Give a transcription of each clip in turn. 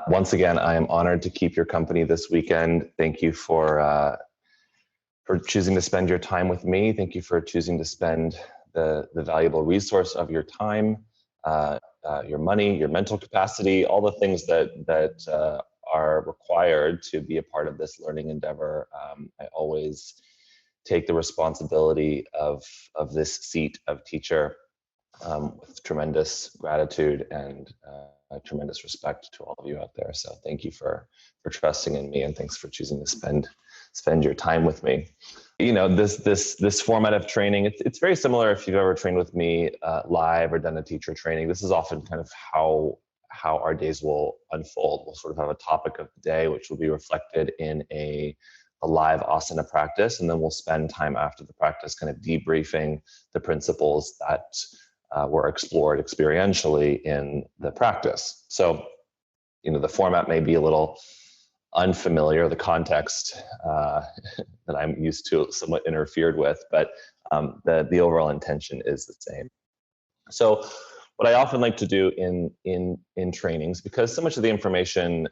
Once again, I am honored to keep your company this weekend. Thank you for choosing to spend your time with me. Thank you for choosing to spend the valuable resource of your time, your money, your mental capacity, all the things that are required to be a part of this learning endeavor. I always take the responsibility of this seat of teacher with tremendous gratitude and tremendous respect to all of you out there. So thank you for trusting in me, and thanks for choosing to spend your time with me. You know, this format of training, it's very similar if you've ever trained with me live or done a teacher training. This is often kind of how our days will unfold. We'll sort of have a topic of the day, which will be reflected in a live asana practice, and then we'll spend time after the practice kind of debriefing the principles that were explored experientially in the practice. So, you know, the format may be a little unfamiliar, the context that I'm used to somewhat interfered with, but the overall intention is the same. So what I often like to do in trainings, because so much of the information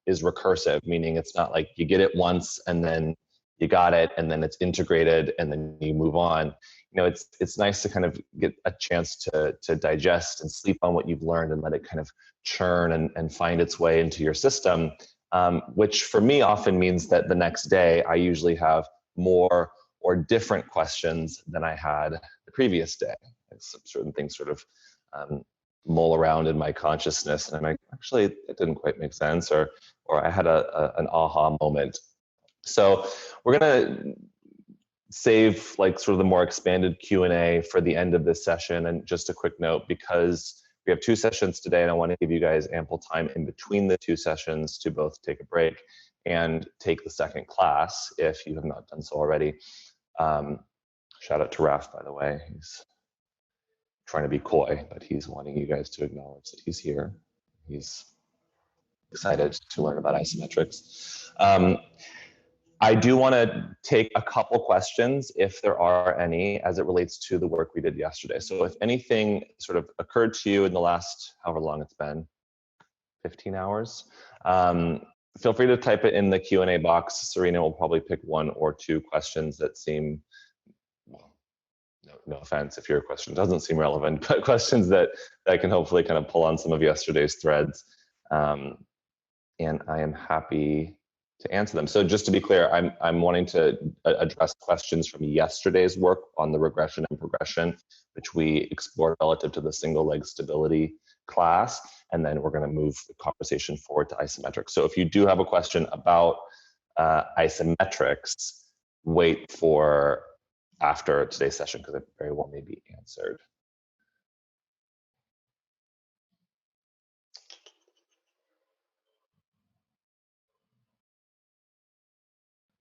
is recursive, meaning it's not like you get it once and then you got it and then it's integrated and then you move on. You know, it's nice to kind of get a chance to digest and sleep on what you've learned and let it kind of churn and find its way into your system, which for me often means that the next day I usually have more or different questions than I had the previous day. Certain things sort of mull around in my consciousness, and I'm like, actually, it didn't quite make sense, or I had an aha moment. So we're gonna save like sort of the more expanded Q&A for the end of this session. And just a quick note, because we have 2 sessions today and I want to give you guys ample time in between the 2 sessions to both take a break and take the second class if you have not done so already. Shout out to Raf, by the way. He's trying to be coy, but he's wanting you guys to acknowledge that he's here. He's excited to learn about isometrics. I do want to take a couple questions, if there are any, as it relates to the work we did yesterday. So if anything sort of occurred to you in the last, however long it's been, 15 hours, feel free to type it in the Q&A box. Serena will probably pick 1 or 2 questions that seem, well, no offense if your question doesn't seem relevant, but questions that can hopefully kind of pull on some of yesterday's threads. And I am happy to answer them. So just to be clear, I'm wanting to address questions from yesterday's work on the regression and progression, which we explored relative to the single leg stability class, and then we're going to move the conversation forward to isometrics. So if you do have a question about isometrics, wait for after today's session, because it very well may be answered.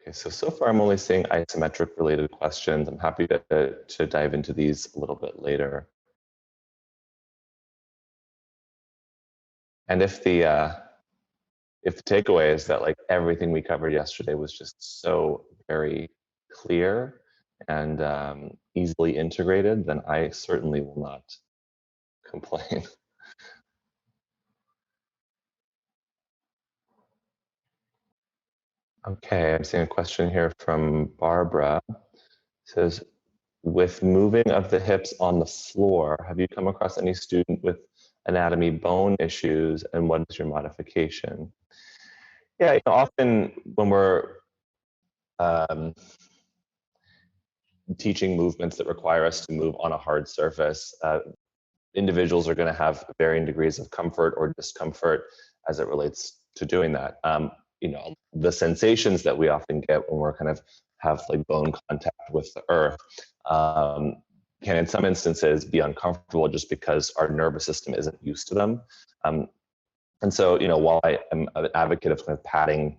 Okay, so far I'm only seeing isometric related questions. I'm happy to dive into these a little bit later. And if the takeaway is that like everything we covered yesterday was just so very clear and easily integrated, then I certainly will not complain. Okay, I'm seeing a question here from Barbara. It says, with moving of the hips on the floor, have you come across any student with anatomy bone issues, and what is your modification? Yeah, you know, often when we're teaching movements that require us to move on a hard surface, individuals are going to have varying degrees of comfort or discomfort as it relates to doing that. You know, the sensations that we often get when we're kind of have like bone contact with the earth can in some instances be uncomfortable just because our nervous system isn't used to them. And so, you know, while I am an advocate of kind of padding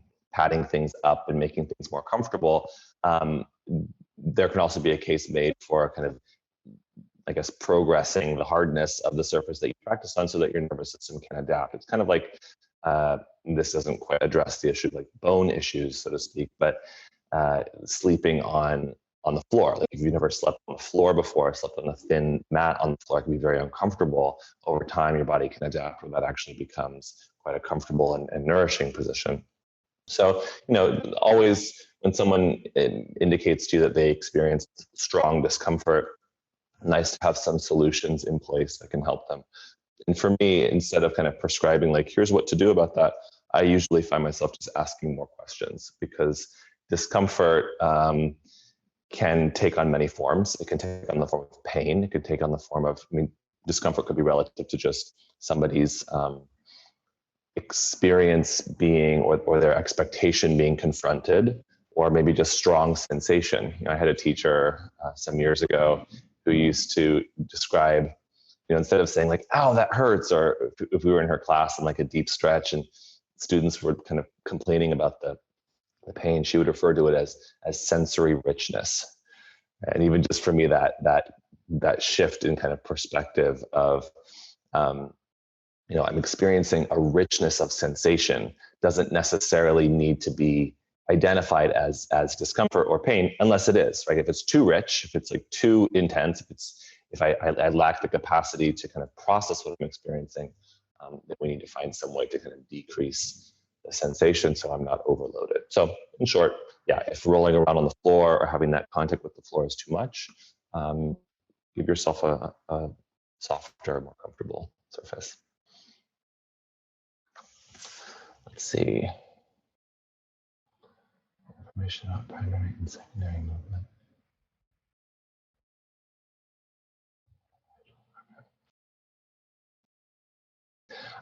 things up and making things more comfortable, there can also be a case made for kind of, I guess, progressing the hardness of the surface that you practice on so that your nervous system can adapt. It's kind of like, this doesn't quite address the issue like bone issues, so to speak, but sleeping on on the floor. Like if you've never slept on the floor before, slept on a thin mat on the floor, it can be very uncomfortable. Over time, your body can adapt where that actually becomes quite a comfortable and nourishing position. So, always when someone indicates to you that they experience strong discomfort, nice to have some solutions in place that can help them. And for me, instead of kind of prescribing, like, here's what to do about that, I usually find myself just asking more questions, because discomfort can take on many forms. It can take on the form of pain. It could take on the form of, discomfort could be relative to just somebody's experience being, or their expectation being confronted, or maybe just strong sensation. I had a teacher some years ago who used to describe, instead of saying like, "Ow, that hurts," or if we were in her class in like a deep stretch and students were kind of complaining about the pain, she would refer to it as sensory richness. And even just for me, that shift in kind of perspective of, I'm experiencing a richness of sensation, doesn't necessarily need to be identified as discomfort or pain, unless it is, right? If it's too rich, if it's like too intense, if I lack the capacity to kind of process what I'm experiencing, then we need to find some way to kind of decrease the sensation so I'm not overloaded. So in short, yeah, if rolling around on the floor or having that contact with the floor is too much, give yourself a softer, more comfortable surface. Let's see. Information about primary and secondary movement.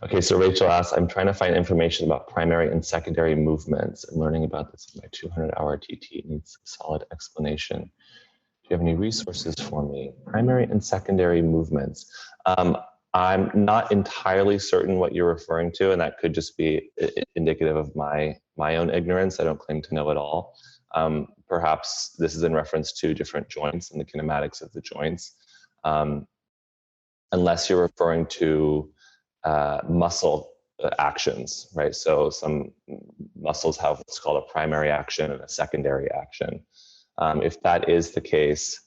Okay, so Rachel asks, I'm trying to find information about primary and secondary movements, and learning about this in my 200-hour TT needs solid explanation. Do you have any resources for me? Primary and secondary movements. I'm not entirely certain what you're referring to, and that could just be indicative of my own ignorance. I don't claim to know it all. Perhaps this is in reference to different joints and the kinematics of the joints. Unless you're referring to muscle actions, right? So some muscles have what's called a primary action and a secondary action. If that is the case,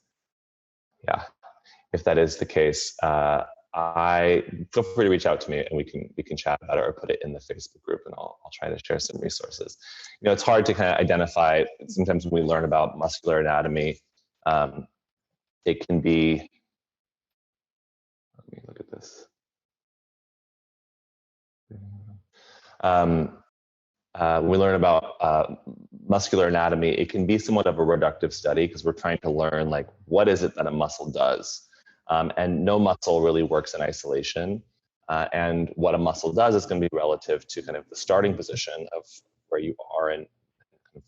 I feel free to reach out to me and we can chat about it or put it in the Facebook group, and I'll try to share some resources. It's hard to kind of identify. Sometimes when we learn about muscular anatomy, it can be. Let me look at this. When we learn about muscular anatomy, it can be somewhat of a reductive study because we're trying to learn, like, what is it that a muscle does? And no muscle really works in isolation. And what a muscle does is going to be relative to kind of the starting position of where you are and kind of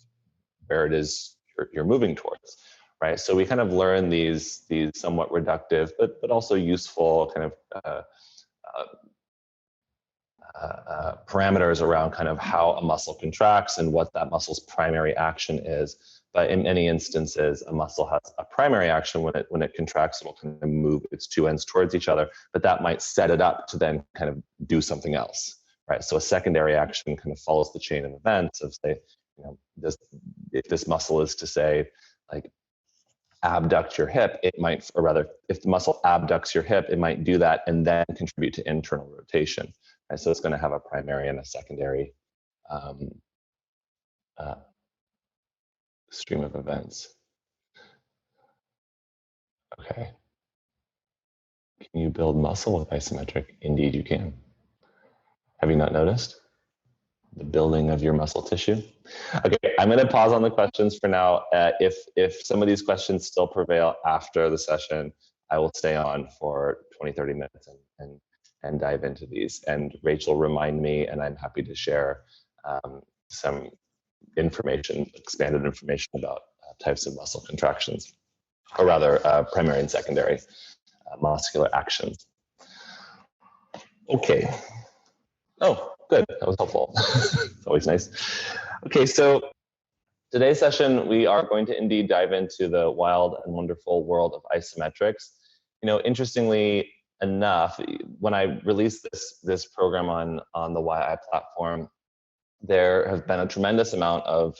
where it is you're moving towards, right? So we kind of learn these somewhat reductive, but also useful kind of parameters around kind of how a muscle contracts and what that muscle's primary action is. But in many instances, a muscle has a primary action when it contracts, it will kind of move its two ends towards each other, but that might set it up to then kind of do something else, right? So a secondary action kind of follows the chain of events of, say, if this muscle is to say, like, abduct your hip, it might, or rather, if the muscle abducts your hip, it might do that and then contribute to internal rotation. Right? So it's going to have a primary and a secondary stream of events. Okay. Can you build muscle with isometric? Indeed, you can. Have you not noticed the building of your muscle tissue? Okay, I'm going to pause on the questions for now. If some of these questions still prevail after the session, I will stay on for 20, 30 minutes and dive into these. And Rachel, remind me, and I'm happy to share some information, expanded information about types of muscle contractions, or rather primary and secondary muscular actions. Okay. Oh, good. That was helpful. It's always nice. Okay, so today's session, we are going to indeed dive into the wild and wonderful world of isometrics. Interestingly enough, when I released this program on the YI platform, there has been a tremendous amount of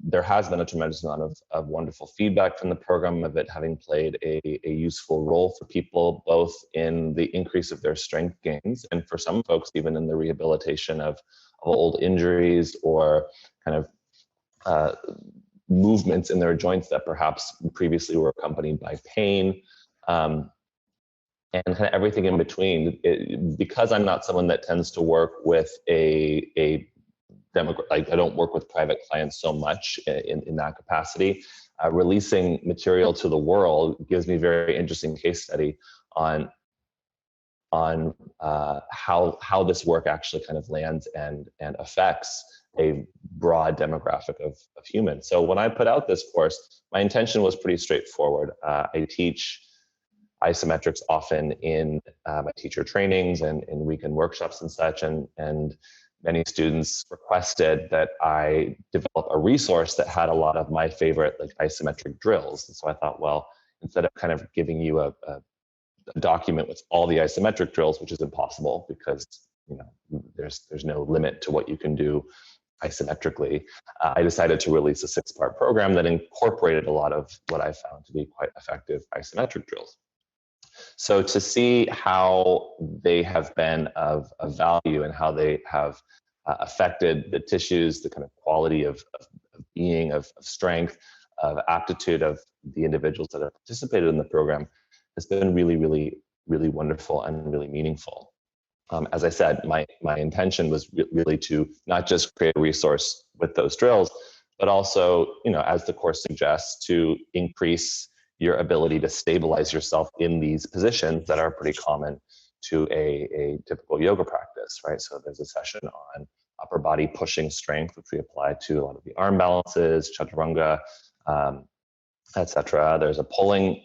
there has been a tremendous amount of wonderful feedback from the program, of it having played a useful role for people, both in the increase of their strength gains, and for some folks, even in the rehabilitation of old injuries or kind of movements in their joints that perhaps previously were accompanied by pain, and kind of everything in between. Because I'm not someone that tends to work with I don't work with private clients so much in that capacity. Releasing material to the world gives me very interesting case study on how this work actually kind of lands and affects a broad demographic of humans. So when I put out this course, my intention was pretty straightforward. I teach isometrics often in my teacher trainings and in weekend workshops and such, and many students requested that I develop a resource that had a lot of my favorite like isometric drills. And so I thought, well, instead of kind of giving you a document with all the isometric drills, which is impossible because there's no limit to what you can do isometrically, I decided to release a 6-part program that incorporated a lot of what I found to be quite effective isometric drills. So to see how they have been of value and how they have affected the tissues, the kind of quality of being, of strength, of aptitude of the individuals that have participated in the program has been really, really, really wonderful and really meaningful. As I said, my intention was really to not just create a resource with those drills, but also, as the course suggests, to increase your ability to stabilize yourself in these positions that are pretty common to a typical yoga practice, right? So there's a session on upper body pushing strength, which we apply to a lot of the arm balances, chaturanga, etc. There's a pulling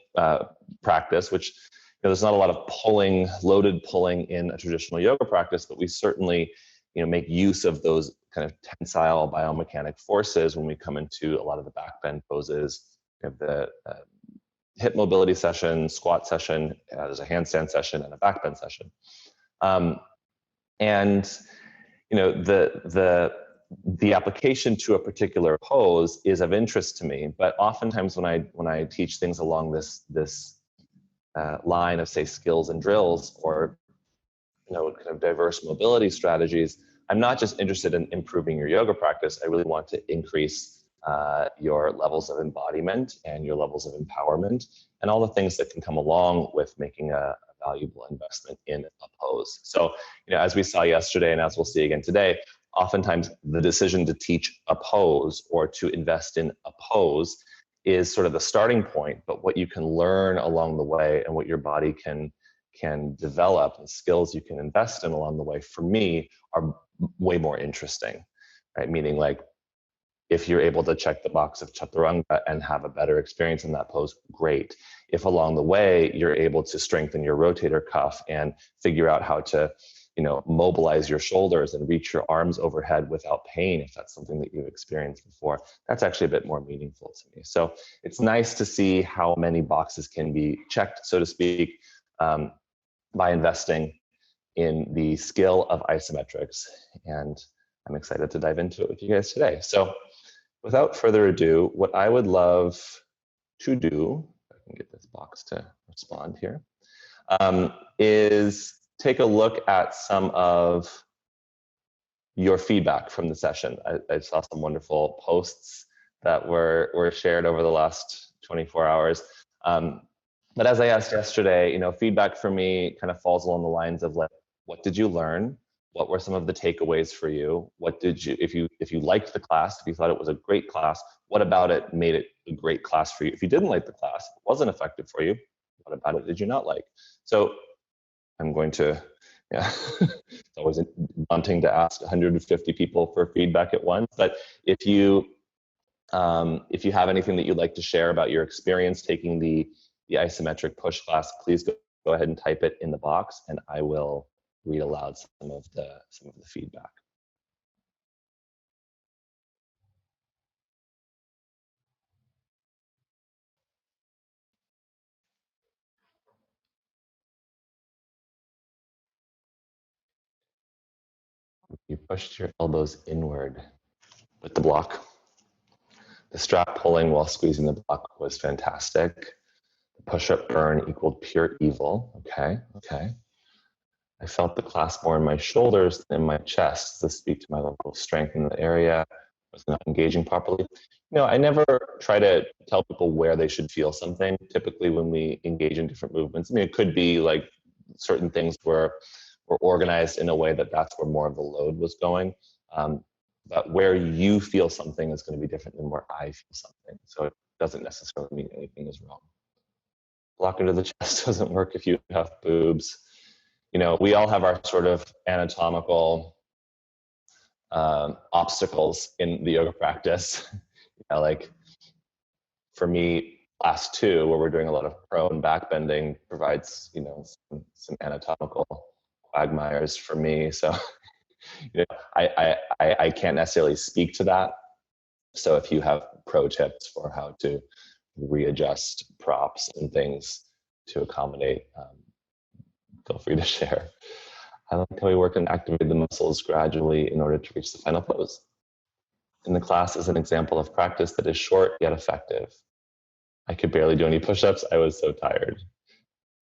practice, which there's not a lot of pulling, loaded pulling in a traditional yoga practice, but we certainly make use of those kind of tensile biomechanic forces when we come into a lot of the back bend poses. We have the hip mobility session, squat session, there's a handstand session and a back bend session. And the application to a particular pose is of interest to me, but oftentimes when I teach things along this line of, say, skills and drills or kind of diverse mobility strategies, I'm not just interested in improving your yoga practice. I really want to increase your levels of embodiment and your levels of empowerment and all the things that can come along with making a valuable investment in a pose. So, as we saw yesterday and as we'll see again today, oftentimes the decision to teach a pose or to invest in a pose is sort of the starting point, but what you can learn along the way and what your body can develop and skills you can invest in along the way, for me, are way more interesting, right? Meaning, like, if you're able to check the box of chaturanga and have a better experience in that pose, great. If along the way you're able to strengthen your rotator cuff and figure out how to mobilize your shoulders and reach your arms overhead without pain, if that's something that you've experienced before, that's actually a bit more meaningful to me. So it's nice to see how many boxes can be checked, so to speak, by investing in the skill of isometrics. And I'm excited to dive into it with you guys today. So without further ado, what I would love to do, if I can get this box to respond here, is take a look at some of your feedback from the session. I saw some wonderful posts that were shared over the last 24 hours. But as I asked yesterday, feedback for me kind of falls along the lines of, like, what did you learn? What were some of the takeaways for you? What did you, if you liked the class, if you thought it was a great class, what about it made it a great class for you? If you didn't like the class, it wasn't effective for you, what about it did you not like? So I'm going to, it's always daunting to ask 150 people for feedback at once, but if you have anything that you'd like to share about your experience taking the isometric push class, please go ahead and type it in the box, and I will read aloud some of the feedback. You pushed your elbows inward with the block. The strap pulling while squeezing the block was fantastic. The push-up burn equaled pure evil. Okay. I felt the class more in my shoulders than in my chest. Does this speak to my level of strength in the area? Was not engaging properly? I never try to tell people where they should feel something. Typically when we engage in different movements, it could be like certain things were organized in a way that that's where more of the load was going. But where you feel something is going to be different than where I feel something. So it doesn't necessarily mean anything is wrong. Block into the chest doesn't work if you have boobs. We all have our sort of anatomical obstacles in the yoga practice. Like for me, class 2, where we're doing a lot of prone back bending, provides some anatomical quagmires for me. So I can't necessarily speak to that. So if you have pro tips for how to readjust props and things to accommodate, feel free to share. I like how we work and activate the muscles gradually in order to reach the final pose. In the class is an example of practice that is short yet effective. I could barely do any push-ups. I was so tired.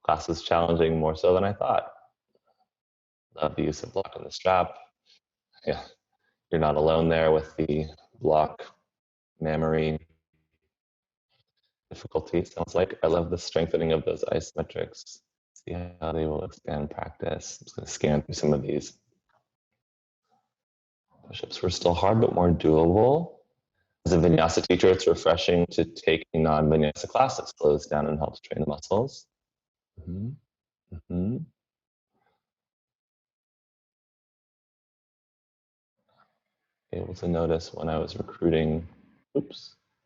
Class was challenging, more so than I thought. Love the use of block on the strap. Yeah, you're not alone there with the block memory difficulty. Sounds like I love the strengthening of those isometrics. See how they will expand practice. I'm just going to scan through some of these. Push-ups were still hard, but more doable. As a vinyasa teacher, it's refreshing to take a non-vinyasa class that slows down and helps train the muscles. Able to notice when I was recruiting,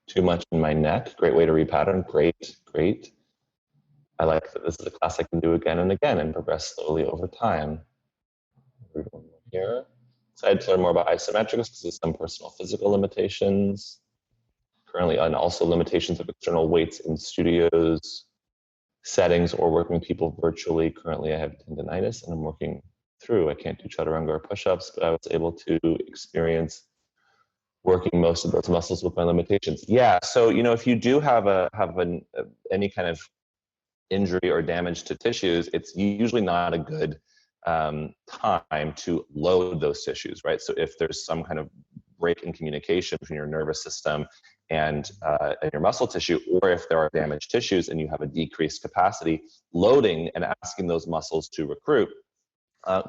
too much in my neck. Great way to repattern. Great. I like that this is a class I can do again and again and progress slowly over time. Here. Excited to learn more about isometrics because of some personal physical limitations. Currently, and also limitations of external weights in studios, settings, or working with people virtually. Currently, I have tendinitis and I'm working through. I can't do chaturanga or push-ups, but I was able to experience working most of those muscles with my limitations. Yeah, so if you do have any kind of injury or damage to tissues, it's usually not a good time to load those tissues, right? So if there's some kind of break in communication between your nervous system and your muscle tissue, or if there are damaged tissues and you have a decreased capacity, loading and asking those muscles to recruit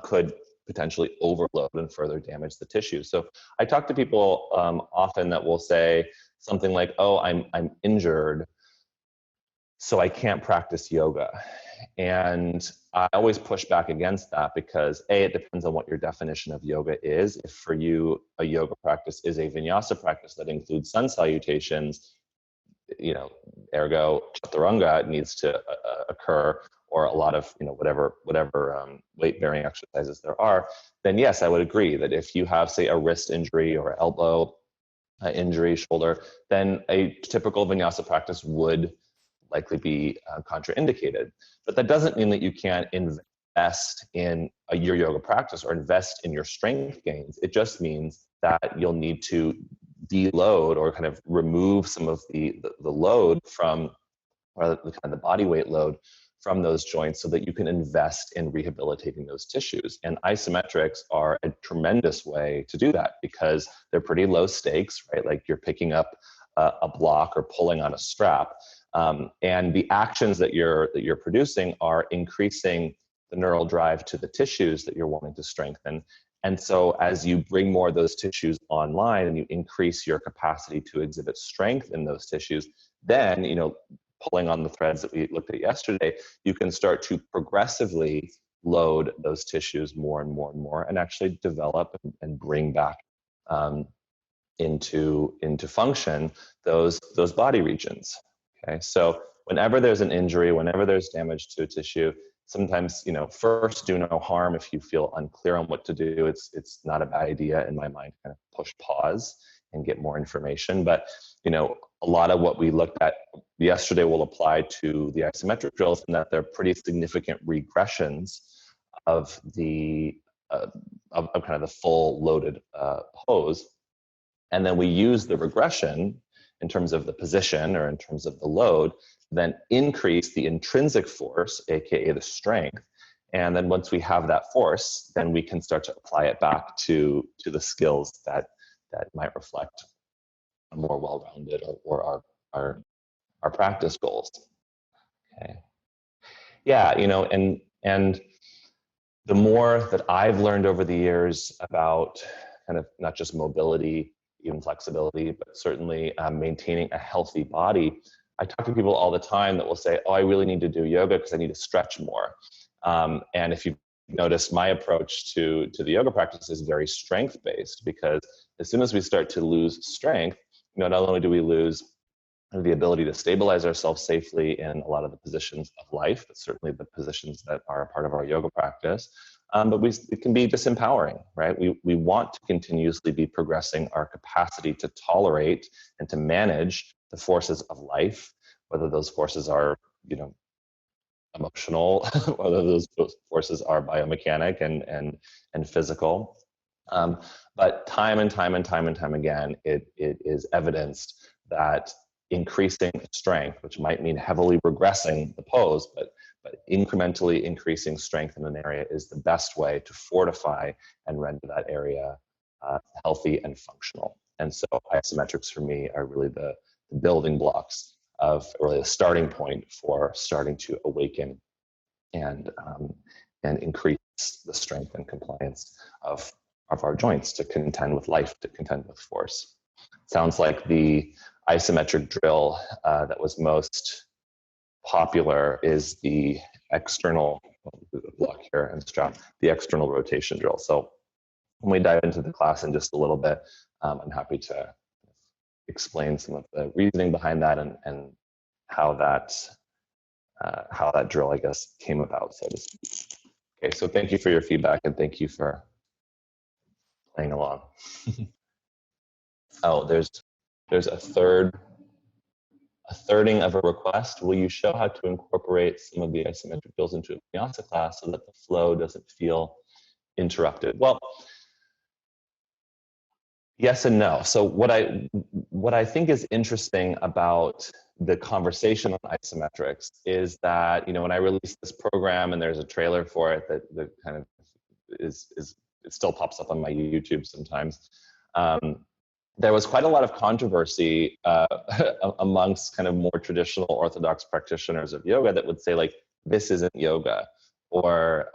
could potentially overload and further damage the tissue. So I talk to people often that will say something like, oh, I'm injured, so I can't practice yoga. And I always push back against that because it depends on what your definition of yoga is. If for you, a yoga practice is a vinyasa practice that includes sun salutations, ergo chaturanga needs to occur, or a lot of whatever weight-bearing exercises there are, then yes, I would agree that if you have, say, a wrist injury or elbow injury, shoulder, then a typical vinyasa practice would likely be contraindicated. But that doesn't mean that you can't invest in your yoga practice or invest in your strength gains. It just means that you'll need to deload or kind of remove some of the load from, or the kind of the body weight load from those joints so that you can invest in rehabilitating those tissues. And isometrics are a tremendous way to do that because they're pretty low stakes, right? Like you're picking up a block or pulling on a strap. And the actions that you're producing are increasing the neural drive to the tissues that you're wanting to strengthen. And so as you bring more of those tissues online and you increase your capacity to exhibit strength in those tissues, then, pulling on the threads that we looked at yesterday, you can start to progressively load those tissues more and more and more and actually develop and bring back into function those body regions. Okay, so whenever there's an injury, whenever there's damage to a tissue, sometimes, first do no harm. If you feel unclear on what to do, it's not a bad idea in my mind, kind of push pause and get more information. But, a lot of what we looked at yesterday will apply to the isometric drills in that they're pretty significant regressions of the of kind of the full loaded pose. And then we use the regression in terms of the position or in terms of the load, then increase the intrinsic force, aka the strength. And then once we have that force, then we can start to apply it back to the skills that might reflect a more well-rounded or our practice goals. Okay. Yeah, you know, and the more that I've learned over the years about kind of not just mobility, even flexibility, but certainly maintaining a healthy body, I talk to people all the time that will say, oh, I really need to do yoga because I need to stretch more. And if you've noticed, my approach to the yoga practice is very strength-based, because as soon as we start to lose strength, you know, not only do we lose the ability to stabilize ourselves safely in a lot of the positions of life, but certainly the positions that are a part of our yoga practice, but it can be disempowering, right? We want to continuously be progressing our capacity to tolerate and to manage the forces of life, whether those forces are, you know, emotional, whether those forces are biomechanic and physical. But time and time again, it is evidenced that increasing strength, which might mean heavily regressing the pose, but incrementally increasing strength in an area is the best way to fortify and render that area healthy and functional. And so isometrics for me are really the building blocks of really a starting point for starting to awaken and increase the strength and compliance of our joints to contend with life, to contend with force. Sounds like the isometric drill that was most popular is the external, block here and strap, the external rotation drill. So when we dive into the class in just a little bit, I'm happy to explain some of the reasoning behind that and how that drill, I guess, came about, so to speak. Okay, so thank you for your feedback and thank you for playing along. Oh, there's a thirding of a request. Will you show how to incorporate some of the isometric drills into a vinyasa class so that the flow doesn't feel interrupted? Well, yes and no. So what I think is interesting about the conversation on isometrics is that, you know, when I released this program and there's a trailer for it that kind of is it still pops up on my YouTube sometimes. There was quite a lot of controversy amongst kind of more traditional orthodox practitioners of yoga that would say, like, this isn't yoga, or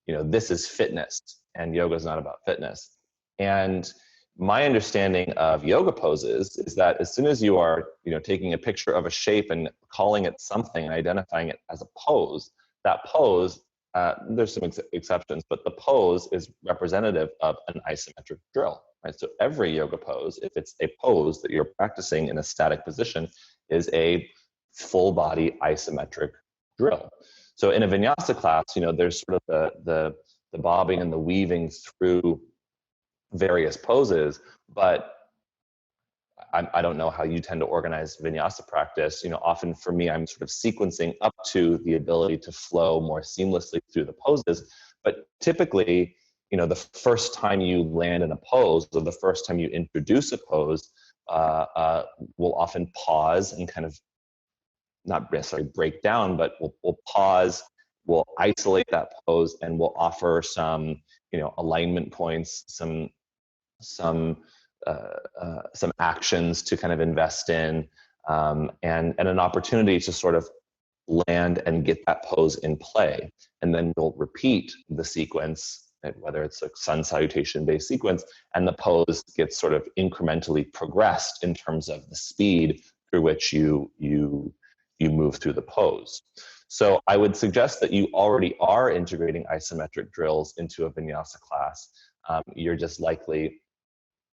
you know, this is fitness and yoga is not about fitness. And my understanding of yoga poses is that as soon as you are, you know, taking a picture of a shape and calling it something and identifying it as a pose, that pose, there's some exceptions, but the pose is representative of an isometric drill, right? So every yoga pose, if it's a pose that you're practicing in a static position, is a full body isometric drill. So in a vinyasa class, you know, there's sort of the bobbing and the weaving through various poses, but I don't know how you tend to organize vinyasa practice. You know, often for me, I'm sort of sequencing up to the ability to flow more seamlessly through the poses. But typically, you know, the first time you land in a pose or the first time you introduce a pose, we'll often pause and kind of not necessarily break down, but we'll pause, we'll isolate that pose, and we'll offer some, you know, alignment points, some actions to kind of invest in, and an opportunity to sort of land and get that pose in play. And then we'll repeat the sequence, whether it's a sun salutation based sequence, and the pose gets sort of incrementally progressed in terms of the speed through which you move through the pose. So I would suggest that you already are integrating isometric drills into a vinyasa class. You're just likely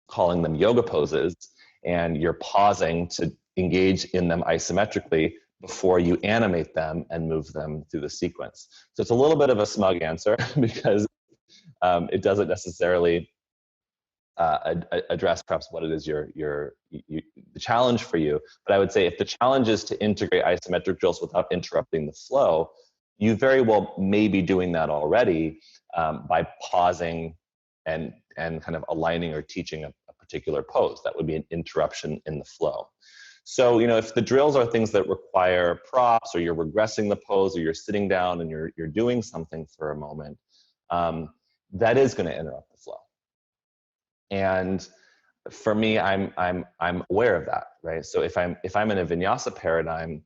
calling them yoga poses, and you're pausing to engage in them isometrically before you animate them and move them through the sequence. So it's a little bit of a smug answer because it doesn't necessarily address perhaps what it is the challenge for you. But I would say if the challenge is to integrate isometric drills without interrupting the flow, you very well may be doing that already by pausing and kind of aligning or teaching a particular pose. That would be an interruption in the flow. So, if the drills are things that require props, or you're regressing the pose, or you're sitting down and you're doing something for a moment, that is going to interrupt the flow. And for me, I'm aware of that, right? So if I'm in a vinyasa paradigm,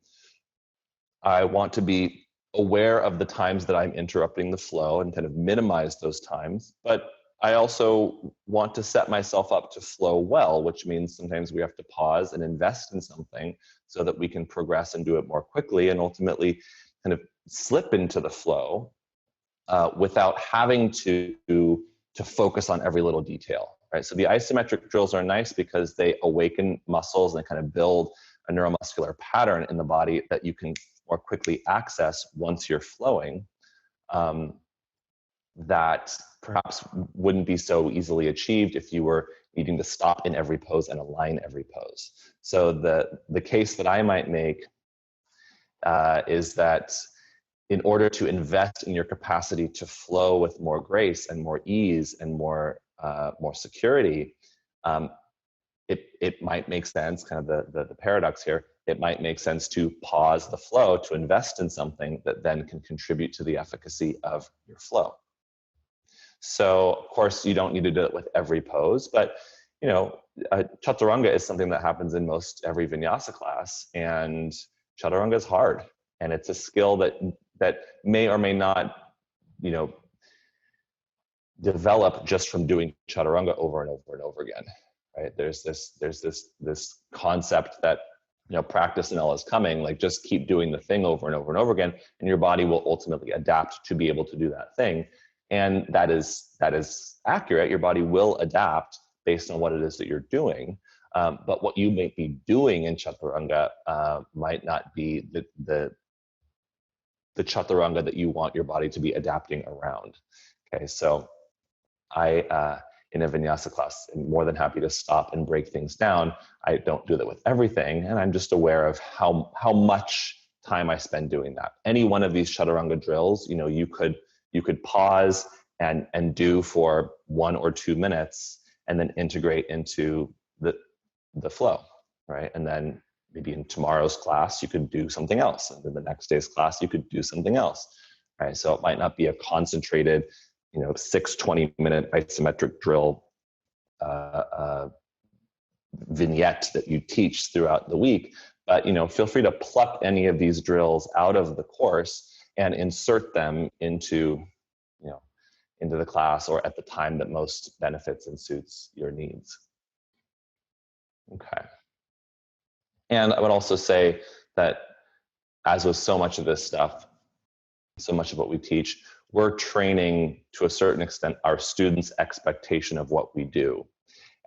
I want to be aware of the times that I'm interrupting the flow and kind of minimize those times. But I also want to set myself up to flow well, which means sometimes we have to pause and invest in something so that we can progress and do it more quickly and ultimately kind of slip into the flow without having to focus on every little detail, right? So the isometric drills are nice because they awaken muscles and kind of build a neuromuscular pattern in the body that you can more quickly access once you're flowing, that perhaps wouldn't be so easily achieved if you were needing to stop in every pose and align every pose. So the case that I might make is that in order to invest in your capacity to flow with more grace and more ease and more security, it might make sense, kind of the paradox here, it might make sense to pause the flow to invest in something that then can contribute to the efficacy of your flow. So of course you don't need to do it with every pose, but chaturanga is something that happens in most every vinyasa class, and chaturanga is hard, and it's a skill that may or may not, develop just from doing chaturanga over and over and over again, right? There's this concept that practice and all is coming, like just keep doing the thing over and over and over again, and your body will ultimately adapt to be able to do that thing. And that is accurate. Your body will adapt based on what it is that you're doing. But what you may be doing in chaturanga might not be the chaturanga that you want your body to be adapting around. Okay, so I, in a vinyasa class, am more than happy to stop and break things down. I don't do that with everything, and I'm just aware of how much time I spend doing that. Any one of these chaturanga drills, you could pause and do for 1 or 2 minutes, and then integrate into the flow, right? And then maybe in tomorrow's class you could do something else, and then the next day's class you could do something else, right? So it might not be a concentrated 6 20-minute isometric drill vignette that you teach throughout the week, but feel free to pluck any of these drills out of the course and insert them into the class, or at the time that most benefits and suits your needs. Okay. And I would also say that, as with so much of this stuff, so much of what we teach, we're training to a certain extent our students' expectation of what we do.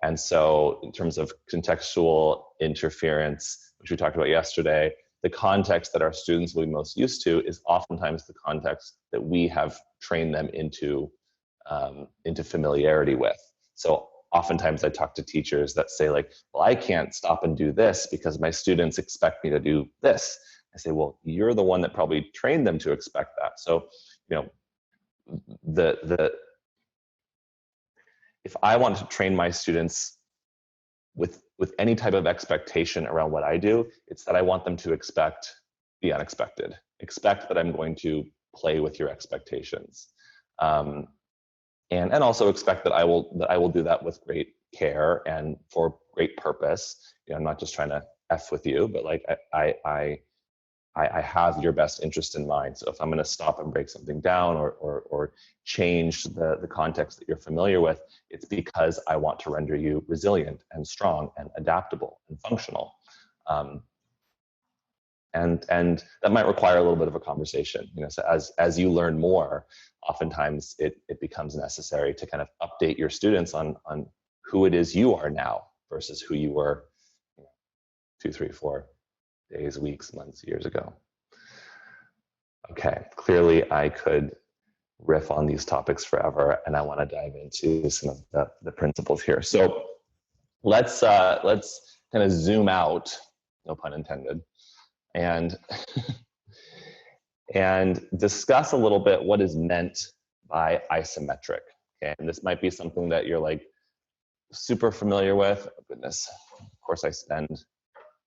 And so in terms of contextual interference, which we talked about yesterday, the context that our students will be most used to is oftentimes the context that we have trained them into familiarity with. So oftentimes I talk to teachers that say, like, well, I can't stop and do this because my students expect me to do this. I say, well, you're the one that probably trained them to expect that. So, if I want to train my students with any type of expectation around what I do, it's that I want them to expect the unexpected. Expect that I'm going to play with your expectations. And also expect that I will do that with great care and for great purpose. I'm not just trying to F with you, but like I have your best interest in mind. So if I'm going to stop and break something down or change the context that you're familiar with, it's because I want to render you resilient and strong and adaptable and functional. And that might require a little bit of a conversation. So as you learn more, oftentimes it becomes necessary to kind of update your students on who it is you are now versus who you were 2, 3, 4 days, weeks, months, years ago. Okay, clearly I could riff on these topics forever, and I want to dive into some of the principles here. So let's kind of zoom out, no pun intended, and and discuss a little bit what is meant by isometric. Okay, and this might be something that you're like, super familiar with. Oh, goodness, of course I spend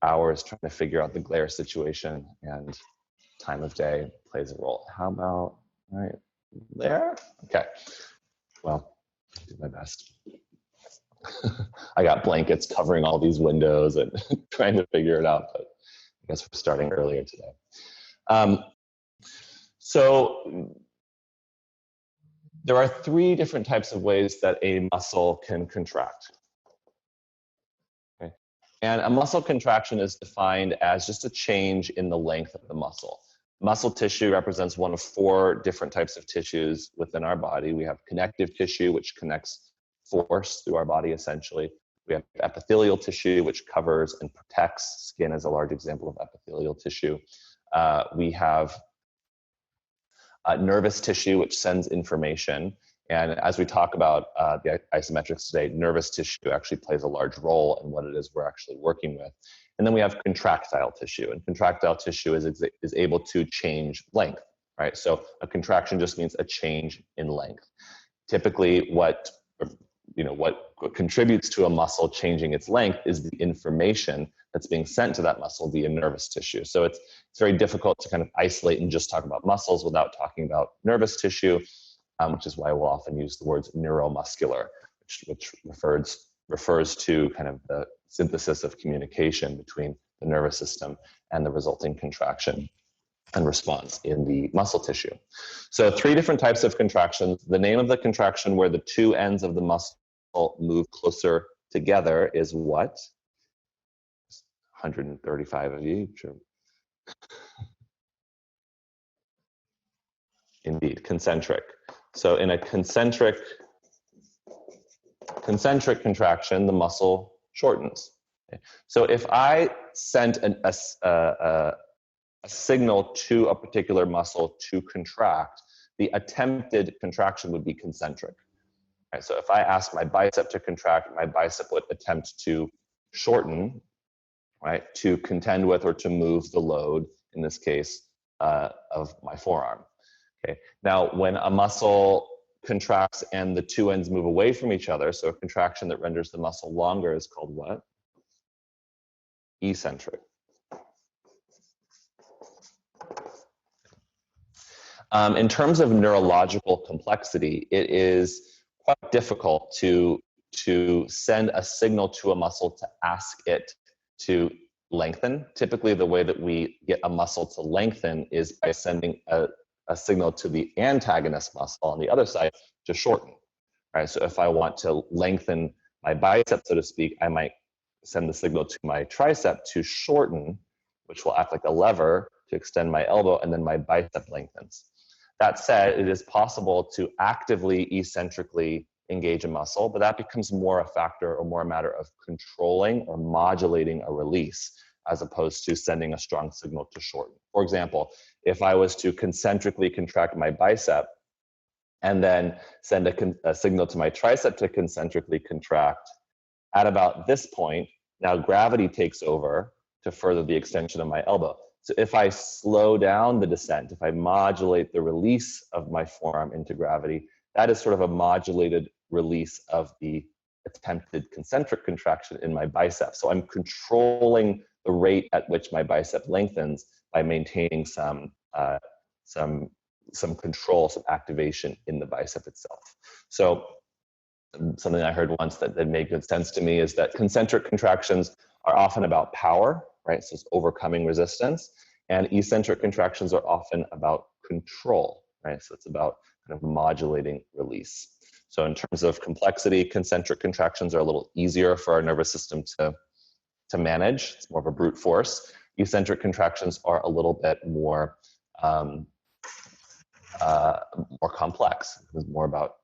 hours trying to figure out the glare situation, and time of day plays a role. How about right there? Okay, well, I'll do my best. I got blankets covering all these windows and trying to figure it out, but I guess we're starting earlier today. So there are 3 different types of ways that a muscle can contract. Okay. And a muscle contraction is defined as just a change in the length of the muscle. Muscle tissue represents one of 4 different types of tissues within our body. We have connective tissue, which connects force through our body, essentially. We have epithelial tissue, which covers and protects. Skin is a large example of epithelial tissue. We have nervous tissue, which sends information. And as we talk about the isometrics today, nervous tissue actually plays a large role in what it is we're actually working with. And then we have contractile tissue, and contractile tissue is able to change length, right? So a contraction just means a change in length. Typically, what contributes to a muscle changing its length is the information that's being sent to that muscle via nervous tissue. So it's very difficult to kind of isolate and just talk about muscles without talking about nervous tissue, which is why we'll often use the words neuromuscular, which refers to kind of the synthesis of communication between the nervous system and the resulting contraction and response in the muscle tissue. So 3 different types of contractions. The name of the contraction where the 2 ends of the muscle move closer together is what? 135 of you, sure. Indeed, concentric. So in a concentric contraction, the muscle shortens. Okay. So if I sent a signal to a particular muscle to contract, the attempted contraction would be concentric. Right, so if I ask my bicep to contract, my bicep would attempt to shorten, right, to contend with or to move the load, in this case, of my forearm. Okay. Now, when a muscle contracts and the 2 ends move away from each other, so a contraction that renders the muscle longer is called what? Eccentric. In terms of neurological complexity, it is quite difficult to send a signal to a muscle to ask it to lengthen. Typically, the way that we get a muscle to lengthen is by sending a signal to the antagonist muscle on the other side to shorten. Right? So if I want to lengthen my bicep, so to speak, I might send the signal to my tricep to shorten, which will act like a lever to extend my elbow, and then my bicep lengthens. That said, it is possible to actively eccentrically engage a muscle, but that becomes more a factor or more a matter of controlling or modulating a release as opposed to sending a strong signal to shorten. For example, if I was to concentrically contract my bicep and then send a signal to my tricep to concentrically contract, at about this point, now gravity takes over to further the extension of my elbow. So if I slow down the descent, if I modulate the release of my forearm into gravity, that is sort of a modulated release of the attempted concentric contraction in my bicep. So I'm controlling the rate at which my bicep lengthens by maintaining some control, some activation in the bicep itself. So something I heard once that made good sense to me is that concentric contractions are often about power, right? So it's overcoming resistance. And eccentric contractions are often about control, right? So it's about kind of modulating release. So in terms of complexity, concentric contractions are a little easier for our nervous system to manage. It's more of a brute force. Eccentric contractions are a little bit more complex. It's more about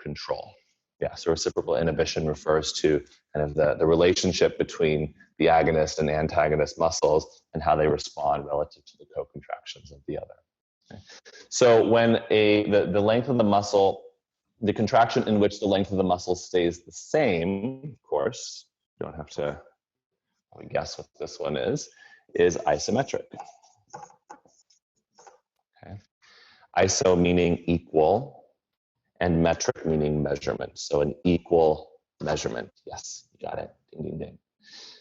control. Yeah, so reciprocal inhibition refers to kind of the relationship between the agonist and antagonist muscles and how they respond relative to the co-contractions of the other. Okay. So when the length of the muscle, the contraction in which the length of the muscle stays the same, of course, you don't have to guess what this one is isometric. Okay. Iso meaning equal, and metric meaning measurement. So an equal measurement. Yes, you got it. Ding, ding, ding.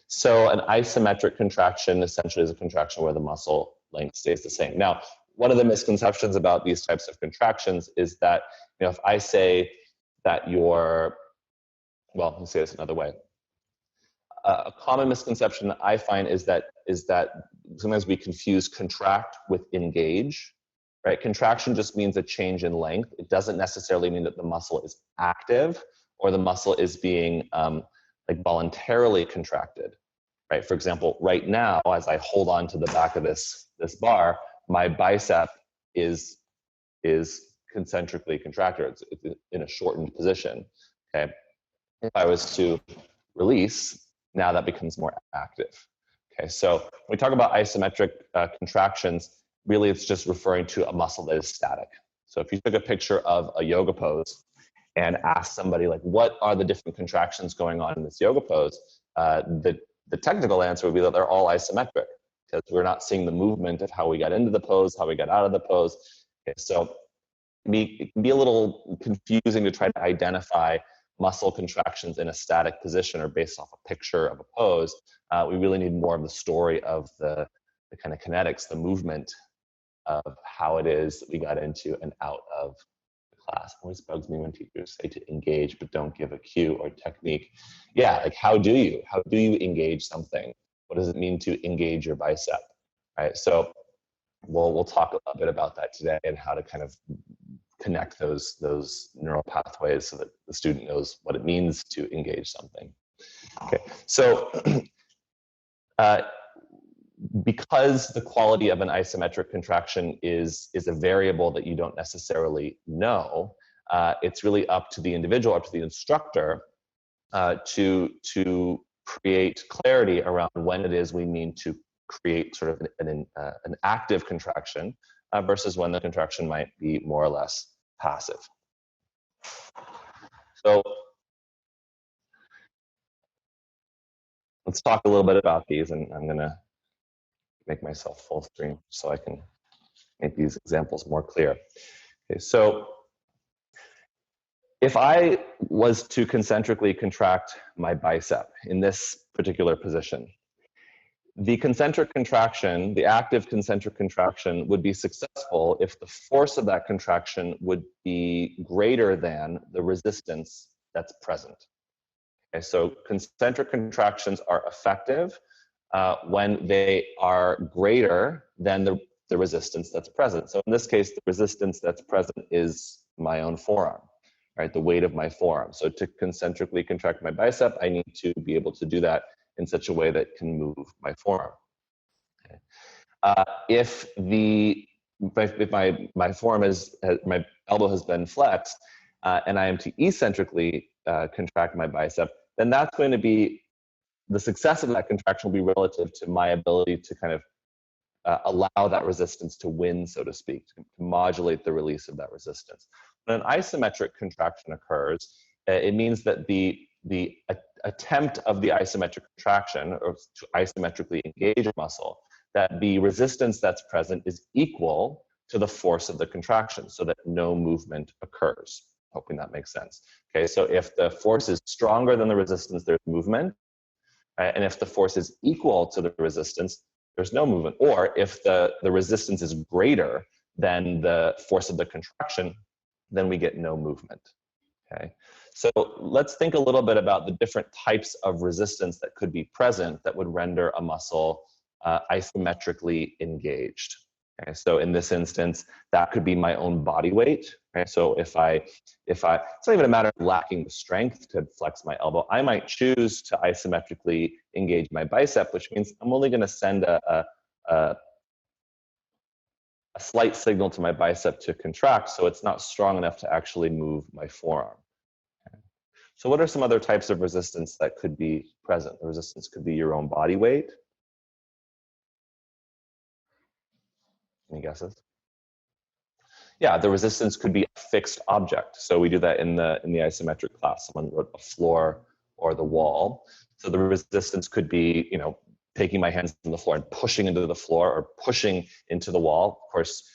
So an isometric contraction essentially is a contraction where the muscle length stays the same. Now, one of the misconceptions about these types of contractions is that, if I say that well, let me say this another way. A common misconception that I find is that sometimes we confuse contract with engage, right? Contraction just means a change in length. It doesn't necessarily mean that the muscle is active or the muscle is being like voluntarily contracted, right? For example, right now, as I hold on to the back of this bar, my bicep is concentrically contracted. It's in a shortened position, okay? If I was to release, now that becomes more active. Okay, so when we talk about isometric contractions, really it's just referring to a muscle that is static. So if you took a picture of a yoga pose and asked somebody like, what are the different contractions going on in this yoga pose? The technical answer would be that they're all isometric, because we're not seeing the movement of how we got into the pose, how we got out of the pose. Okay, so it can be a little confusing to try to identify muscle contractions in a static position or based off a picture of a pose. We really need more of the story of the kind of kinetics, the movement of how it is that we got into and out of the class. It always bugs me when teachers say to engage but don't give a cue or technique. Yeah, like how do you engage something? What does it mean to engage your bicep? Right. So we'll talk a bit about that today and how to kind of connect those neural pathways so that the student knows what it means to engage something. Okay, so because the quality of an isometric contraction is a variable that you don't necessarily know, it's really up to the individual, up to the instructor, to create clarity around when it is we mean to create sort of an active contraction versus when the contraction might be more or less passive. So let's talk a little bit about these, and I'm going to make myself full screen so I can make these examples more clear. Okay, so if I was to concentrically contract my bicep in this particular position, the concentric contraction, the active concentric contraction, would be successful if the force of that contraction would be greater than the resistance that's present. Okay, so concentric contractions are effective when they are greater than the resistance that's present. So in this case, the resistance that's present is my own forearm, right? The weight of my forearm. So to concentrically contract my bicep, I need to be able to do that in such a way that can move my forearm. Okay. If my forearm my elbow has been flexed, and I am to eccentrically contract my bicep, then that's going to be, the success of that contraction will be relative to my ability to kind of allow that resistance to win, so to speak, to modulate the release of that resistance. When an isometric contraction occurs, it means that the attempt of the isometric contraction, or to isometrically engage a muscle, that the resistance that's present is equal to the force of the contraction, so that no movement occurs. Hoping that makes sense. Okay, so if the force is stronger than the resistance, there's movement. Right? And if the force is equal to the resistance, there's no movement. Or if the resistance is greater than the force of the contraction, then we get no movement. Okay, so let's think a little bit about the different types of resistance that could be present that would render a muscle isometrically engaged. Okay, so in this instance, that could be my own body weight. Okay, so if it's not even a matter of lacking the strength to flex my elbow, I might choose to isometrically engage my bicep, which means I'm only going to send a slight signal to my bicep to contract, so it's not strong enough to actually move my forearm. Okay. So what are some other types of resistance that could be present? The resistance could be your own body weight. Any guesses? Yeah, the resistance could be a fixed object. So we do that in the isometric class. Someone wrote a floor or the wall. So the resistance could be, taking my hands on the floor and pushing into the floor or pushing into the wall. Of course,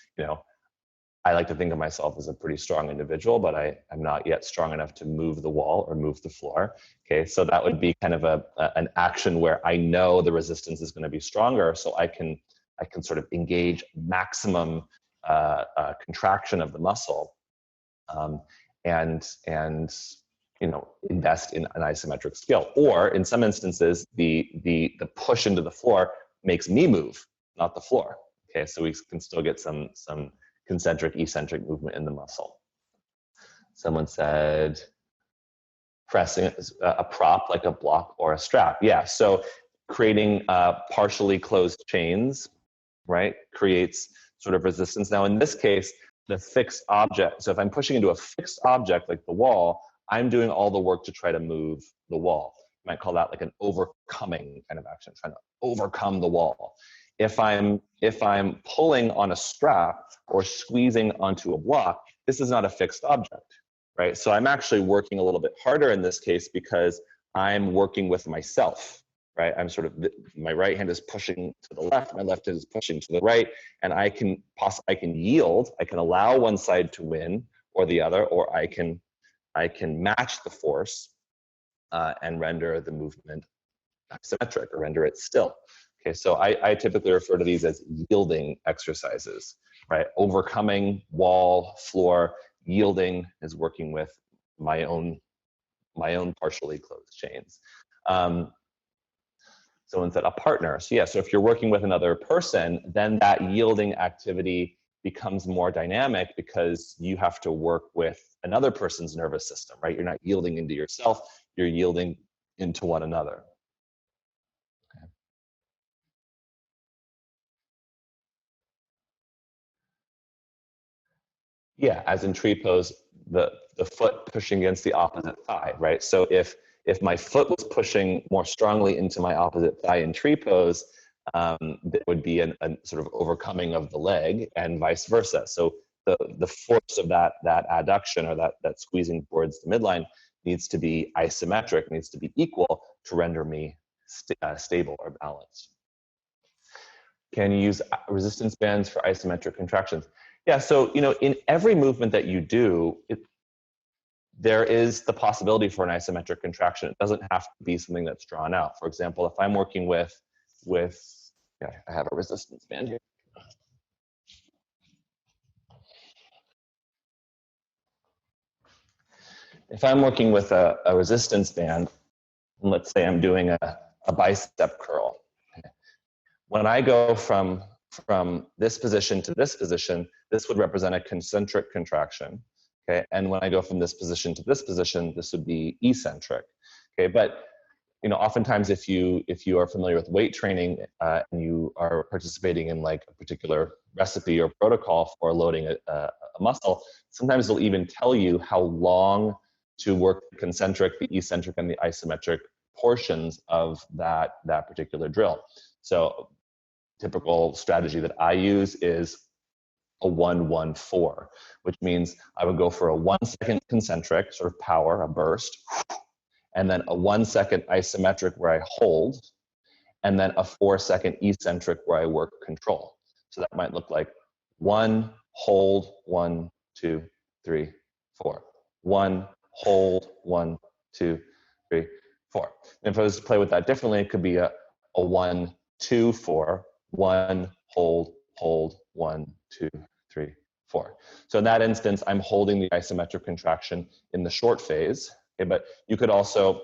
I like to think of myself as a pretty strong individual, but I'm not yet strong enough to move the wall or move the floor. Okay, so that would be kind of an action where I know the resistance is going to be stronger, so I can sort of engage maximum contraction of the muscle, and invest in an isometric skill. Or in some instances, the push into the floor makes me move, not the floor. Okay, so we can still get some concentric, eccentric movement in the muscle. Someone said pressing a prop like a block or a strap. Yeah, so creating partially closed chains, right, creates sort of resistance. Now in this case, the fixed object, so if I'm pushing into a fixed object like the wall, I'm doing all the work to try to move the wall. You might call that like an overcoming kind of action, trying to overcome the wall. If I'm pulling on a strap or squeezing onto a block, this is not a fixed object, right? So I'm actually working a little bit harder in this case because I'm working with myself, right? I'm sort of, my right hand is pushing to the left, my left hand is pushing to the right, and I can yield, I can allow one side to win or the other, or I can match the force and render the movement symmetric or render it still. Okay, so I typically refer to these as yielding exercises, right? Overcoming wall, floor. Yielding is working with my own partially closed chains. Someone said a partner. So yeah, so if you're working with another person, then that yielding activity becomes more dynamic because you have to work with another person's nervous system, right? You're not yielding into yourself, you're yielding into one another. Okay. Yeah, as in tree pose, the foot pushing against the opposite thigh, right? So if my foot was pushing more strongly into my opposite thigh in tree pose, there would be a sort of overcoming of the leg and vice versa. So the force of that adduction or that squeezing towards the midline needs to be isometric, needs to be equal to render me stable or balanced. Can you use resistance bands for isometric contractions? Yeah, so in every movement that you do, there is the possibility for an isometric contraction. It doesn't have to be something that's drawn out. For example, if I'm working with yeah, I have a resistance band here. If I'm working with a resistance band, and let's say I'm doing a bicep curl, when I go from this position to this position, this would represent a concentric contraction. Okay, and when I go from this position to this position, this would be eccentric. Okay, but oftentimes if you are familiar with weight training and you are participating in like a particular recipe or protocol for loading a muscle, sometimes they'll even tell you how long to work the concentric, the eccentric, and the isometric portions of that particular drill. So typical strategy that I use is a 1-1-4, which means I would go for a 1 second concentric, sort of power, a burst, and then a 1 second isometric where I hold, and then a 4 second eccentric where I work control. So that might look like 1, hold, 1, 2, 3, 4. 1, hold, 1, 2, 3, 4. And if I was to play with that differently, it could be a 1, 2, 4, 1, hold, 1, 2, 3, 4. So in that instance, I'm holding the isometric contraction in the short phase. Okay, but you could also,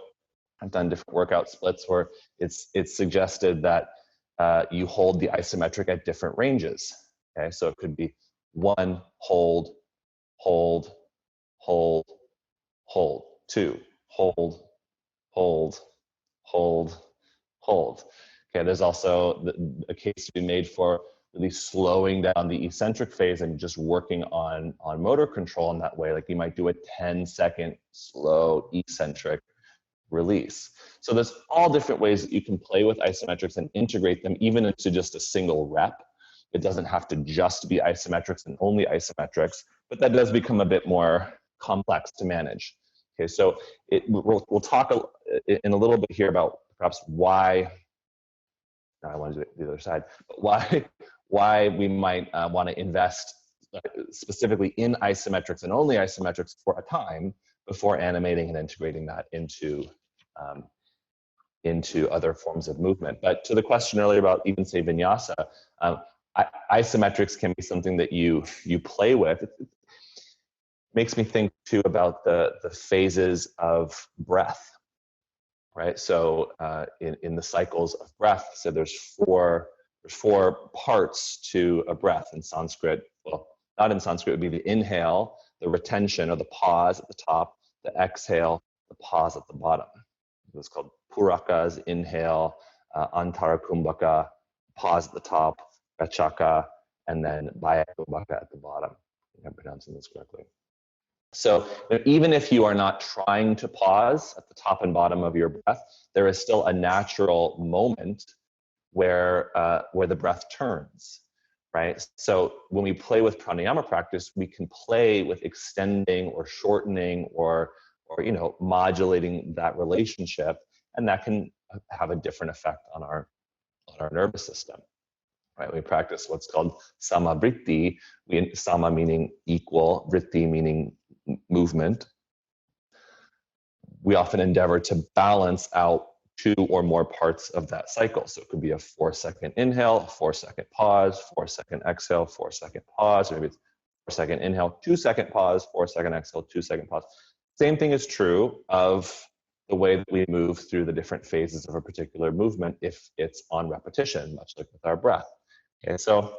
I've done different workout splits where it's suggested that you hold the isometric at different ranges. Okay, so it could be 1, hold, hold, hold, hold, 2, hold, hold, hold, hold. Okay, there's also a case to be made for really slowing down the eccentric phase and just working on motor control in that way. Like you might do a 10-second slow eccentric release. So there's all different ways that you can play with isometrics and integrate them even into just a single rep. It doesn't have to just be isometrics and only isometrics, but that does become a bit more complex to manage. Okay, so we'll talk in a little bit here about perhaps why, I want to do it the other side, but why we might want to invest specifically in isometrics and only isometrics for a time before animating and integrating that into other forms of movement. But to the question earlier about even say vinyasa, isometrics can be something that you play with. It makes me think too about the phases of breath, right? So in the cycles of breath, so there's four parts to a breath in Sanskrit. Well, not in Sanskrit, it would be the inhale, the retention or the pause at the top, the exhale, the pause at the bottom. It's called purakas, inhale, antara kumbhaka, pause at the top, rachaka, and then baya kumbhaka at the bottom. I think I'm pronouncing this correctly. So even if you are not trying to pause at the top and bottom of your breath, there is still a natural moment where the breath turns, right? So when we play with pranayama practice, we can play with extending or shortening or modulating that relationship, and that can have a different effect on our nervous system, right? We practice what's called samavritti, sama meaning equal, vritti meaning movement. We often endeavor to balance out 2 or more parts of that cycle. So it could be a 4-second inhale, a 4-second pause, 4-second exhale, 4-second pause, or maybe it's 4-second inhale, 2-second pause, 4-second exhale, 2-second pause. Same thing is true of the way that we move through the different phases of a particular movement if it's on repetition, much like with our breath. Okay, so,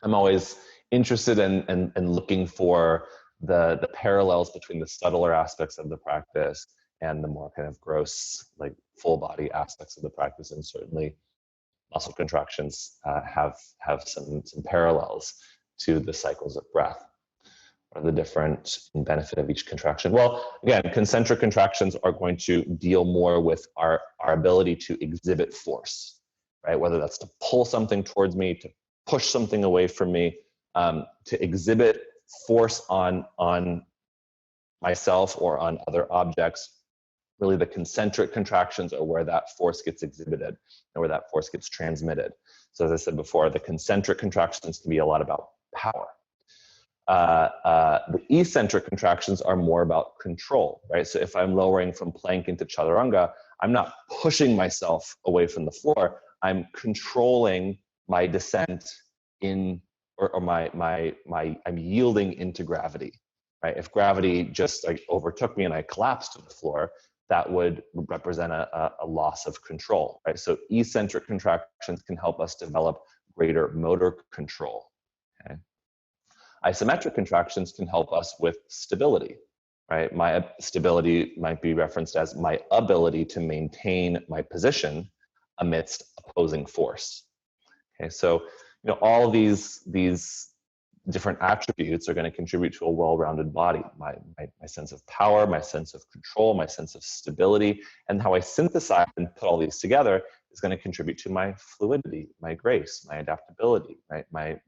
I'm always interested in looking for the parallels between the subtler aspects of the practice and the more kind of gross, like full body aspects of the practice. And certainly muscle contractions have some parallels to the cycles of breath. What are the different benefit of each contraction? Well, again, concentric contractions are going to deal more with our ability to exhibit force, right? Whether that's to pull something towards me, to push something away from me, to exhibit force on myself or on other objects. Really, the concentric contractions are where that force gets exhibited and where that force gets transmitted. So as I said before, the concentric contractions can be a lot about power. The eccentric contractions are more about control, right? So if I'm lowering from plank into chaturanga, I'm not pushing myself away from the floor. I'm controlling my descent in, or I'm yielding into gravity, right? If gravity just like overtook me and I collapsed to the floor, that would represent a loss of control, right? So eccentric contractions can help us develop greater motor control, okay? Isometric contractions can help us with stability, right? My stability might be referenced as my ability to maintain my position amidst opposing force. Okay, so all of these different attributes are going to contribute to a well-rounded body. My sense of power, my sense of control, my sense of stability, and how I synthesize and put all these together is going to contribute to my fluidity, my grace, my adaptability, right? My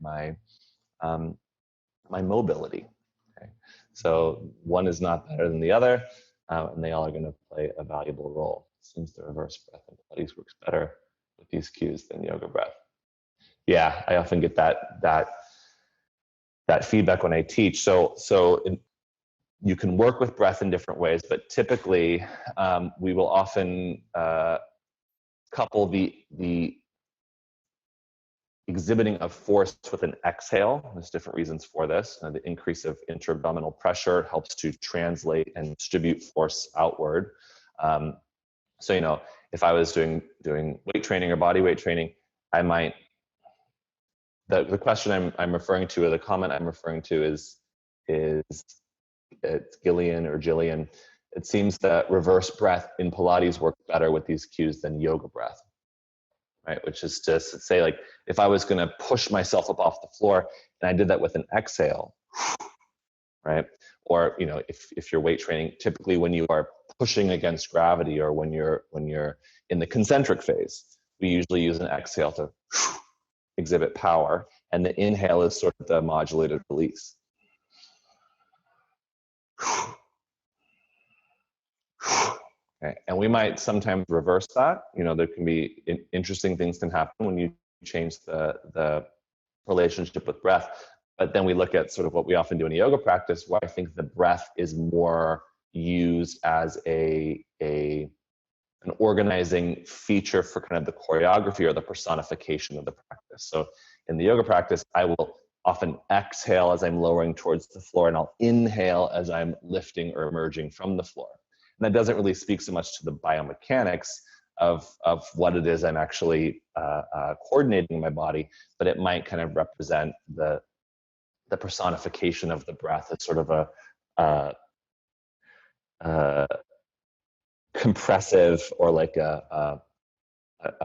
mobility. Okay? So one is not better than the other, and they all are going to play a valuable role. It seems the reverse breath in Pilates works better with these cues than yoga breath. Yeah, I often get that feedback when I teach. So you can work with breath in different ways, but typically we will often couple the exhibiting of force with an exhale. There's different reasons for this. The increase of intra-abdominal pressure helps to translate and distribute force outward. So if I was doing weight training or body weight training, I might. The question I'm referring to, or the comment I'm referring to, is it's Gillian or Jillian. It seems that reverse breath in Pilates works better with these cues than yoga breath, right? Which is to say, like, if I was going to push myself up off the floor and I did that with an exhale, right? Or if you're weight training, typically when you are pushing against gravity, or when you're in the concentric phase, we usually use an exhale to exhibit power, and the inhale is sort of the modulated release. Okay. And we might sometimes reverse that. There can be interesting things can happen when you change the relationship with breath. But then we look at sort of what we often do in a yoga practice, where I think the breath is more used as an organizing feature for kind of the choreography or the personification of the practice. So in the yoga practice, I will often exhale as I'm lowering towards the floor, and I'll inhale as I'm lifting or emerging from the floor. And that doesn't really speak so much to the biomechanics of what it is I'm actually coordinating in my body, but it might kind of represent the personification of the breath as sort of a compressive, or like a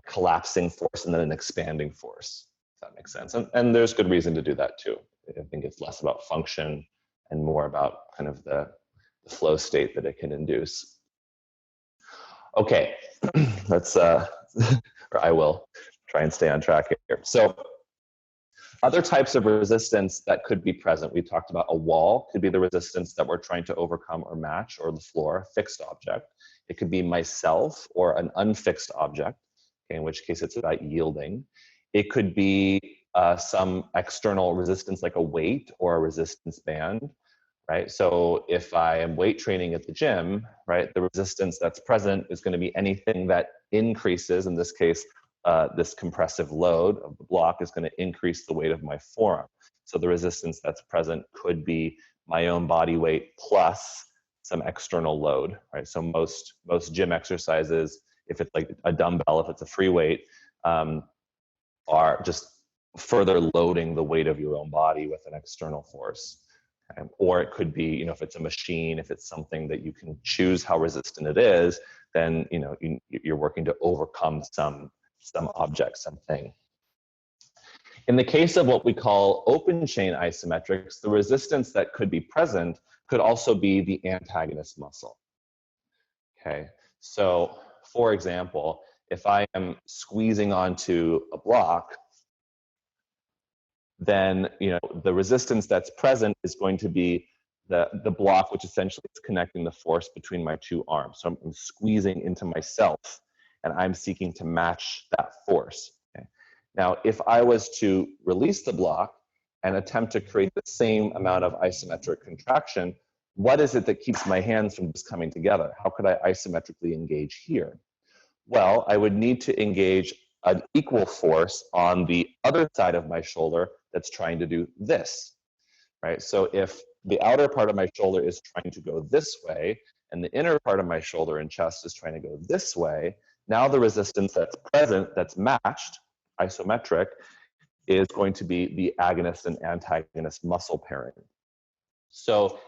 collapsing force and then an expanding force, if that makes sense. And there's good reason to do that too. I think it's less about function and more about kind of the flow state that it can induce. Okay, let's, or I will try and stay on track here. So other types of resistance that could be present, we talked about a wall could be the resistance that we're trying to overcome or match, or the floor, a fixed object. It could be myself or an unfixed object, okay, in which case it's about yielding. It could be some external resistance like a weight or a resistance band, right? So if I am weight training at the gym, right, the resistance that's present is going to be anything that increases, in this case, this compressive load of the block is going to increase the weight of my forearm. So the resistance that's present could be my own body weight plus some external load, right? So most gym exercises, if it's like a dumbbell, if it's a free weight, are just further loading the weight of your own body with an external force. Or it could be, you know, if it's a machine, if it's something that you can choose how resistant it is, then, you know, you're working to overcome some object, something. In the case of what we call open chain isometrics, the resistance that could be present could also be the antagonist muscle. Okay, so for example, if I am squeezing onto a block, then, you know, the resistance that's present is going to be the block, which essentially is connecting the force between my two arms. So I'm squeezing into myself, and I'm seeking to match that force. Okay? Now, if I was to release the block and attempt to create the same amount of isometric contraction, what is it that keeps my hands from just coming together? How could I isometrically engage here? Well, I would need to engage an equal force on the other side of my shoulder that's trying to do this, right? So if the outer part of my shoulder is trying to go this way, and the inner part of my shoulder and chest is trying to go this way, now the resistance that's present, that's matched, isometric, is going to be the agonist and antagonist muscle pairing. So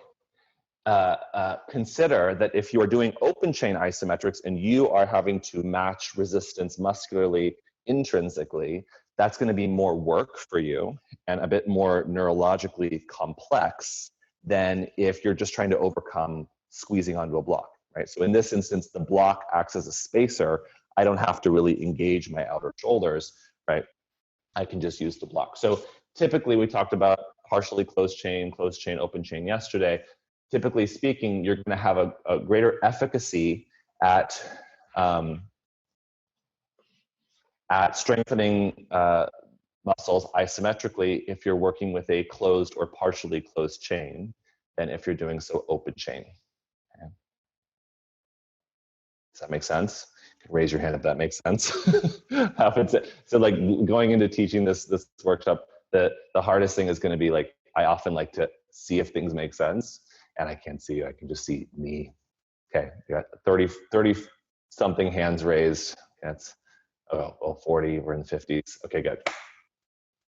consider that if you are doing open chain isometrics and you are having to match resistance muscularly intrinsically, that's going to be more work for you and a bit more neurologically complex than if you're just trying to overcome squeezing onto a block, right? So in this instance, the block acts as a spacer. I don't have to really engage my outer shoulders, right? I can just use the block. So typically we talked about partially closed chain, open chain yesterday. Typically speaking, you're going to have a greater efficacy at strengthening muscles isometrically if you're working with a closed or partially closed chain than if you're doing so open chain. Okay. Does that make sense? You can raise your hand if that makes sense. So like going into teaching this workshop, the hardest thing is going to be like, I often like to see if things make sense, and I can't see you, I can just see me. Okay, you got 30 something hands raised. That's 40, we're in the 50s. Okay, good.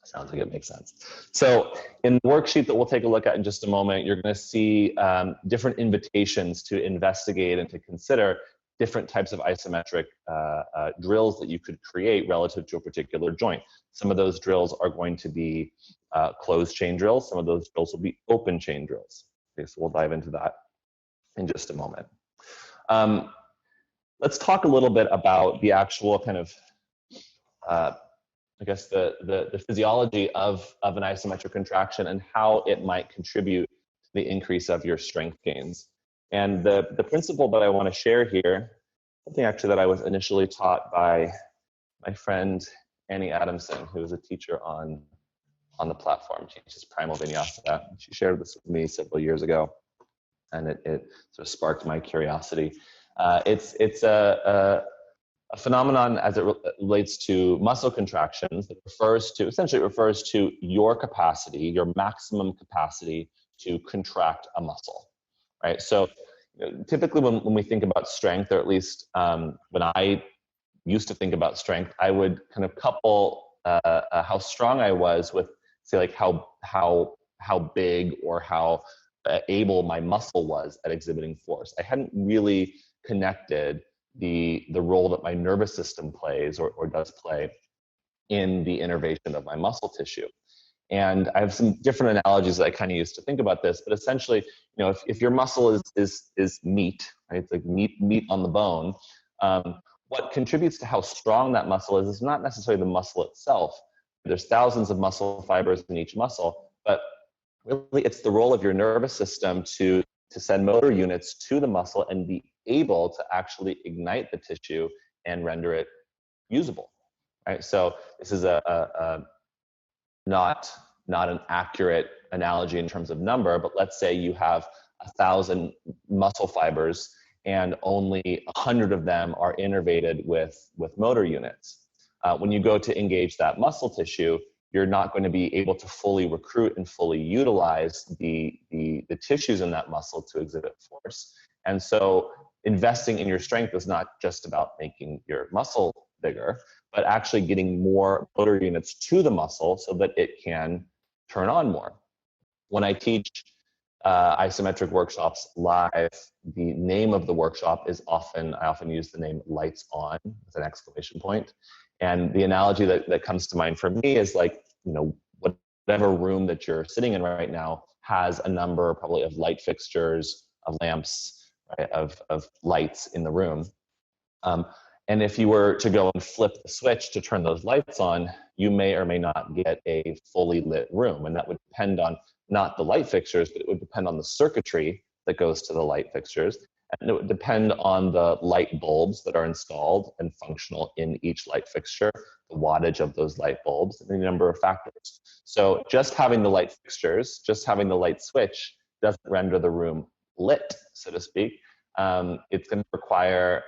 Sounds like it makes sense. So in the worksheet that we'll take a look at in just a moment, you're going to see different invitations to investigate and to consider different types of isometric drills that you could create relative to a particular joint. Some of those drills are going to be closed chain drills. Some of those drills will be open chain drills. Okay, so we'll dive into that in just a moment. Let's talk a little bit about the actual kind of I guess the physiology of an isometric contraction and how it might contribute to the increase of your strength gains. And the principle that I want to share here, something actually that I was initially taught by my friend Annie Adamson, who is a teacher on on the platform, teaches primal vinyasa. She shared this with me several years ago, and it sort of sparked my curiosity. It's a phenomenon as it relates to muscle contractions that essentially refers to your capacity, your maximum capacity to contract a muscle, right? So typically when we think about strength, or at least when I used to think about strength, I would kind of couple how strong I was with, say, like how big or how able my muscle was at exhibiting force. I hadn't really connected the role that my nervous system plays or does play in the innervation of my muscle tissue. And I have some different analogies that I kind of use to think about this, but essentially, if your muscle is meat, right? It's like meat on the bone. What contributes to how strong that muscle is not necessarily the muscle itself. There's thousands of muscle fibers in each muscle, but really it's the role of your nervous system to send motor units to the muscle and be able to actually ignite the tissue and render it usable, right? So this is not an accurate analogy in terms of number, but let's say you have 1,000 muscle fibers and only 100 of them are innervated with motor units. When you go to engage that muscle tissue, you're not going to be able to fully recruit and fully utilize the tissues in that muscle to exhibit force. And so investing in your strength is not just about making your muscle bigger, but actually getting more motor units to the muscle so that it can turn on more. When I teach isometric workshops live, the name of the workshop is I often use the name Lights On with an exclamation point. And the analogy that comes to mind for me is like, whatever room that you're sitting in right now has a number probably of light fixtures, of lamps, right, of lights in the room. And if you were to go and flip the switch to turn those lights on, you may or may not get a fully lit room. And that would depend on not the light fixtures, but it would depend on the circuitry that goes to the light fixtures. And it would depend on the light bulbs that are installed and functional in each light fixture, the wattage of those light bulbs, and a number of factors. So just having the light fixtures, just having the light switch doesn't render the room lit, so to speak. It's going to require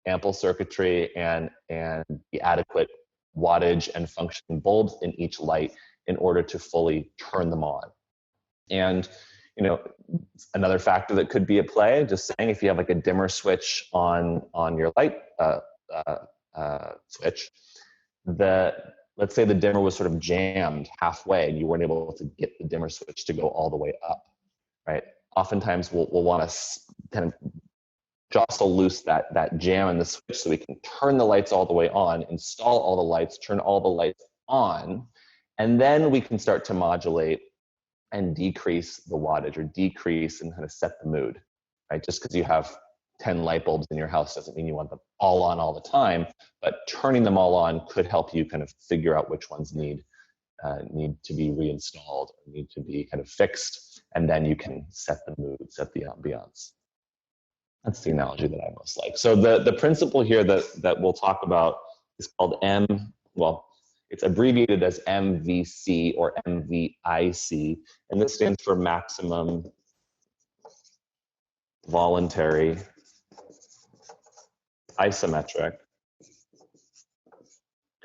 ample circuitry and the adequate wattage and functioning bulbs in each light in order to fully turn them on. And another factor that could be at play, just saying, if you have like a dimmer switch on your light switch, let's say the dimmer was sort of jammed halfway and you weren't able to get the dimmer switch to go all the way up, right? Oftentimes we'll want to kind of jostle loose that jam in the switch so we can turn the lights all the way on, install all the lights, turn all the lights on, and then we can start to modulate and decrease the wattage or decrease and kind of set the mood, right? Just because you have 10 light bulbs in your house doesn't mean you want them all on all the time, but turning them all on could help you kind of figure out which ones need to be reinstalled or need to be kind of fixed, and then you can set the mood, set the ambiance. That's the analogy that I most like. So the principle here that we'll talk about is called it's abbreviated as MVC or MVIC, and this stands for maximum voluntary isometric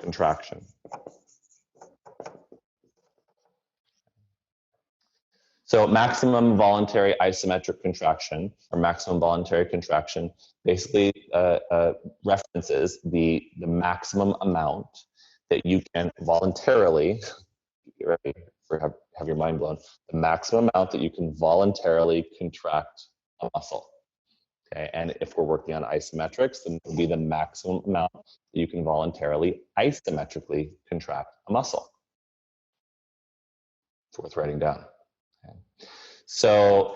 contraction. So maximum voluntary isometric contraction, or maximum voluntary contraction, basically references the maximum amount that you can voluntarily, get ready for have your mind blown, the maximum amount that you can voluntarily contract a muscle. Okay, and if we're working on isometrics, then it will be the maximum amount that you can voluntarily isometrically contract a muscle. It's worth writing down. Okay. So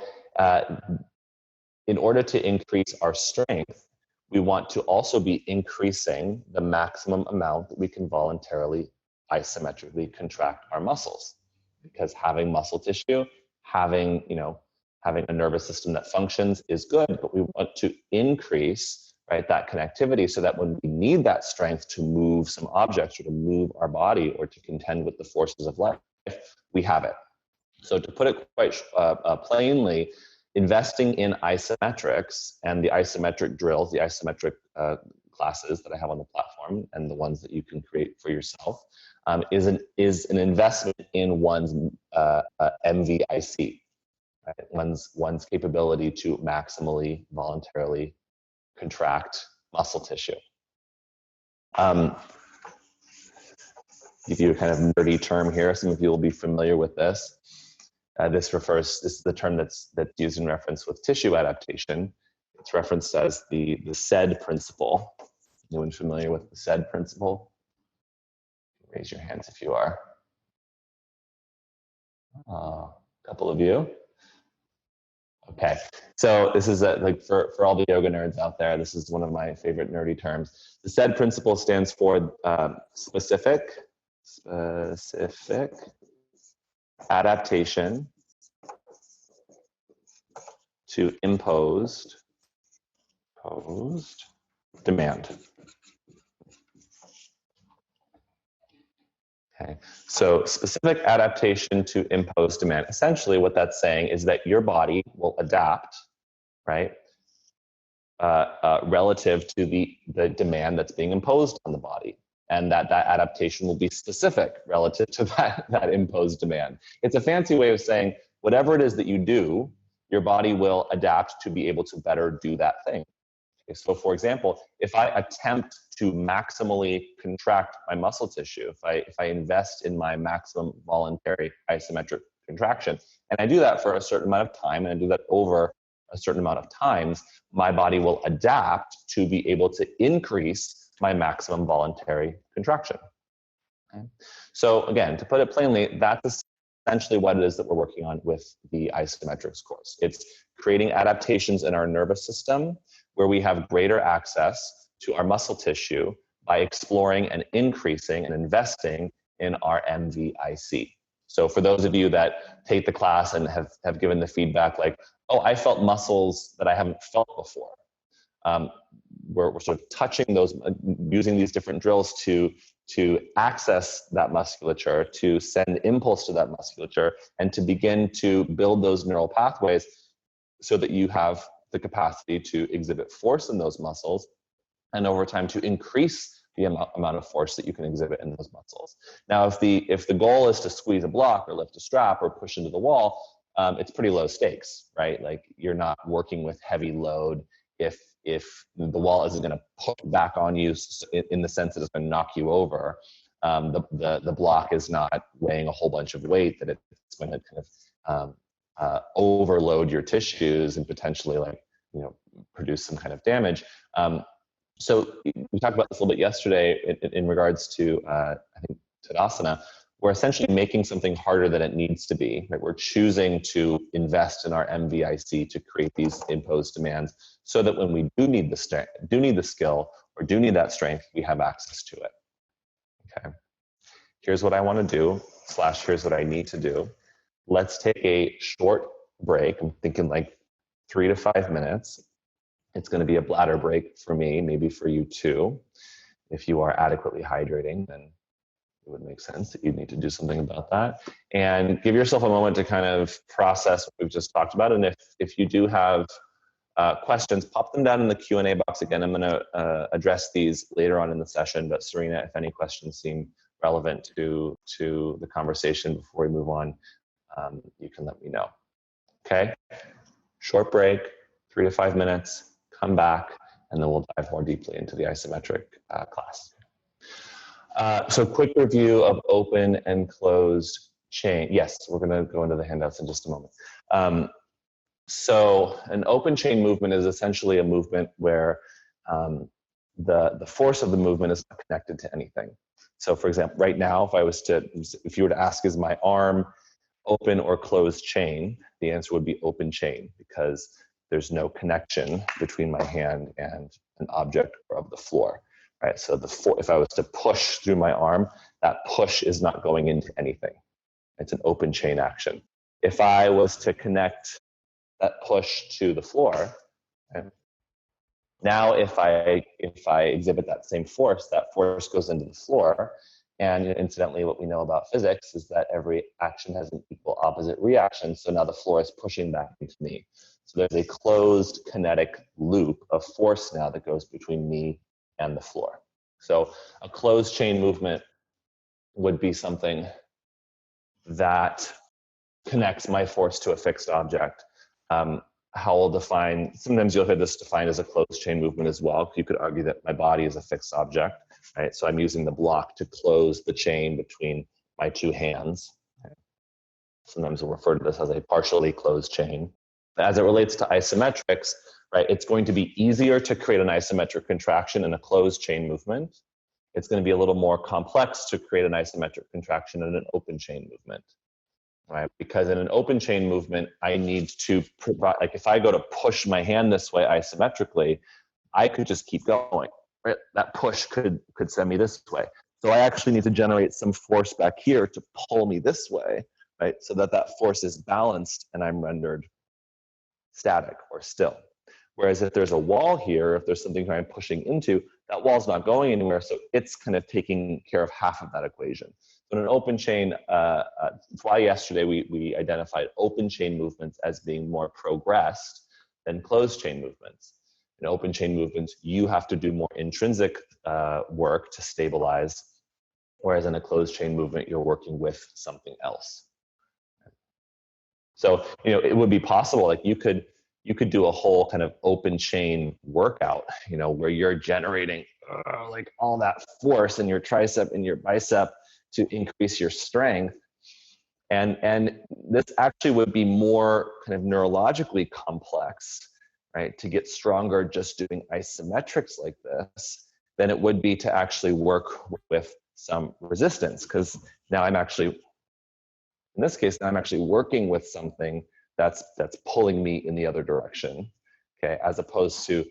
in order to increase our strength, we want to also be increasing the maximum amount that we can voluntarily isometrically contract our muscles. Because having muscle tissue, having a nervous system that functions is good, but we want to increase right? That connectivity, so that when we need that strength to move some objects or to move our body or to contend with the forces of life, we have it. So to put it quite plainly, investing in isometrics and the isometric drills, the isometric classes that I have on the platform and the ones that you can create for yourself, is an investment in one's MVIC, right? One's capability to maximally voluntarily contract muscle tissue. Give you a kind of nerdy term here. Some of you will be familiar with this. This is the term that's used in reference with tissue adaptation. It's referenced as the SAID principle. Anyone familiar with the SAID principle? Raise your hands if you are. A couple of you. Okay, so this is like for all the yoga nerds out there, this is one of my favorite nerdy terms. The SAID principle stands for specific adaptation to imposed demand. Okay, so specific adaptation to imposed demand. Essentially what that's saying is that your body will adapt, right, relative to the demand that's being imposed on the body. And that adaptation will be specific relative to that imposed demand. It's a fancy way of saying whatever it is that you do, your body will adapt to be able to better do that thing. Okay, so for example, if I attempt to maximally contract my muscle tissue, if I invest in my maximum voluntary isometric contraction, and I do that for a certain amount of time, and I do that over a certain amount of times, my body will adapt to be able to increase my maximum voluntary contraction. Okay? So again, to put it plainly, that's essentially what it is that we're working on with the isometrics course. It's creating adaptations in our nervous system where we have greater access to our muscle tissue by exploring and increasing and investing in our MVIC. So for those of you that take the class and have given the feedback like, oh, I felt muscles that I haven't felt before. We're sort of touching those, using these different drills to access that musculature, to send impulse to that musculature, and to begin to build those neural pathways so that you have the capacity to exhibit force in those muscles, and over time to increase the amount of force that you can exhibit in those muscles. Now, if the goal is to squeeze a block or lift a strap or push into the wall, it's pretty low stakes, right? Like you're not working with heavy load if the wall isn't going to push back on you in the sense that it's going to knock you over. The block is not weighing a whole bunch of weight that it's going to kind of overload your tissues and potentially produce some kind of damage. So we talked about this a little bit yesterday in regards to I think Tadasana. We're essentially making something harder than it needs to be. Right? We're choosing to invest in our MVIC to create these imposed demands, so that when we do need the skill, or do need that strength, we have access to it. Okay. Here's what I want to do. / here's what I need to do. Let's take a short break. I'm thinking like 3 to 5 minutes. It's going to be a bladder break for me, maybe for you too. If you are adequately hydrating, then it would make sense that you'd need to do something about that. And give yourself a moment to kind of process what we've just talked about. And if you do have questions, pop them down in the Q&A box. Again, I'm going to address these later on in the session. But Serena, if any questions seem relevant to the conversation before we move on, you can let me know. Okay, short break, 3 to 5 minutes. Come back, and then we'll dive more deeply into the isometric class. So quick review of open and closed chain. Yes, we're going to go into the handouts in just a moment. So an open chain movement is essentially a movement where the force of the movement is not connected to anything. So for example, right now, if you were to ask, is my arm open or closed chain, the answer would be open chain, because there's no connection between my hand and an object or of the floor, right? So if I was to push through my arm, that push is not going into anything. It's an open chain action. If I was to connect that push to the floor, okay, Now, if I exhibit that same force, that force goes into the floor. And incidentally, what we know about physics is that every action has an equal opposite reaction. So now the floor is pushing back into me. So there's a closed kinetic loop of force now that goes between me and the floor. So a closed chain movement would be something that connects my force to a fixed object. How I'll define, sometimes you'll hear this defined as a closed chain movement as well. You could argue that my body is a fixed object, right? So I'm using the block to close the chain between my two hands. Sometimes we'll refer to this as a partially closed chain. As it relates to isometrics, right, it's going to be easier to create an isometric contraction in a closed chain movement. It's going to be a little more complex to create an isometric contraction in an open chain movement. Right? Because in an open chain movement, I need to provide, like if I go to push my hand this way isometrically, I could just keep going, right? That push could send me this way. So I actually need to generate some force back here to pull me this way, right? So that that force is balanced and I'm rendered static or still. Whereas if there's a wall here, if there's something I'm pushing into, that wall's not going anywhere, so it's kind of taking care of half of that equation. So in an open chain, that's why yesterday we identified open chain movements as being more progressed than closed chain movements. In open chain movements, you have to do more intrinsic work to stabilize, whereas in a closed chain movement, you're working with something else. So, you know, it would be possible, like you could do a whole kind of open chain workout, you know, where you're generating like all that force in your tricep and your bicep to increase your strength. And this actually would be more kind of neurologically complex, right, to get stronger just doing isometrics like this than it would be to actually work with some resistance. Because now I'm actually, in this case, now I'm actually working with something that's pulling me in the other direction, okay, as opposed to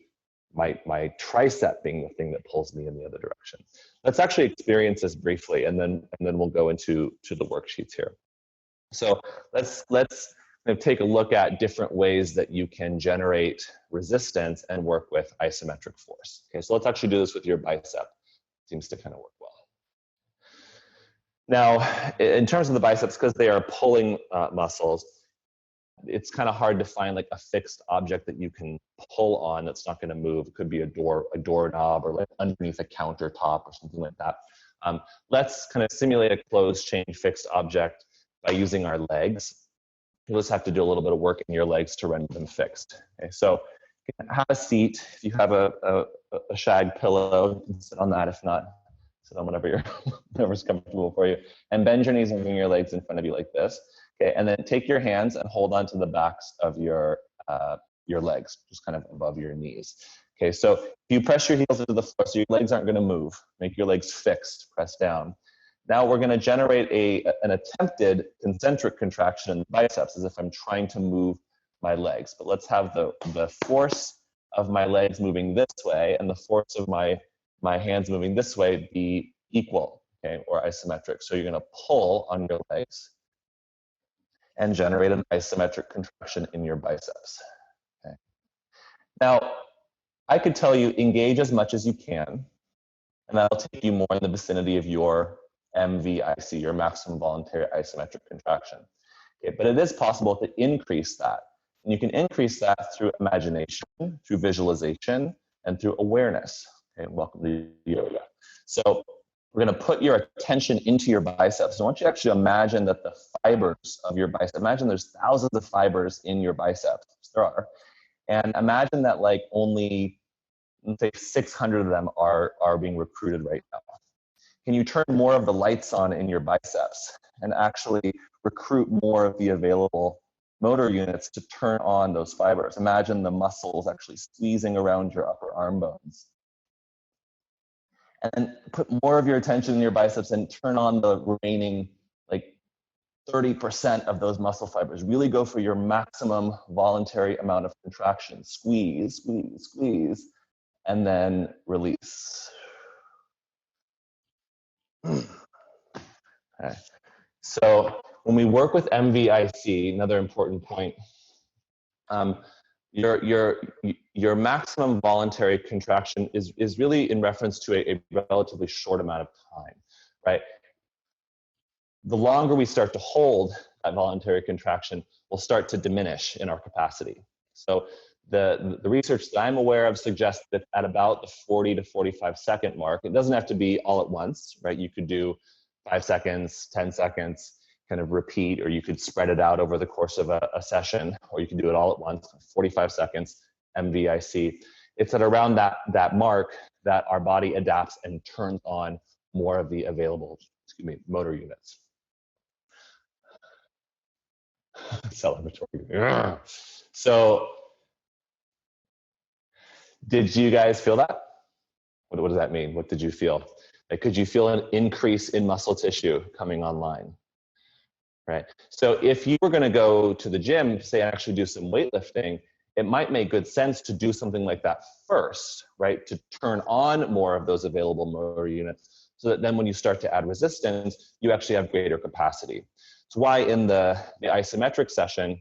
my tricep being the thing that pulls me in the other direction. Let's actually experience this briefly, and then we'll go into the worksheets here. So let's kind of take a look at different ways that you can generate resistance and work with isometric force. Okay, so let's actually do this with your bicep. Seems to kind of work well. Now, in terms of the biceps, because they are pulling muscles, it's kind of hard to find like a fixed object that you can pull on that's not going to move. It could be a doorknob, or like underneath a countertop or something like that. Let's kind of simulate a closed chain fixed object by using our legs. You'll just have to do a little bit of work in your legs to render them fixed. Okay, so have a seat. If you have a shag pillow, you can sit on that. If not, sit on whatever's comfortable for you. And bend your knees and bring your legs in front of you like this. Okay, and then take your hands and hold on to the backs of your legs, just kind of above your knees. Okay, so if you press your heels into the floor, so your legs aren't going to move. Make your legs fixed, press down. Now we're going to generate an attempted concentric contraction in the biceps, as if I'm trying to move my legs. But let's have the force of my legs moving this way and the force of my hands moving this way be equal, okay, or isometric. So you're going to pull on your legs and generate an isometric contraction in your biceps. Okay. Now, I could tell you engage as much as you can, and that'll take you more in the vicinity of your MVIC, your maximum voluntary isometric contraction. Okay, but it is possible to increase that. And you can increase that through imagination, through visualization, and through awareness. Okay, welcome to yoga. So we're going to put your attention into your biceps. I want you to actually imagine that the fibers of your bicep, imagine there's thousands of fibers in your biceps. There are. And imagine that like only, let's say 600 of them are being recruited right now. Can you turn more of the lights on in your biceps and actually recruit more of the available motor units to turn on those fibers? Imagine the muscles actually squeezing around your upper arm bones. And put more of your attention in your biceps and turn on the remaining like 30% of those muscle fibers. Really go for your maximum voluntary amount of contraction. Squeeze, squeeze, squeeze, and then release. Okay. So when we work with MVIC, another important point, your maximum voluntary contraction is really in reference to a relatively short amount of time, right? The longer we start to hold that voluntary contraction, will start to diminish in our capacity. So the research that I'm aware of suggests that at about the 40 to 45 second mark, it doesn't have to be all at once, right? You could do 5 seconds, 10 seconds, kind of repeat, or you could spread it out over the course of a session, or you can do it all at once, 45 seconds, MVIC. It's at around that mark that our body adapts and turns on more of the available, motor units. Celebratory. So, did you guys feel that? What does that mean? What did you feel? Like, could you feel an increase in muscle tissue coming online? Right. So if you were going to go to the gym, say, actually do some weightlifting, it might make good sense to do something like that first, right? To turn on more of those available motor units, so that then when you start to add resistance, you actually have greater capacity. It's why in the isometric session,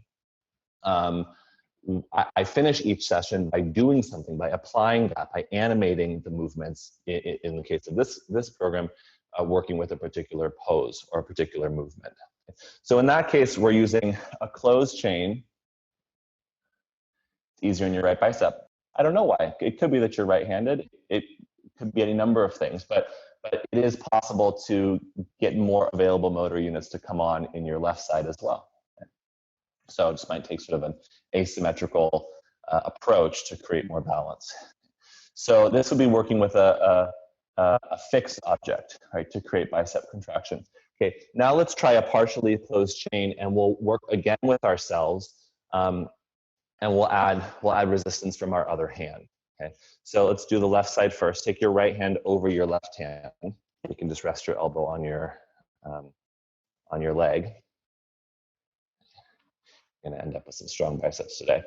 I finish each session by doing something, by applying that, by animating the movements. In the case of this program, working with a particular pose or a particular movement. So in that case, we're using a closed chain. It's easier in your right bicep. I don't know why. It could be that you're right-handed. It could be any number of things, but it is possible to get more available motor units to come on in your left side as well. So it just might take sort of an asymmetrical approach to create more balance. So this would be working with a fixed object, right, to create bicep contraction. Okay, now let's try a partially closed chain, and we'll work again with ourselves, and we'll add resistance from our other hand. Okay, so let's do the left side first. Take your right hand over your left hand. You can just rest your elbow on your leg. You're gonna end up with some strong biceps today.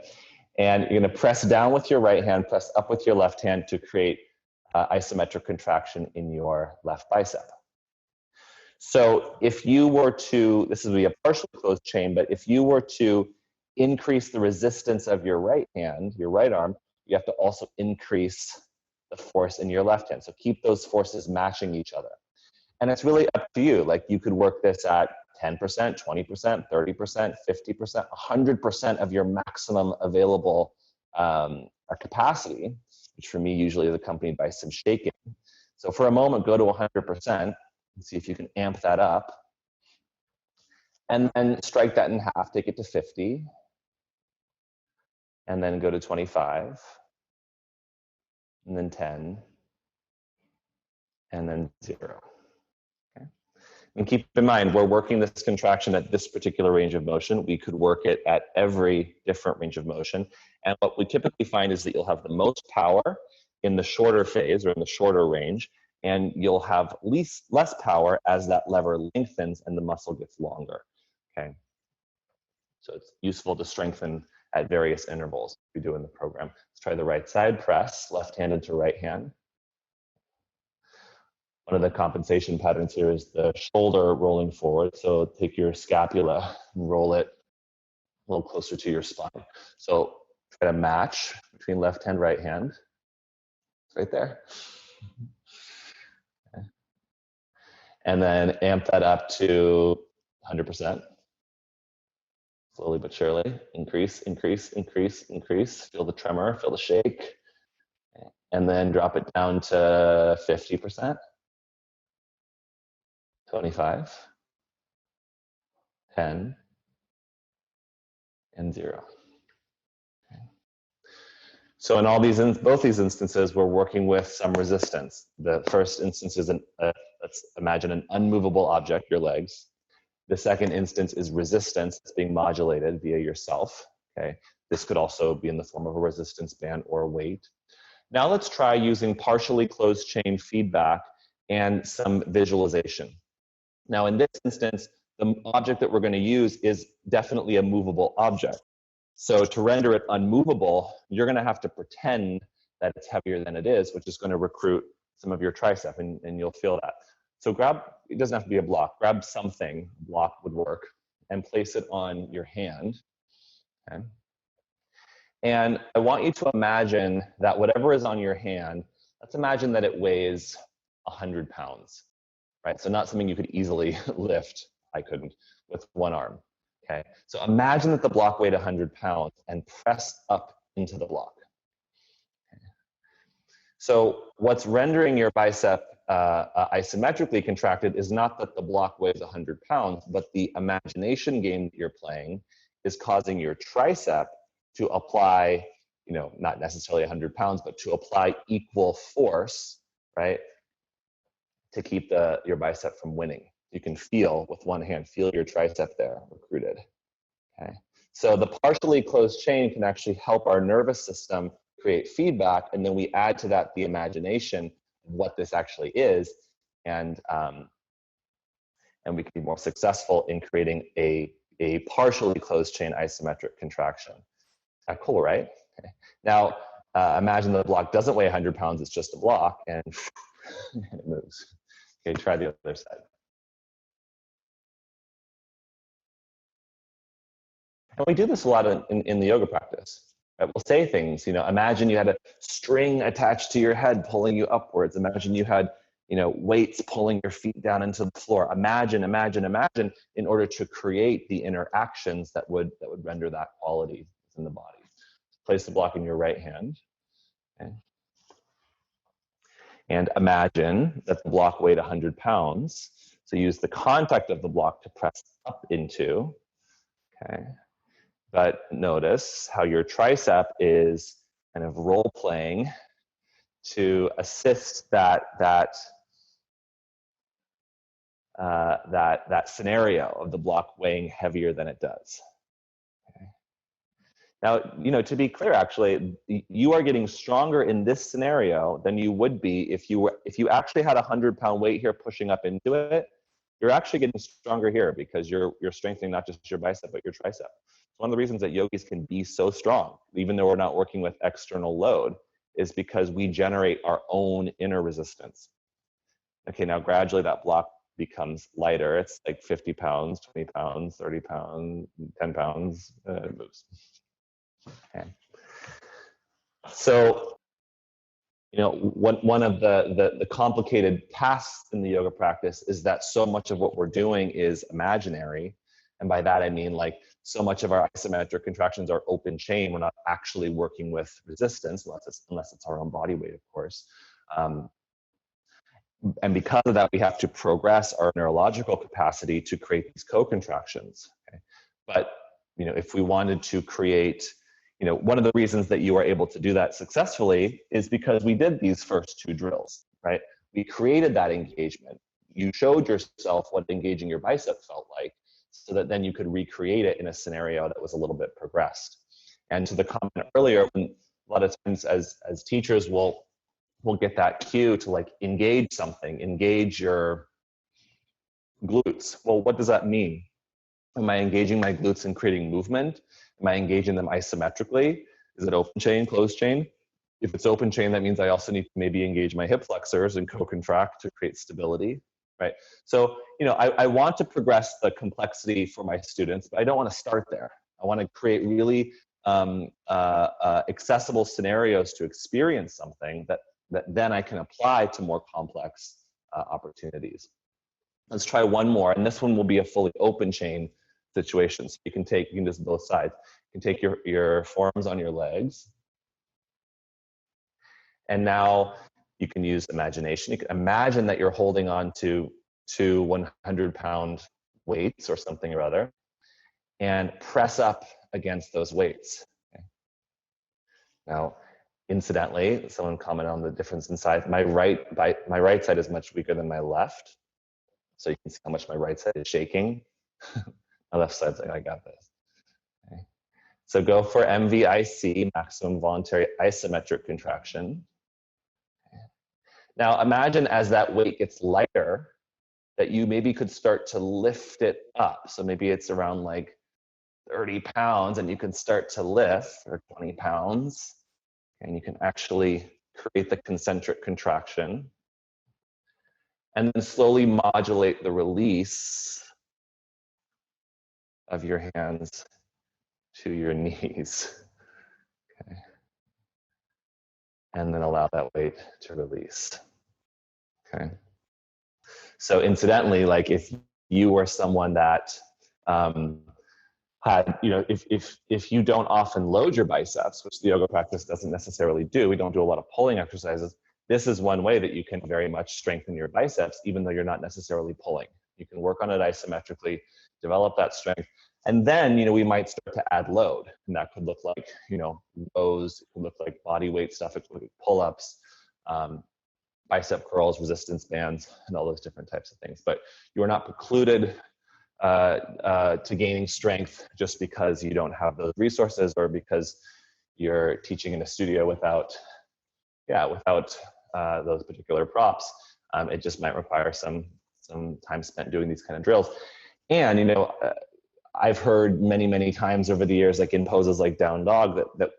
And you're gonna press down with your right hand, press up with your left hand to create isometric contraction in your left bicep. So if you were to, this would be a partially closed chain, but if you were to increase the resistance of your right hand, your right arm, you have to also increase the force in your left hand. So keep those forces matching each other. And it's really up to you. Like, you could work this at 10%, 20%, 30%, 50%, 100% of your maximum available capacity, which for me usually is accompanied by some shaking. So for a moment, go to 100%. See if you can amp that up. And then strike that in half, take it to 50. And then go to 25. And then 10. And then 0. Okay. And keep in mind, we're working this contraction at this particular range of motion. We could work it at every different range of motion. And what we typically find is that you'll have the most power in the shorter phase or in the shorter range, and you'll have less power as that lever lengthens and the muscle gets longer. Okay, so it's useful to strengthen at various intervals we do in the program. Let's try the right side, press, left-handed to right hand. One of the compensation patterns here is the shoulder rolling forward. So take your scapula and roll it a little closer to your spine. So try to match between left hand, right hand. It's right there. Okay. And then amp that up to 100%. Slowly but surely, increase, increase, increase, increase. Feel the tremor, feel the shake. And then drop it down to 50%. 25, 10, and 0. Okay. So in both these instances, we're working with some resistance. The first instance is let's imagine an unmovable object, your legs. The second instance is resistance that's being modulated via yourself. Okay. This could also be in the form of a resistance band or a weight. Now let's try using partially closed chain feedback and some visualization. Now in this instance, the object that we're going to use is definitely a movable object. So to render it unmovable, you're going to have to pretend that it's heavier than it is, which is going to recruit some of your tricep, and you'll feel that. So grab, it doesn't have to be a block, grab something, block would work, and place it on your hand. Okay. And I want you to imagine that whatever is on your hand, let's imagine that it weighs 100 pounds, right? So not something you could easily lift, I couldn't, with one arm, okay? So imagine that the block weighed 100 pounds and press up into the block. So what's rendering your bicep isometrically contracted is not that the block weighs 100 pounds, but the imagination game that you're playing is causing your tricep to apply, not necessarily 100 pounds, but to apply equal force, right, to keep your bicep from winning. You can feel with one hand, feel your tricep there recruited, okay? So the partially closed chain can actually help our nervous system create feedback, and then we add to that the imagination of what this actually is, and we can be more successful in creating a partially closed chain isometric contraction. Cool, right? Okay. Now, imagine the block doesn't weigh 100 pounds, it's just a block, and it moves. Okay, try the other side. And we do this a lot in the yoga practice. Right? We'll say things, imagine you had a string attached to your head pulling you upwards. Imagine you had, weights pulling your feet down into the floor. Imagine in order to create the interactions that would render that quality in the body. Place the block in your right hand. Okay. And imagine that the block weighed 100 pounds. So use the contact of the block to press up into. Okay. But notice how your tricep is kind of role playing to assist that scenario of the block weighing heavier than it does. Okay. Now, to be clear, actually, you are getting stronger in this scenario than you would be if you actually had a 100-pound weight here pushing up into it. You're actually getting stronger here because you're strengthening not just your bicep but your tricep. One of the reasons that yogis can be so strong, even though we're not working with external load, is because we generate our own inner resistance. Okay, now gradually that block becomes lighter. It's like 50 pounds, 20 pounds, 30 pounds, 10 pounds, it moves. Okay. So, one of the complicated tasks in the yoga practice is that so much of what we're doing is imaginary. And by that, I mean like so much of our isometric contractions are open chain. We're not actually working with resistance, unless it's our own body weight, of course. And because of that, we have to progress our neurological capacity to create these co-contractions. Okay? But if we wanted to create, one of the reasons that you are able to do that successfully is because we did these first two drills, right? We created that engagement. You showed yourself what engaging your bicep felt like, so that then you could recreate it in a scenario that was a little bit progressed. And to the comment earlier, when a lot of times as teachers we'll get that cue to like engage something, engage your glutes. Well, what does that mean? Am I engaging my glutes and creating movement? Am I engaging them isometrically? Is it open chain, closed chain? If it's open chain, that means I also need to maybe engage my hip flexors and co-contract to create stability. Right. So, I want to progress the complexity for my students, but I don't want to start there. I want to create really accessible scenarios to experience something that then I can apply to more complex opportunities. Let's try one more, and this one will be a fully open chain situation. So you can just both sides. You can take your forearms on your legs, and now you can use imagination. You can imagine that you're holding on to 100-pound weights or something or other, and press up against those weights. Okay. Now, incidentally, someone commented on the difference in size. My right side is much weaker than my left, so you can see how much my right side is shaking. My left side's like, I got this. Okay. So go for MVIC, maximum voluntary isometric contraction. Now imagine as that weight gets lighter, that you maybe could start to lift it up. So maybe it's around like 30 pounds and you can start to lift, or 20 pounds, and you can actually create the concentric contraction. And then slowly modulate the release of your hands to your knees. Okay. And then allow that weight to release. Okay. So incidentally, like if you were someone that had, if you don't often load your biceps, which the yoga practice doesn't necessarily do, we don't do a lot of pulling exercises. This is one way that you can very much strengthen your biceps, even though you're not necessarily pulling. You can work on it isometrically, develop that strength. And then, we might start to add load. And that could look like, rows, it could look like body weight stuff, it could look like pull-ups, bicep curls, resistance bands, and all those different types of things. But you are not precluded to gaining strength just because you don't have those resources or because you're teaching in a studio without those particular props. It just might require some time spent doing these kind of drills. And I've heard many times over the years, like in poses like down dog, that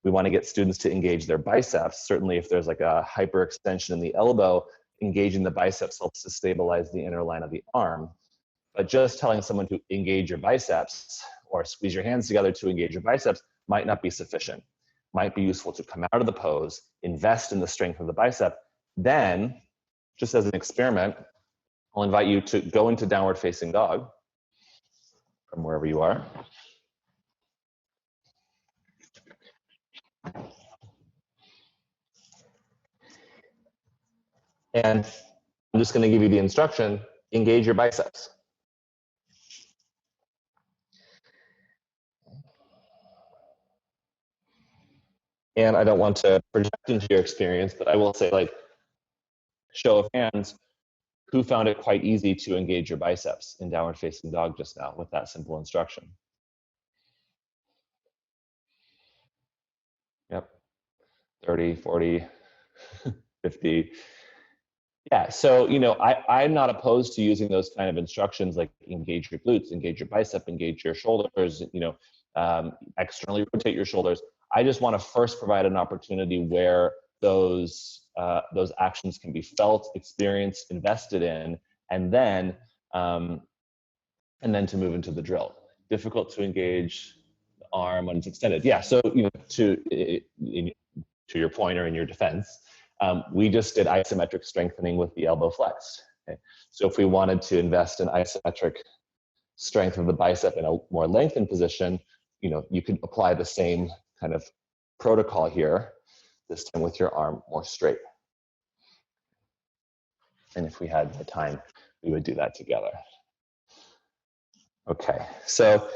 we want to get students to engage their biceps. Certainly if there's like a hyperextension in the elbow, engaging the biceps helps to stabilize the inner line of the arm. But just telling someone to engage your biceps or squeeze your hands together to engage your biceps might not be sufficient. Might be useful to come out of the pose, invest in the strength of the bicep. Then, just as an experiment, I'll invite you to go into downward facing dog from wherever you are. And I'm just going to give you the instruction, engage your biceps. And I don't want to project into your experience, but I will say, like, show of hands, who found it quite easy to engage your biceps in downward facing dog just now with that simple instruction? Yep, 30, 40, 50. Yeah, so, I'm not opposed to using those kind of instructions, like engage your glutes, engage your bicep, engage your shoulders, externally rotate your shoulders. I just want to first provide an opportunity where those actions can be felt, experienced, invested in, and then to move into the drill. Difficult to engage the arm when it's extended. Yeah, so to your point or in your defense, we just did isometric strengthening with the elbow flexed. Okay? So if we wanted to invest in isometric strength of the bicep in a more lengthened position, you could apply the same kind of protocol here, this time with your arm more straight. And if we had the time, we would do that together. Okay, so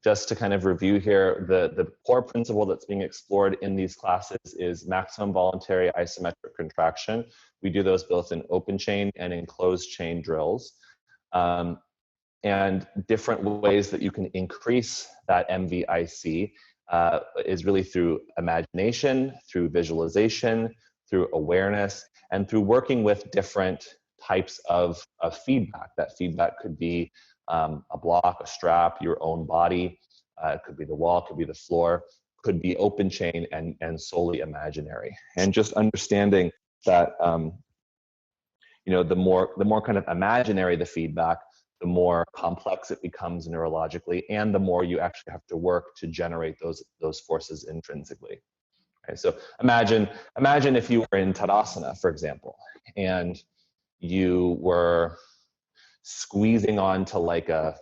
just to kind of review here, the core principle that's being explored in these classes is maximum voluntary isometric contraction. We do those both in open chain and in closed chain drills. And different ways that you can increase that MVIC is really through imagination, through visualization, through awareness, and through working with different types of feedback. That feedback could be a block, a strap, your own body. It could be the wall, it could be the floor, could be open chain and solely imaginary. And just understanding that the more kind of imaginary the feedback, the more complex it becomes neurologically, and the more you actually have to work to generate those forces intrinsically. Okay, so imagine if you were in Tadasana, for example, and you were squeezing onto like a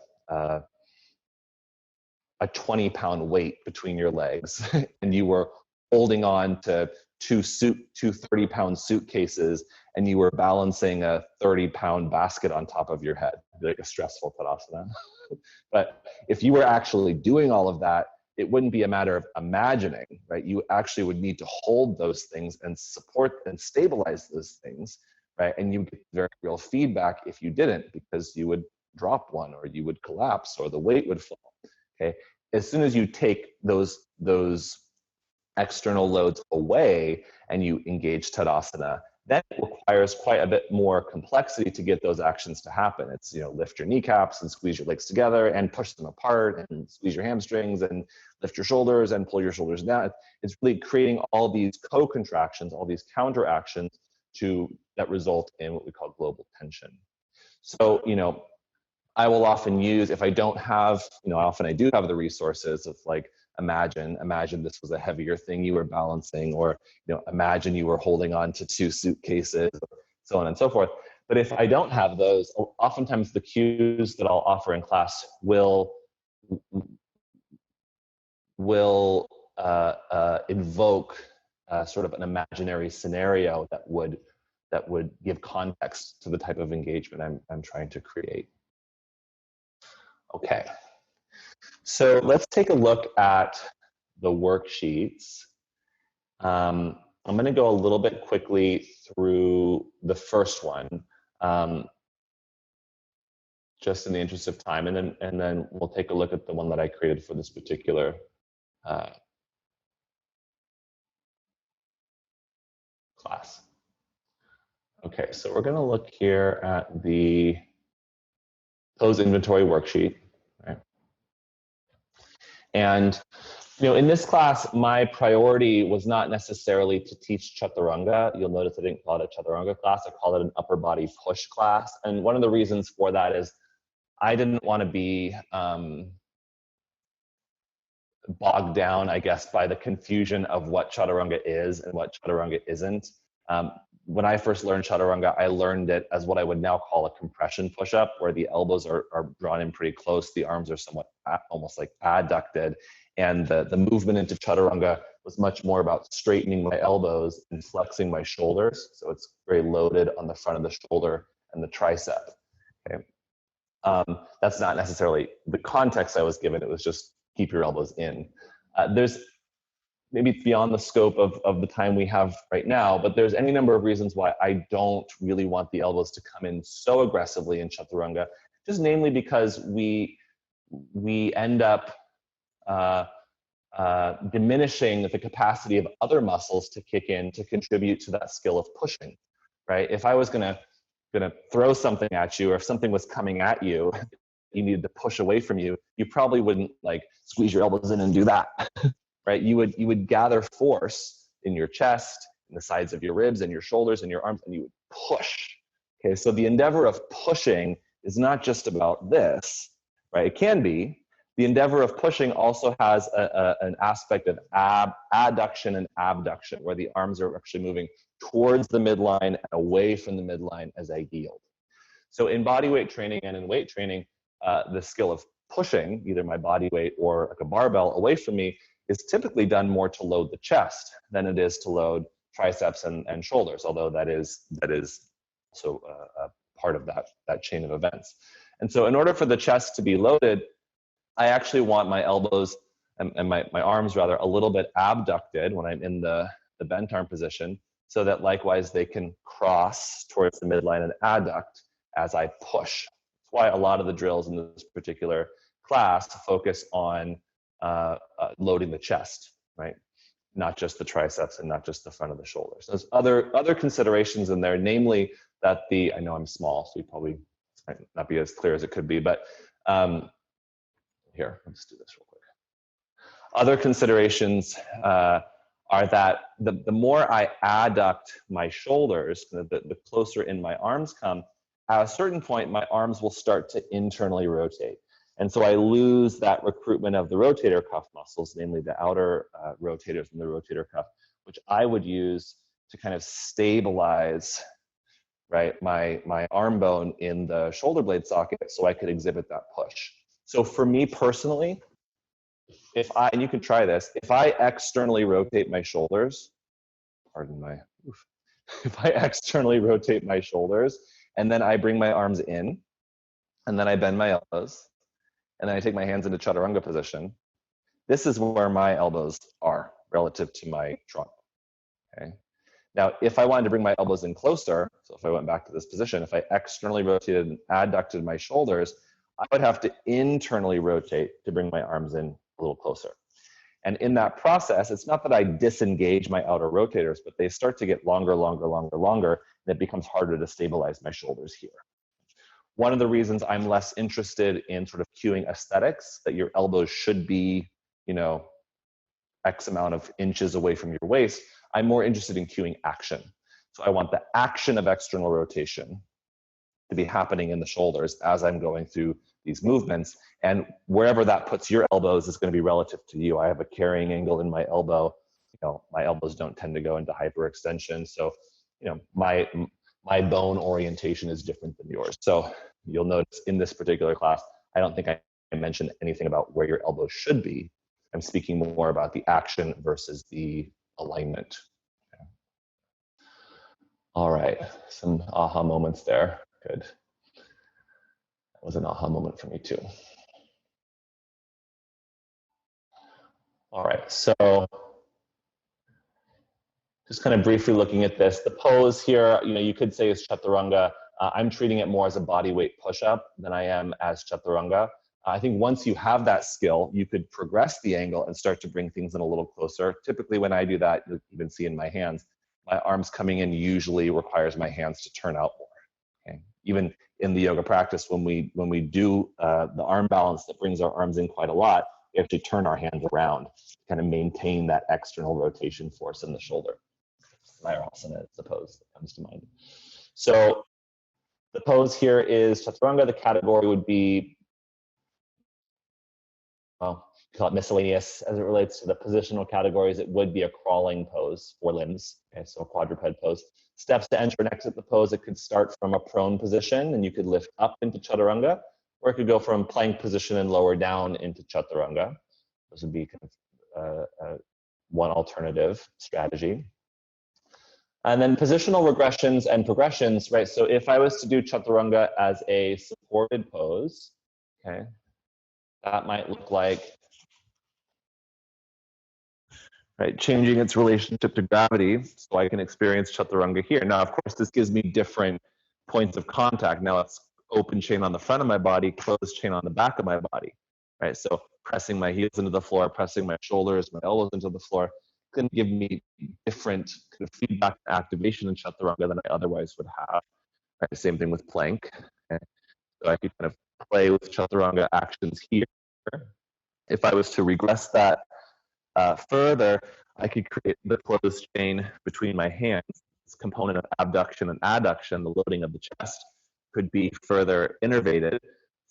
20-pound weight between your legs, and you were holding on to two 30-pound suitcases, and you were balancing a 30-pound basket on top of your head, like a stressful Tadasana. But if you were actually doing all of that, it wouldn't be a matter of imagining, right? You actually would need to hold those things and support and stabilize those things, right? And you get very real feedback if you didn't, because you would drop one, or you would collapse, or the weight would fall. Okay. As soon as you take those external loads away and you engage Tadasana, that requires quite a bit more complexity to get those actions to happen. It's, lift your kneecaps and squeeze your legs together and push them apart and squeeze your hamstrings and lift your shoulders and pull your shoulders down. It's really creating all these co-contractions, all these counteractions that result in what we call global tension. So, I will often use, if I don't have, often I do have the resources of like imagine this was a heavier thing you were balancing, or imagine you were holding on to 2 suitcases, so on and so forth. But if I don't have those, oftentimes the cues that I'll offer in class will invoke sort of an imaginary scenario that would give context to the type of engagement I'm trying to create. Okay, so let's take a look at the worksheets. I'm going to go a little bit quickly through the first one, just in the interest of time, and then we'll take a look at the one that I created for this particular class. Okay, so we're going to look here at the pose inventory worksheet, right? And in this class, my priority was not necessarily to teach chaturanga. You'll notice I didn't call it a chaturanga class. I called it an upper body push class. And one of the reasons for that is I didn't want to be bogged down, I guess, by the confusion of what chaturanga is and what chaturanga isn't. When I first learned chaturanga, I learned it as what I would now call a compression push-up, where the elbows are drawn in pretty close, the arms are somewhat almost like adducted, and the movement into chaturanga was much more about straightening my elbows and flexing my shoulders. So it's very loaded on the front of the shoulder and the tricep. Okay. That's not necessarily the context I was given. It was just keep your elbows in. There's maybe it's beyond the scope of the time we have right now, but there's any number of reasons why I don't really want the elbows to come in so aggressively in chaturanga, just namely because we end up diminishing the capacity of other muscles to kick in to contribute to that skill of pushing, right? If I was gonna throw something at you, or if something was coming at you, you needed to push away from you, you probably wouldn't like squeeze your elbows in and do that. Right? You would gather force in your chest, in the sides of your ribs, and your shoulders, and your arms, and you would push. Okay, so the endeavor of pushing is not just about this, right? It can be. The endeavor of pushing also has an aspect of adduction and abduction, where the arms are actually moving towards the midline and away from the midline as I yield. So in body weight training and in weight training, the skill of pushing, either my body weight or like a barbell away from me, is typically done more to load the chest than it is to load triceps and shoulders, although that is so part of that chain of events. And so in order for the chest to be loaded, I actually want my elbows and my arms rather a little bit abducted when I'm in the bent arm position, so that likewise they can cross towards the midline and adduct as I push. That's why a lot of the drills in this particular class focus on loading the chest, right? Not just the triceps and not just the front of the shoulders. There's other considerations in there, namely that I know I'm small, so you probably might not be as clear as it could be, but here, let's do this real quick. Other considerations are that the more I adduct my shoulders, the closer in my arms come, at a certain point, my arms will start to internally rotate. And so I lose that recruitment of the rotator cuff muscles, namely the outer rotators and the rotator cuff, which I would use to kind of stabilize, right, my arm bone in the shoulder blade socket so I could exhibit that push. So for me personally, and you can try this, if I externally rotate my shoulders, if I externally rotate my shoulders and then I bring my arms in and then I bend my elbows, and then I take my hands into chaturanga position, this is where my elbows are relative to my trunk, okay? Now, if I wanted to bring my elbows in closer, so if I went back to this position, if I externally rotated and adducted my shoulders, I would have to internally rotate to bring my arms in a little closer. And in that process, it's not that I disengage my outer rotators, but they start to get longer, and it becomes harder to stabilize my shoulders here. One of the reasons I'm less interested in sort of cueing aesthetics, that your elbows should be, X amount of inches away from your waist, I'm more interested in cueing action. So I want the action of external rotation to be happening in the shoulders as I'm going through these movements. And wherever that puts your elbows is going to be relative to you. I have a carrying angle in my elbow. My elbows don't tend to go into hyperextension. So, my bone orientation is different than yours. So you'll notice in this particular class, I don't think I mentioned anything about where your elbow should be. I'm speaking more about the action versus the alignment. Okay. All right, some aha moments there. Good. That was an aha moment for me too. All right, so just kind of briefly looking at this, the pose here, you could say is chaturanga. I'm treating it more as a body weight push-up than I am as chaturanga. I think once you have that skill, you could progress the angle and start to bring things in a little closer. Typically when I do that, you'll even see in my hands, my arms coming in usually requires my hands to turn out more. Okay? Even in the yoga practice, when we do the arm balance that brings our arms in quite a lot, we actually turn our hands around to kind of maintain that external rotation force in the shoulder. Mayurasana is the pose that comes to mind. So the pose here is chaturanga. The category would be, well, call it miscellaneous as it relates to the positional categories. It would be a crawling pose for limbs. Okay, so a quadruped pose. Steps to enter and exit the pose. It could start from a prone position and you could lift up into chaturanga, or it could go from plank position and lower down into chaturanga. This would be kind of one alternative strategy. And then positional regressions and progressions, right? So if I was to do chaturanga as a supported pose, okay, that might look like, right, changing its relationship to gravity so I can experience chaturanga here. Now, of course, this gives me different points of contact. Now it's open chain on the front of my body, closed chain on the back of my body, right? So pressing my heels into the floor, pressing my shoulders, my elbows into the floor, can give me different kind of feedback and activation in chaturanga than I otherwise would have. Right? Same thing with plank. Okay? So I could kind of play with chaturanga actions here. If I was to regress that further, I could create the closed chain between my hands. This component of abduction and adduction, the loading of the chest, could be further innervated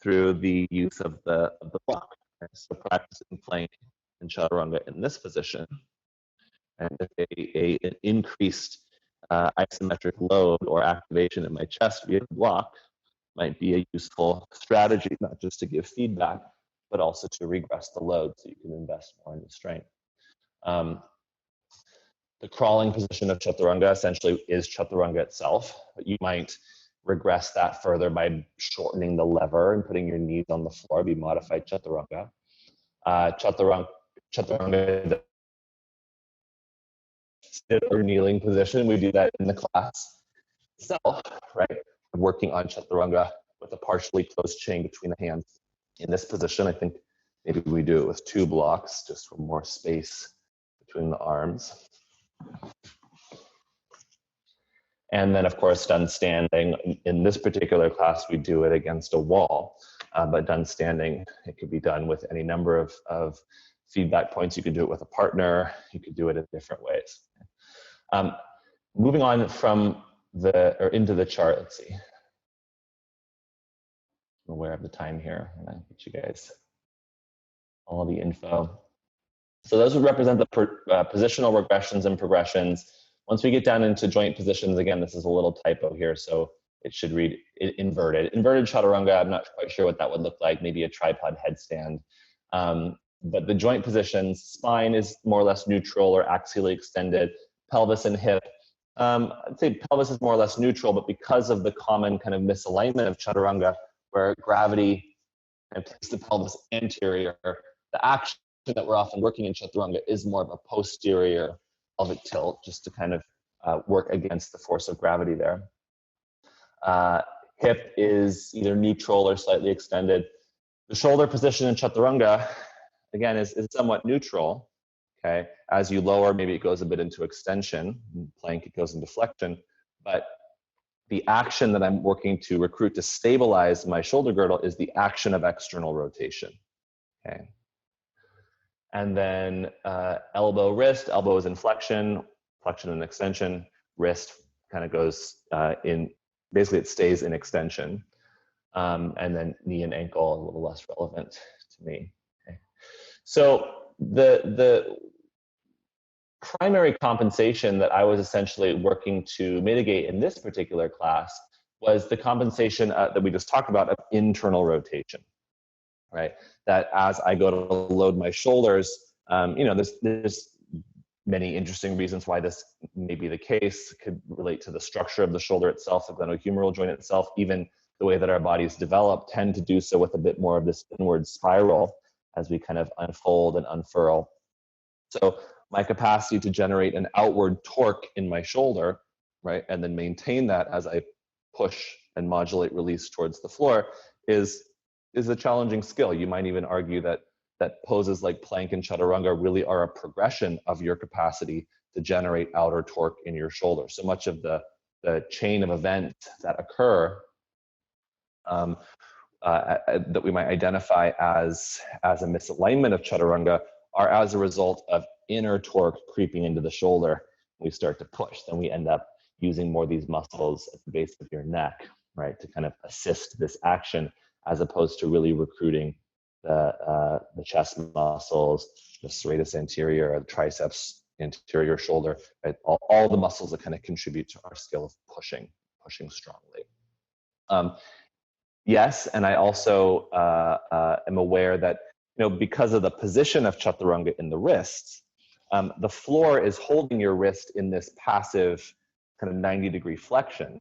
through the use of the block. Okay? So practicing plank and chaturanga in this position, and an increased isometric load or activation in my chest via the block might be a useful strategy, not just to give feedback, but also to regress the load so you can invest more in the strength. The crawling position of chaturanga essentially is chaturanga itself, but you might regress that further by shortening the lever and putting your knees on the floor, be modified chaturanga. Chaturanga sit or kneeling position. We do that in the class itself, right? Working on chaturanga with a partially closed chain between the hands. In this position, I think maybe we do it with 2 blocks just for more space between the arms. And then, of course, done standing. In this particular class, we do it against a wall, but done standing, it could be done with any number of feedback points. You could do it with a partner. You could do it in different ways. Moving on from into the chart, let's see. I'm aware of the time here, and I'll get you guys all the info. So those would represent the positional regressions and progressions. Once we get down into joint positions, again, this is a little typo here, so it should read inverted. Inverted chaturanga, I'm not quite sure what that would look like, maybe a tripod headstand. But the joint positions, spine is more or less neutral or axially extended, pelvis and hip. I'd say pelvis is more or less neutral, but because of the common kind of misalignment of chaturanga, where gravity takes the pelvis anterior, the action that we're often working in chaturanga is more of a posterior pelvic tilt, just to kind of work against the force of gravity there. Hip is either neutral or slightly extended. The shoulder position in chaturanga, again, is somewhat neutral. Okay, as you lower, maybe it goes a bit into extension. In plank, it goes into flexion. But the action that I'm working to recruit to stabilize my shoulder girdle is the action of external rotation. Okay. And then elbow, wrist. Elbow is in flexion and extension. Wrist kind of goes in, basically it stays in extension. and then knee and ankle, a little less relevant to me. Okay. So the primary compensation that I was essentially working to mitigate in this particular class was the compensation that we just talked about of internal rotation, right? That as I go to load my shoulders, there's many interesting reasons why this may be the case. It could relate to the structure of the shoulder itself, the glenohumeral joint itself, even the way that our bodies develop tend to do so with a bit more of this inward spiral as we kind of unfold and unfurl. So my capacity to generate an outward torque in my shoulder, right, and then maintain that as I push and modulate release towards the floor is a challenging skill. You might even argue that poses like plank and chaturanga really are a progression of your capacity to generate outer torque in your shoulder. So much of the chain of events that occur that we might identify as a misalignment of chaturanga are as a result of inner torque creeping into the shoulder. We start to push, then we end up using more of these muscles at the base of your neck, right, to kind of assist this action, as opposed to really recruiting the chest muscles, the serratus anterior, the triceps anterior shoulder, right? All the muscles that kind of contribute to our skill of pushing strongly. Yes, and I also am aware that because of the position of chaturanga in the wrists, the floor is holding your wrist in this passive kind of 90-degree flexion.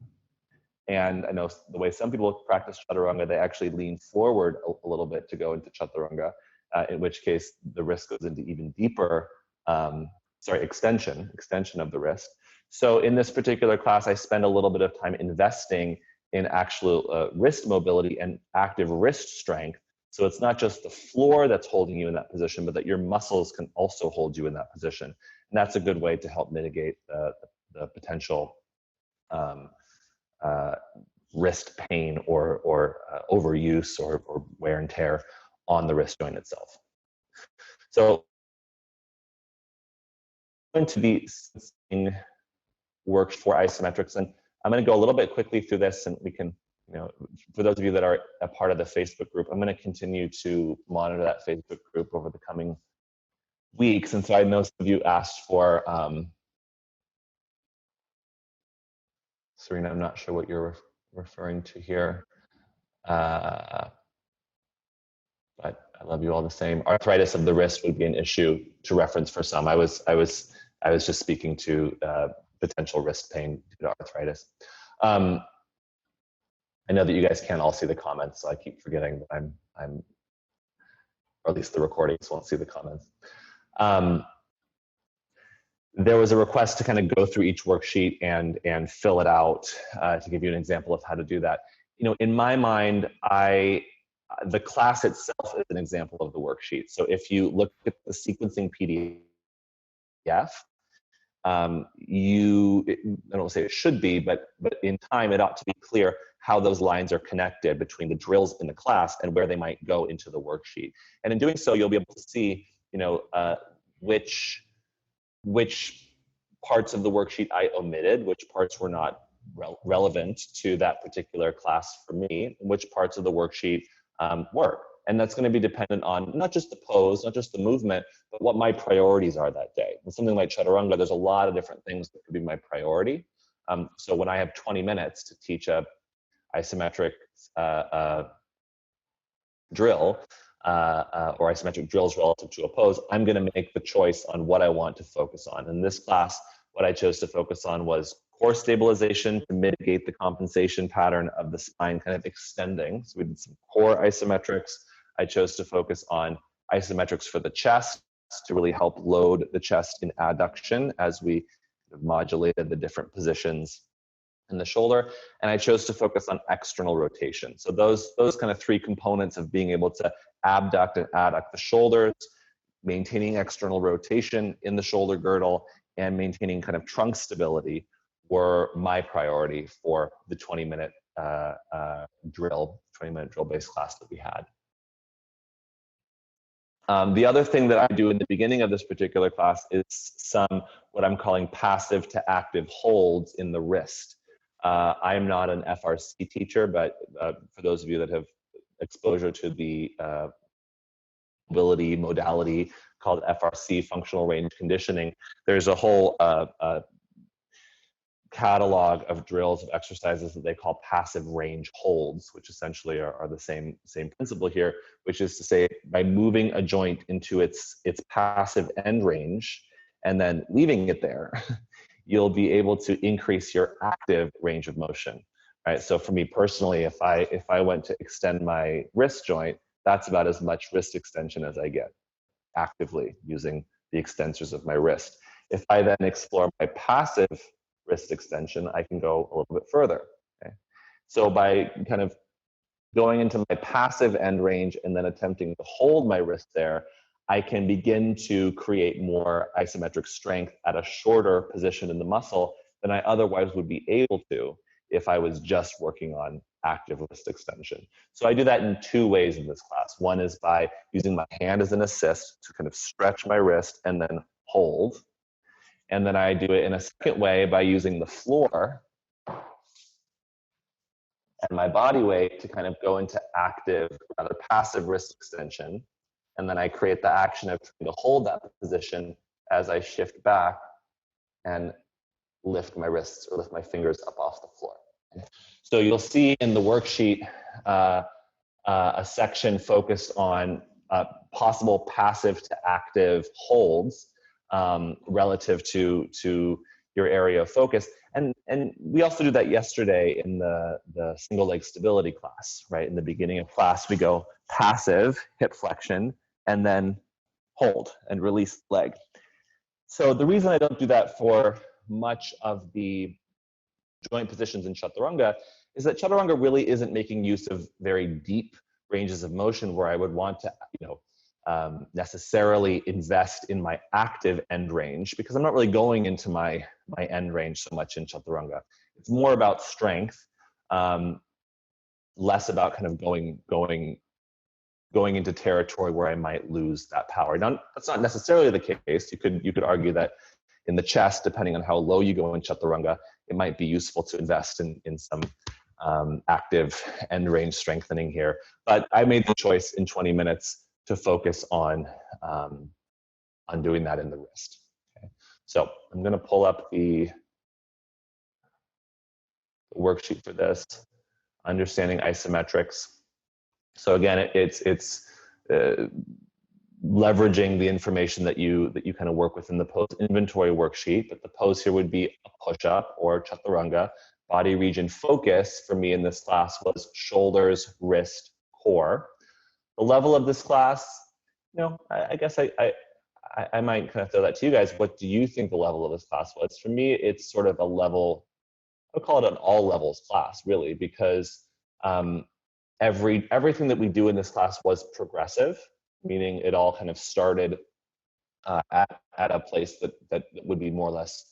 And I know the way some people practice chaturanga, they actually lean forward a little bit to go into chaturanga, in which case the wrist goes into even deeper, extension of the wrist. So in this particular class, I spend a little bit of time investing in actual wrist mobility and active wrist strength. So it's not just the floor that's holding you in that position, but that your muscles can also hold you in that position. And that's a good way to help mitigate the potential wrist pain or overuse or wear and tear on the wrist joint itself. So going to be worked for isometrics, and I'm going to go a little bit quickly through this, and we can, for those of you that are a part of the Facebook group, I'm going to continue to monitor that Facebook group over the coming weeks. And so I know some of you asked for, Serena, I'm not sure what you're referring to here, but I love you all the same. Arthritis of the wrist would be an issue to reference for some. I was just speaking to potential wrist pain due to arthritis. I know that you guys can't all see the comments, so I keep forgetting that I'm, or at least the recordings won't see the comments. There was a request to kind of go through each worksheet and fill it out to give you an example of how to do that. In my mind, the class itself is an example of the worksheet. So if you look at the sequencing PDF, I don't say it should be, but in time it ought to be clear how those lines are connected between the drills in the class and where they might go into the worksheet. And in doing so, you'll be able to see, which parts of the worksheet I omitted, which parts were not relevant to that particular class for me, and which parts of the worksheet were. And that's going to be dependent on not just the pose, not just the movement, but what my priorities are that day. With something like chaturanga, there's a lot of different things that could be my priority. So when I have 20 minutes to teach a isometric drill or isometric drills relative to a pose, I'm going to make the choice on what I want to focus on. In this class, what I chose to focus on was core stabilization to mitigate the compensation pattern of the spine kind of extending. So we did some core isometrics. I chose to focus on isometrics for the chest to really help load the chest in adduction as we modulated the different positions in the shoulder. And I chose to focus on external rotation. So those kind of three components of being able to abduct and adduct the shoulders, maintaining external rotation in the shoulder girdle, and maintaining kind of trunk stability were my priority for the 20-minute 20-minute drill-based class that we had. The other thing that I do in the beginning of this particular class is some what I'm calling passive to active holds in the wrist. I am not an FRC teacher, but for those of you that have exposure to the mobility modality called FRC, functional range conditioning, there's a whole catalog of drills of exercises that they call passive range holds, which essentially are the same principle here, which is to say by moving a joint into its passive end range and then leaving it there, you'll be able to increase your active range of motion, right? So for me personally, if I went to extend my wrist joint, that's about as much wrist extension as I get actively using the extensors of my wrist. If I then explore my passive wrist extension, I can go a little bit further. Okay? So by kind of going into my passive end range and then attempting to hold my wrist there, I can begin to create more isometric strength at a shorter position in the muscle than I otherwise would be able to if I was just working on active wrist extension. So I do that in two ways in this class. One is by using my hand as an assist to kind of stretch my wrist and then hold. And then I do it in a second way by using the floor and my body weight to kind of go into active, rather passive wrist extension. And then I create the action of trying to hold that position as I shift back and lift my wrists or lift my fingers up off the floor. So you'll see in the worksheet a section focused on possible passive to active holds relative to your area of focus. And we also do that yesterday in the single leg stability class, right? In the beginning of class, we go passive, hip flexion, and then hold and release leg. So the reason I don't do that for much of the joint positions in chaturanga is that chaturanga really isn't making use of very deep ranges of motion where I would want to, necessarily invest in my active end range, because I'm not really going into my end range so much in chaturanga. It's more about strength, less about kind of going into territory where I might lose that power. Now, that's not necessarily the case. You could argue that in the chest, depending on how low you go in chaturanga, it might be useful to invest in some active end range strengthening here. But I made the choice in 20 minutes to focus on doing that in the wrist. Okay. So I'm going to pull up the worksheet for this, understanding isometrics. So again, it's leveraging the information that you kind of work with in the pose inventory worksheet. But the pose here would be a push-up or chaturanga. Body region focus for me in this class was shoulders, wrist, core. The level of this class, I guess I might kind of throw that to you guys. What do you think the level of this class was? For me, it's sort of a level, I would call it an all levels class, really, because everything that we do in this class was progressive, meaning it all kind of started at a place that would be more or less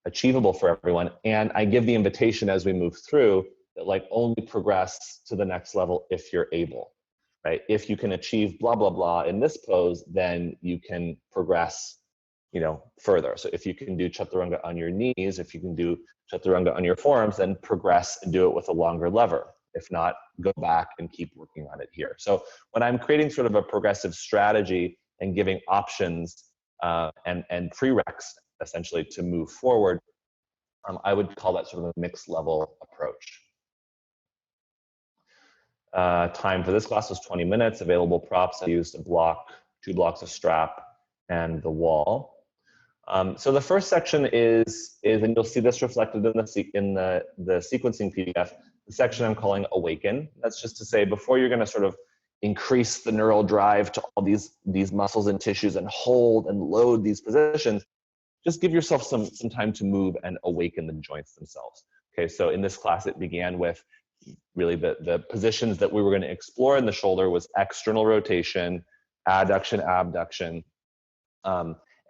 achievable for everyone. And I give the invitation as we move through that like only progress to the next level if you're able, right? If you can achieve blah, blah, blah in this pose, then you can progress, further. So if you can do chaturanga on your knees, if you can do chaturanga on your forearms, then progress and do it with a longer lever. If not, go back and keep working on it here. So when I'm creating sort of a progressive strategy and giving options and prereqs essentially to move forward, I would call that sort of a mixed level approach. Time for this class was 20 minutes. Available props, I used a block, 2 blocks of strap, and the wall. So the first section is, and you'll see this reflected in the sequencing PDF, the section I'm calling Awaken. That's just to say, before you're going to sort of increase the neural drive to all these muscles and tissues and hold and load these positions, just give yourself some time to move and awaken the joints themselves. Okay, so in this class, it began with really the positions that we were going to explore in the shoulder was external rotation, adduction, abduction,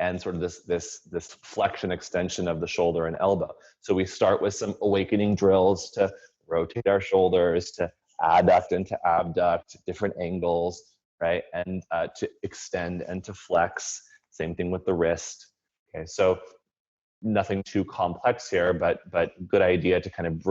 and sort of this flexion extension of the shoulder and elbow. So we start with some awakening drills to rotate our shoulders, to adduct and to abduct, different angles, right? And to extend and to flex. Same thing with the wrist. Okay, so nothing too complex here, but good idea to kind of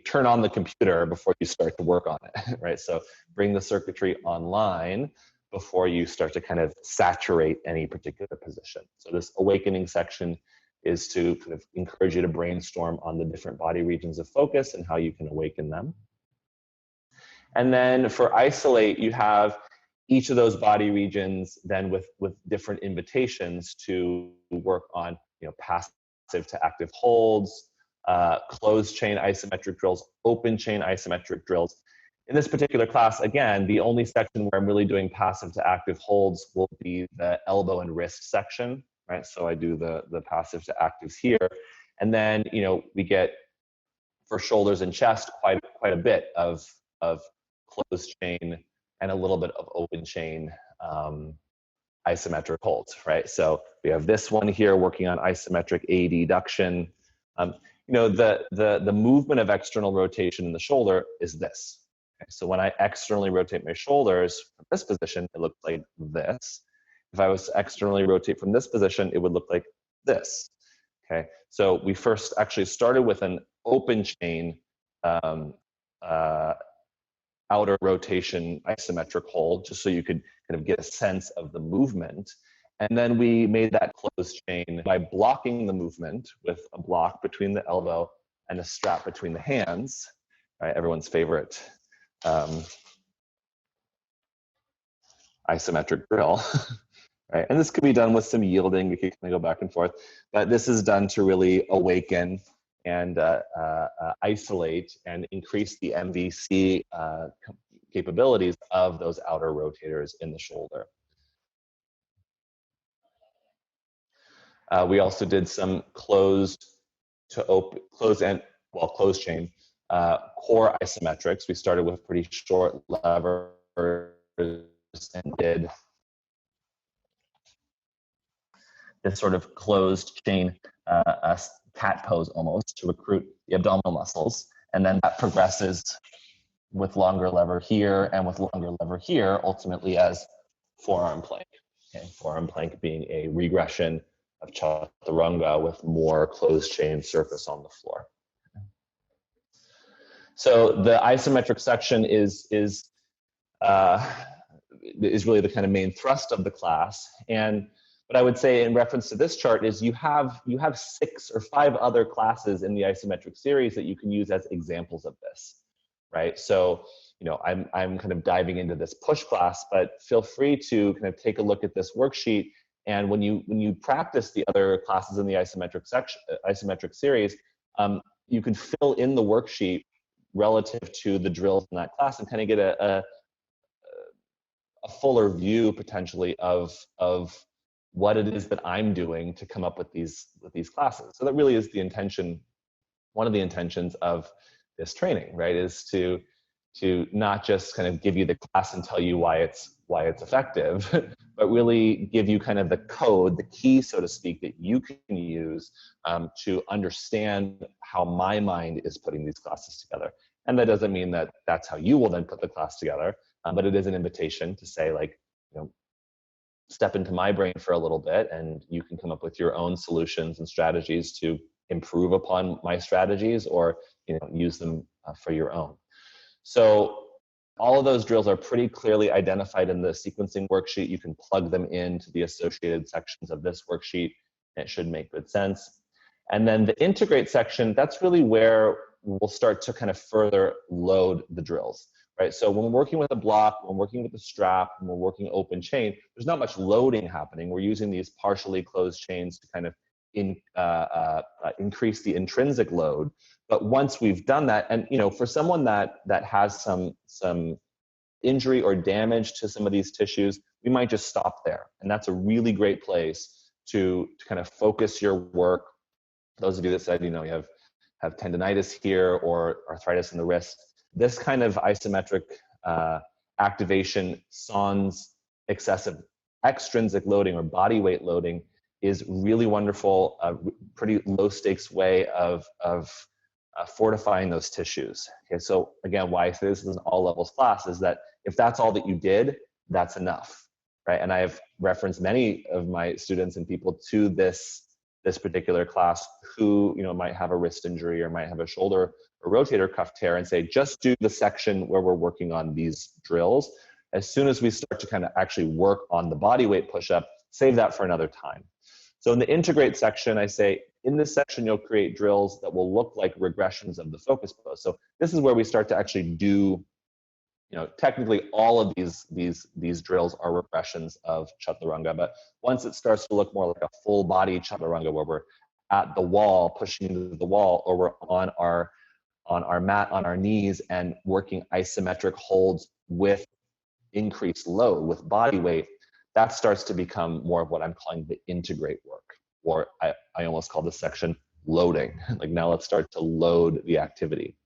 turn on the computer before you start to work on it, right? So bring the circuitry online before you start to kind of saturate any particular position. So this awakening section is to kind of encourage you to brainstorm on the different body regions of focus and how you can awaken them. And then for isolate, you have each of those body regions then with different invitations to work on, passive to active holds, closed chain isometric drills, open chain isometric drills. In this particular class, again, the only section where I'm really doing passive to active holds will be the elbow and wrist section, right? So I do the passive to actives here. And then, we get, for shoulders and chest, quite a bit of closed chain and a little bit of open chain isometric holds, right? So we have this one here working on isometric adduction. The movement of external rotation in the shoulder is this. Okay? So when I externally rotate my shoulders from this position, it looks like this. If I was to externally rotate from this position, it would look like this. Okay, so we first actually started with an open chain outer rotation isometric hold, just so you could kind of get a sense of the movement. And then we made that closed chain by blocking the movement with a block between the elbow and a strap between the hands, right? Everyone's favorite isometric drill, right? And this could be done with some yielding. We could kind of go back and forth, but this is done to really awaken and isolate and increase the MVC capabilities of those outer rotators in the shoulder. We also did some closed chain core isometrics. We started with pretty short levers and did this sort of closed chain cat pose almost to recruit the abdominal muscles. And then that progresses with longer lever here and with longer lever here, ultimately as forearm plank. Okay? Forearm plank being a regression of chaturanga with more closed chain surface on the floor. So the isometric section is really the kind of main thrust of the class. And what I would say in reference to this chart is you have 6 or 5 other classes in the isometric series that you can use as examples of this, right? So, I'm kind of diving into this push class, but feel free to kind of take a look at this worksheet. And when you practice the other classes in the isometric series, you can fill in the worksheet relative to the drills in that class and kind of get a fuller view potentially of what it is that I'm doing to come up with these classes. So that really is the intention. One of the intentions of this training, right, is to not just kind of give you the class and tell you why it's effective, but really give you kind of the code, the key, so to speak, that you can use to understand how my mind is putting these classes together. And that doesn't mean that that's how you will then put the class together, but it is an invitation to say, like, step into my brain for a little bit, and you can come up with your own solutions and strategies to improve upon my strategies, or use them for your own. So all of those drills are pretty clearly identified in the sequencing worksheet. You can plug them into the associated sections of this worksheet, and it should make good sense. And then the integrate section, that's really where we'll start to kind of further load the drills. Right, so when we're working with a block, when we're working with a strap, when we're working open chain, there's not much loading happening. We're using these partially closed chains to kind of increase the intrinsic load. But once we've done that, and for someone that has some injury or damage to some of these tissues, we might just stop there. And that's a really great place to kind of focus your work. Those of you that said, you have tendonitis here or arthritis in the wrist, this kind of isometric activation sans excessive extrinsic loading or body weight loading is really wonderful, a pretty low stakes way of fortifying those tissues. Okay, so again, why I say this is an all levels class is that if that's all that you did, that's enough, right? And I have referenced many of my students and people to this this particular class who, you know, might have a wrist injury or might have a shoulder or rotator cuff tear and say, just do the section where we're working on these drills. As soon as we start to kind of actually work on the body weight push-up, save that for another time. So in the integrate section, I say, in this section, you'll create drills that will look like regressions of the focus pose. So this is where we start to actually do, you know, technically all of these drills are regressions of chaturanga, but once it starts to look more like a full body chaturanga where we're at the wall, pushing into the wall, or we're on our mat, on our knees, and working isometric holds with increased load, with body weight, that starts to become more of what I'm calling the integrate work, or I almost call this section loading. Like now let's start to load the activity.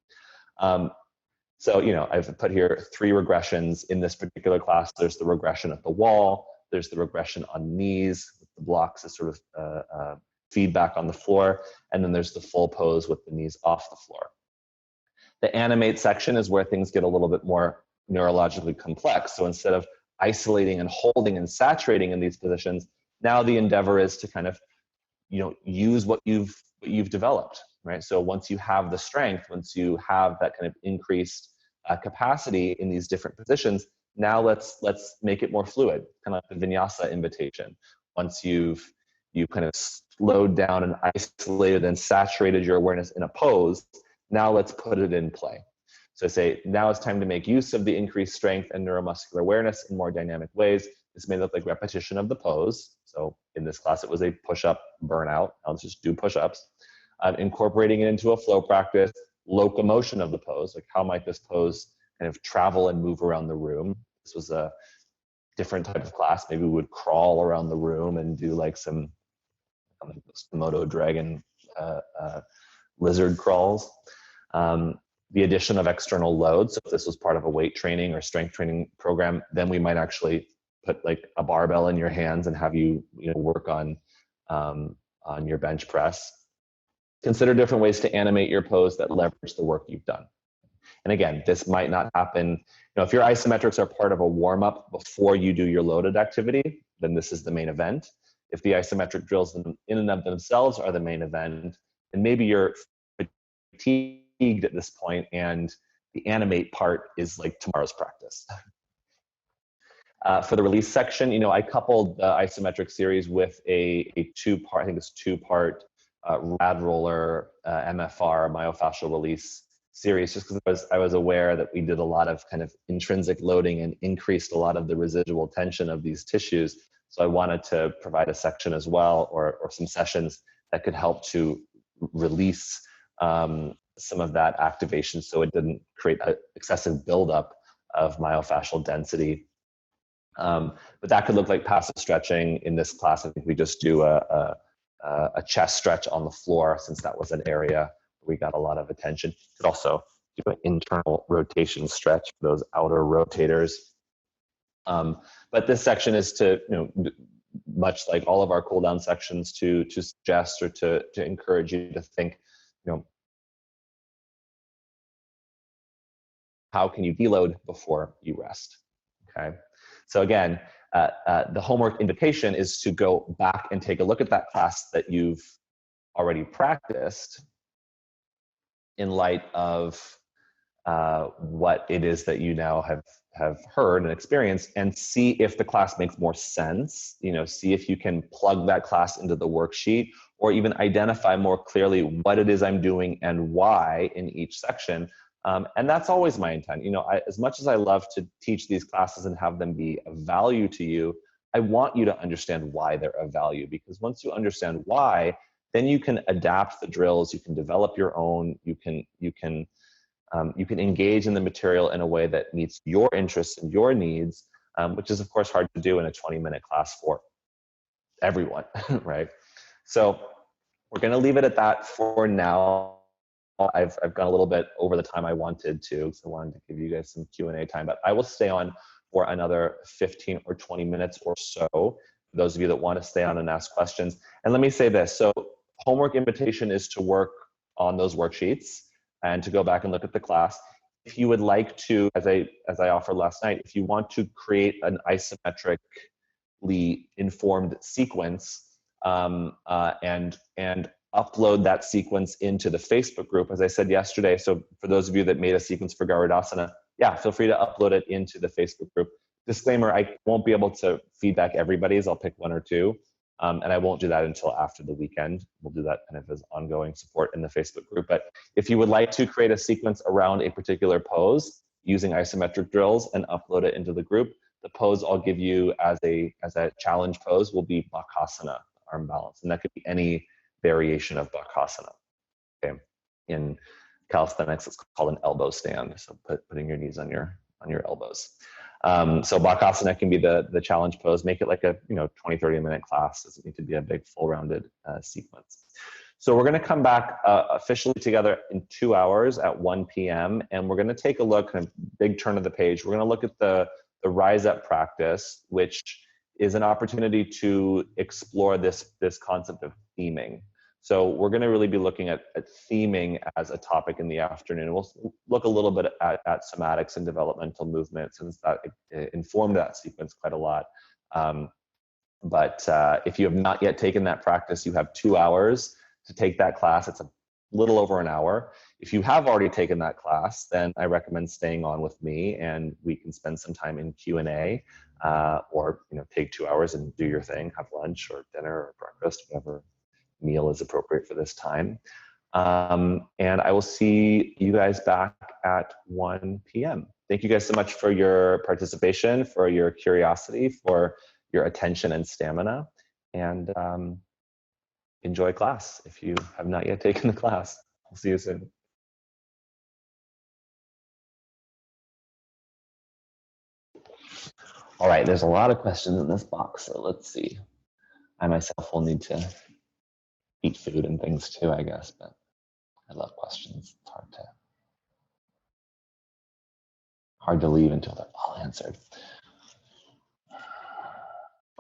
So, you know, I've put here 3 regressions in this particular class. There's the regression at the wall, there's the regression on knees, with the blocks as sort of feedback on the floor, and then there's the full pose with the knees off the floor. The animate section is where things get a little bit more neurologically complex. So instead of isolating and holding and saturating in these positions, now the endeavor is to kind of, you know, use what you've developed, right? So once you have the strength, once you have that kind of increased capacity in these different positions, now let's make it more fluid, kind of like the vinyasa invitation. Once you've kind of slowed down and isolated and saturated your awareness in a pose, now let's put it in play. So I say, now it's time to make use of the increased strength and neuromuscular awareness in more dynamic ways. This may look like repetition of the pose. So in this class, it was a push-up burnout. Now let's just do push-ups. Incorporating it into a flow practice, locomotion of the pose, like how might this pose kind of travel and move around the room. This was a different type of class. Maybe we would crawl around the room and do like some Komodo dragon lizard crawls. The addition of external load. So if this was part of a weight training or strength training program, then we might actually put like a barbell in your hands and have you, work on your bench press. Consider different ways to animate your pose that leverage the work you've done. And again, this might not happen, if your isometrics are part of a warm-up before you do your loaded activity, then this is the main event. If the isometric drills in and of themselves are the main event, then maybe you're fatigued at this point and the animate part is like tomorrow's practice. For the release section, I coupled the isometric series with a two-part, I think it's two-part rad roller MFR, myofascial release series, just because I was aware that we did a lot of kind of intrinsic loading and increased a lot of the residual tension of these tissues. So I wanted to provide a section as well, or some sessions that could help to release some of that activation so it didn't create an excessive buildup of myofascial density. But that could look like passive stretching. In this class, I think we just do a chest stretch on the floor, since that was an area where we got a lot of attention. Could also do an internal rotation stretch for those outer rotators. But this section is to, much like all of our cool down sections, to suggest or to encourage you to think, how can you deload before you rest? Okay. So again, the homework invitation is to go back and take a look at that class that you've already practiced in light of what it is that you now have heard and experienced, and see if the class makes more sense. See if you can plug that class into the worksheet, or even identify more clearly what it is I'm doing and why in each section. And that's always my intent. As much as I love to teach these classes and have them be of value to you, I want you to understand why they're of value, because once you understand why, then you can adapt the drills, you can develop your own, you can engage in the material in a way that meets your interests and your needs, which is of course hard to do in a 20-minute class for everyone, right? So we're gonna leave it at that for now. I've gone a little bit over the time I wanted to, so I wanted to give you guys some Q&A time, but I will stay on for another 15 or 20 minutes or so, for those of you that want to stay on and ask questions. And let me say this, so homework invitation is to work on those worksheets and to go back and look at the class. If you would like to, as I offered last night, if you want to create an isometrically informed sequence, and upload that sequence into the Facebook group, as I said yesterday. So for those of you that made a sequence for Garudasana, yeah, feel free to upload it into the Facebook group. Disclaimer, I won't be able to feedback everybody's. I'll pick one or two. And I won't do that until after the weekend. We'll do that kind of as ongoing support in the Facebook group. But if you would like to create a sequence around a particular pose using isometric drills and upload it into the group, the pose I'll give you as a challenge pose will be Bakasana, arm balance. And that could be any variation of Bakasana. Okay. In calisthenics, it's called an elbow stand. So putting your knees on your elbows. So Bakasana can be the challenge pose. Make it like a 20-30 minute class. Doesn't need to be a big full rounded sequence. So we're going to come back officially together in 2 hours at 1 p.m. and we're going to take a look, kind of big turn of the page. We're going to look at the Rise Up practice, which is an opportunity to explore this concept of theming. So we're going to really be looking at theming as a topic in the afternoon. We'll look a little bit at somatics and developmental movement, since that informed that sequence quite a lot. But if you have not yet taken that practice, you have 2 hours to take that class. It's a little over an hour. If you have already taken that class, then I recommend staying on with me and we can spend some time in Q&A, or take 2 hours and do your thing, have lunch or dinner or breakfast, whatever meal is appropriate for this time. And I will see you guys back at 1 p.m. Thank you guys so much for your participation, for your curiosity, for your attention and stamina, and enjoy class if you have not yet taken the class. I'll see you soon. All right, there's a lot of questions in this box, so let's see. I myself will need to eat food and things too, I guess, but I love questions. It's hard to leave until they're all answered.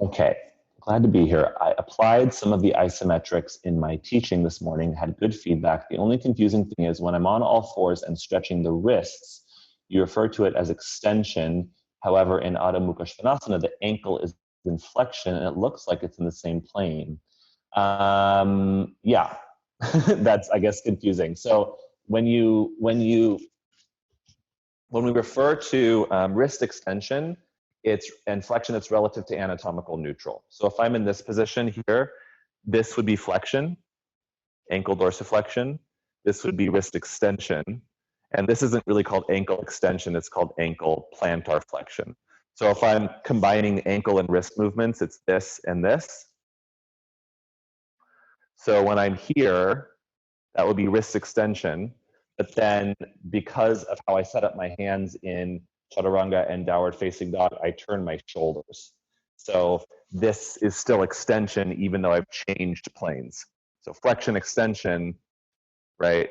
Okay, glad to be here. I applied some of the isometrics in my teaching this morning, had good feedback. The only confusing thing is when I'm on all fours and stretching the wrists, you refer to it as extension. However, in Adho Mukha Svanasana, the ankle is in flexion and it looks like it's in the same plane. Yeah, that's, I guess, confusing. So when we refer to wrist extension, and flexion, it's relative to anatomical neutral. So if I'm in this position here, this would be flexion, ankle dorsiflexion. This would be wrist extension. And this isn't really called ankle extension, it's called ankle plantar flexion. So if I'm combining ankle and wrist movements, it's this and this. So when I'm here, that would be wrist extension. But then because of how I set up my hands in Chaturanga and downward facing dog, I turn my shoulders. So this is still extension, even though I've changed planes. So flexion, extension, right?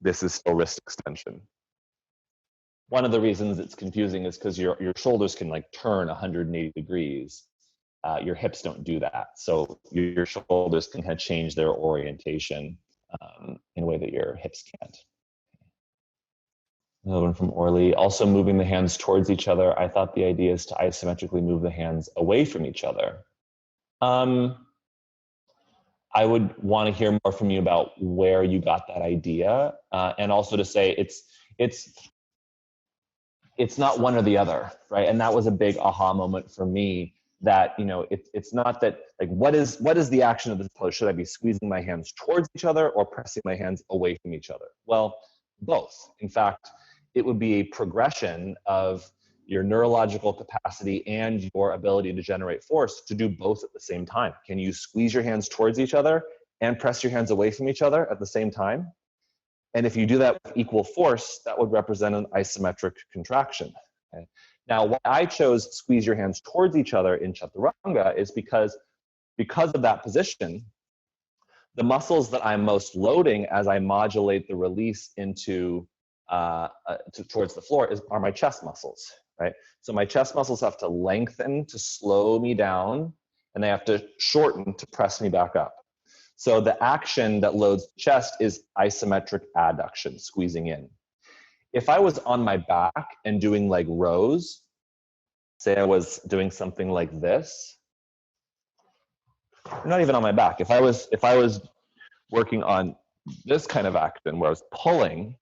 This is still wrist extension. One of the reasons it's confusing is because your shoulders can like turn 180 degrees. Your hips don't do that. So your shoulders can kind of change their orientation in a way that your hips can't. Another one from Orly. Also moving the hands towards each other. I thought the idea is to isometrically move the hands away from each other. I would want to hear more from you about where you got that idea, and also to say it's not one or the other, right? And that was a big aha moment for me. That it's not that like what is the action of this pose? Should I be squeezing my hands towards each other or pressing my hands away from each other? Well, both. In fact, it would be a progression of your neurological capacity and your ability to generate force to do both at the same time. Can you squeeze your hands towards each other and press your hands away from each other at the same time? And if you do that with equal force, that would represent an isometric contraction. Okay? Now, why I chose squeeze your hands towards each other in Chaturanga is because of that position, the muscles that I'm most loading as I modulate the release into towards the floor are my chest muscles, right? So my chest muscles have to lengthen to slow me down, and they have to shorten to press me back up. So the action that loads the chest is isometric adduction, squeezing in. If I was on my back and doing like rows, say I was doing something like this, not even on my back. If I was working on this kind of action where I was pulling,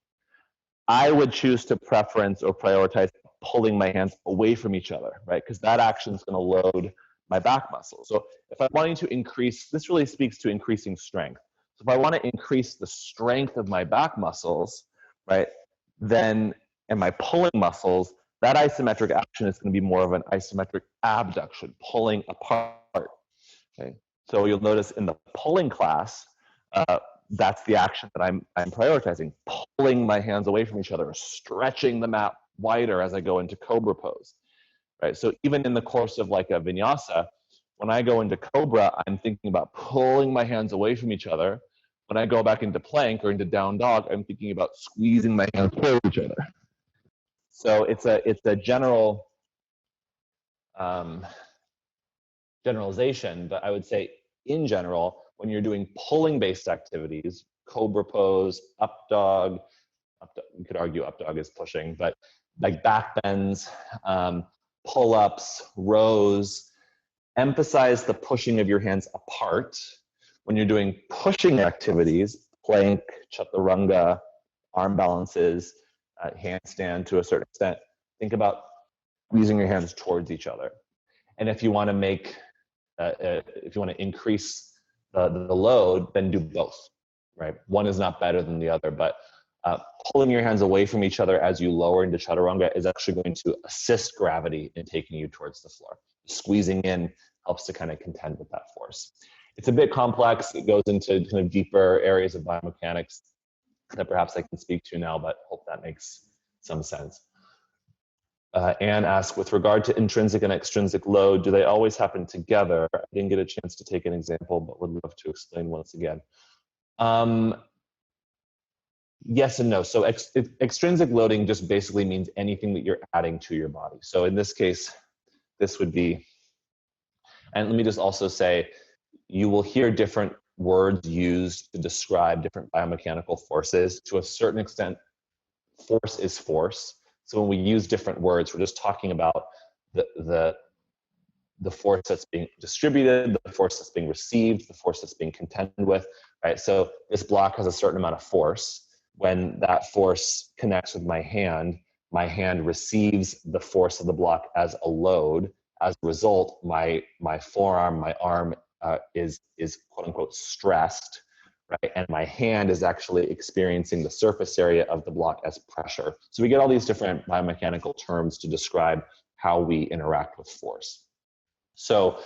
I would choose to preference or prioritize pulling my hands away from each other, right? Because that action is going to load my back muscles. So if I'm wanting to increase, this really speaks to increasing strength. So if I want to increase the strength of my back muscles, right, then, and my pulling muscles, that isometric action is going to be more of an isometric abduction, pulling apart. Okay, so you'll notice in the pulling class, that's the action that I'm prioritizing, pulling my hands away from each other, stretching the mat wider as I go into cobra pose, right? So even in the course of like a vinyasa, when I go into cobra, I'm thinking about pulling my hands away from each other. When I go back into plank or into down dog, I'm thinking about squeezing my hands toward each other. So it's a general generalization, but I would say in general, when you're doing pulling-based activities, cobra pose, up dog, you could argue up dog is pushing, but like back bends, pull-ups, rows, emphasize the pushing of your hands apart. When you're doing pushing activities, plank, chaturanga, arm balances, handstand to a certain extent, think about squeezing your hands towards each other. And if you want to make, if you want to increase the load, then do both, right? One is not better than the other, but pulling your hands away from each other as you lower into chaturanga is actually going to assist gravity in taking you towards the floor. Squeezing in helps to kind of contend with that force. It's a bit complex. It goes into kind of deeper areas of biomechanics that perhaps I can speak to now, but hope that makes some sense. Anne asks, with regard to intrinsic and extrinsic load, do they always happen together? I didn't get a chance to take an example, but would love to explain once again. Yes and no. So extrinsic loading just basically means anything that you're adding to your body. So in this case, this would be, and let me just also say, you will hear different words used to describe different biomechanical forces. To a certain extent, force is force. So when we use different words, we're just talking about the force that's being distributed, the force that's being received, the force that's being contended with, right? So this block has a certain amount of force. When that force connects with my hand receives the force of the block as a load. As a result, my forearm, my arm is quote unquote stressed, right? And my hand is actually experiencing the surface area of the block as pressure. So we get all these different biomechanical terms to describe how we interact with force. So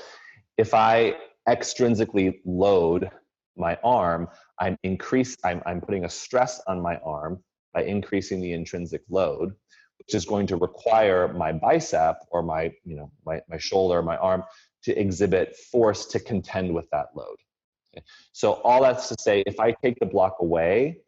if I extrinsically load my arm, I'm putting a stress on my arm by increasing the intrinsic load, which is going to require my bicep or my shoulder, my arm to exhibit force to contend with that load. Okay. So all that's to say, if I take the block away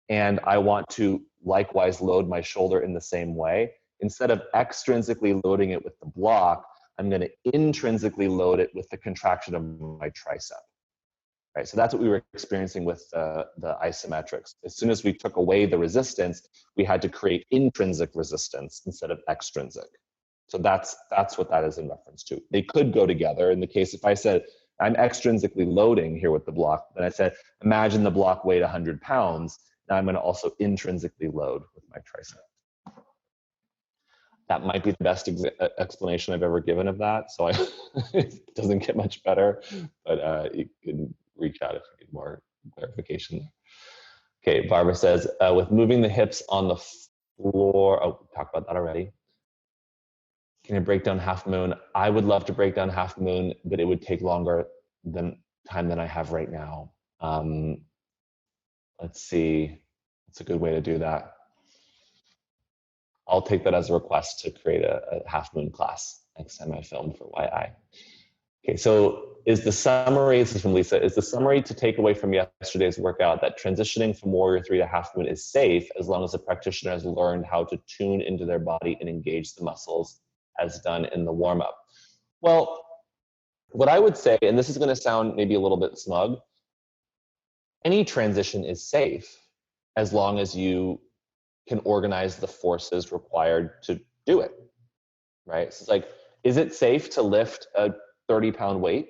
and I want to likewise load my shoulder in the same way, instead of extrinsically loading it with the block, I'm going to intrinsically load it with the contraction of my tricep. Right, so that's what we were experiencing with the isometrics. As soon as we took away the resistance, we had to create intrinsic resistance instead of extrinsic. So that's what that is in reference to. They could go together. In the case, if I said, I'm extrinsically loading here with the block, then I said, imagine the block weighed 100 pounds. Now I'm going to also intrinsically load with my tricep. That might be the best explanation I've ever given of that. So it doesn't get much better, but you can reach out if you need more clarification. Okay, Barbara says, with moving the hips on the floor, oh, we talked about that already. Can you break down half moon? I would love to break down half moon, but it would take longer time than I have right now. Let's see, it's a good way to do that. I'll take that as a request to create a half moon class next time I film for YI. Okay, so is the summary, this is from Lisa, is the summary to take away from yesterday's workout that transitioning from Warrior 3 to half moon is safe as long as the practitioner has learned how to tune into their body and engage the muscles as done in the warm-up? Well, what I would say, and this is going to sound maybe a little bit smug, any transition is safe as long as you can organize the forces required to do it, right? So it's like, is it safe to lift a 30-pound weight?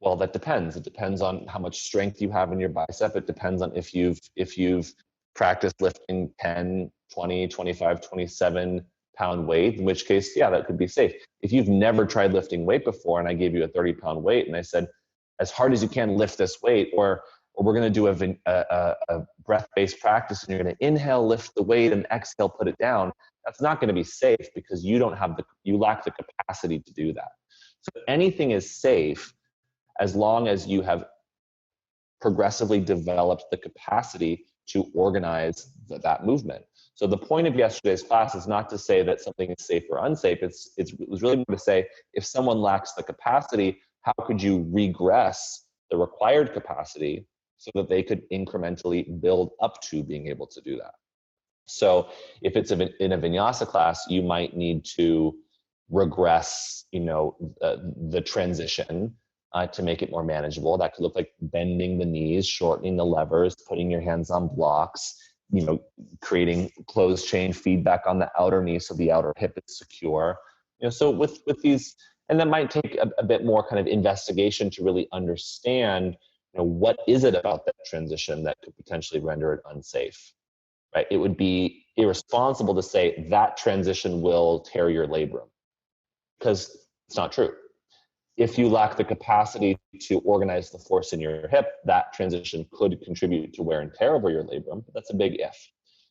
Well, that depends. It depends on how much strength you have in your bicep. It depends on if you've practiced lifting 10, 20, 25, 27-pound weight, in which case, yeah, that could be safe. If you've never tried lifting weight before and I gave you a 30-pound weight and I said, as hard as you can, lift this weight, or we're going to do a breath-based practice and you're going to inhale, lift the weight, and exhale, put it down, that's not going to be safe because you lack the capacity to do that. So anything is safe as long as you have progressively developed the capacity to organize that movement. So the point of yesterday's class is not to say that something is safe or unsafe. It was really more to say, if someone lacks the capacity, how could you regress the required capacity so that they could incrementally build up to being able to do that? So if it's in a vinyasa class, you might need to regress, the transition to make it more manageable. That could look like bending the knees, shortening the levers, putting your hands on blocks, creating closed chain feedback on the outer knee so the outer hip is secure. So with these, and that might take a bit more kind of investigation to really understand, what is it about that transition that could potentially render it unsafe, right? It would be irresponsible to say that transition will tear your labrum, because it's not true. If you lack the capacity to organize the force in your hip, that transition could contribute to wear and tear over your labrum, but that's a big if.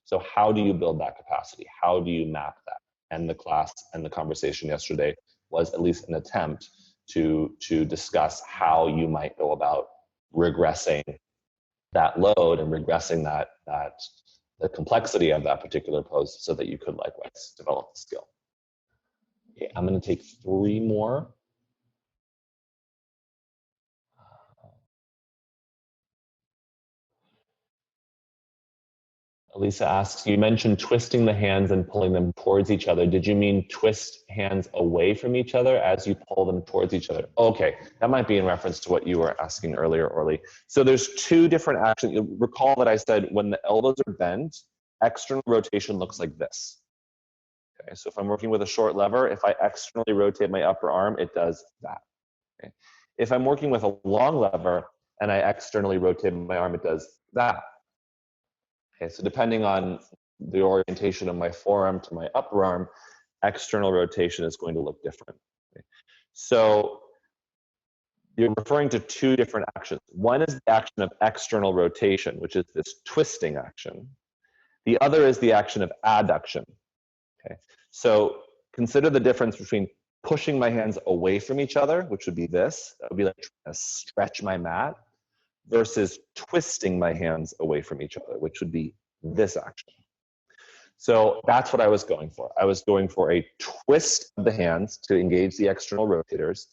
So how do you build that capacity? How do you map that? And the class and the conversation yesterday was at least an attempt to discuss how you might go about regressing that load and regressing the complexity of that particular pose so that you could likewise develop the skill. Okay, I'm going to take 3 more. Elisa asks, you mentioned twisting the hands and pulling them towards each other. Did you mean twist hands away from each other as you pull them towards each other? Okay, that might be in reference to what you were asking earlier, Orly. So there's 2 different actions. You'll recall that I said when the elbows are bent, external rotation looks like this. Okay, so if I'm working with a short lever, if I externally rotate my upper arm, it does that. Okay. If I'm working with a long lever and I externally rotate my arm, it does that. Okay, so depending on the orientation of my forearm to my upper arm, external rotation is going to look different. Okay. So you're referring to 2 different actions. One is the action of external rotation, which is this twisting action. The other is the action of adduction. Okay. So consider the difference between pushing my hands away from each other, which would be this. That would be like trying to stretch my mat, versus twisting my hands away from each other, which would be this action. So that's what I was going for. I was going for a twist of the hands to engage the external rotators,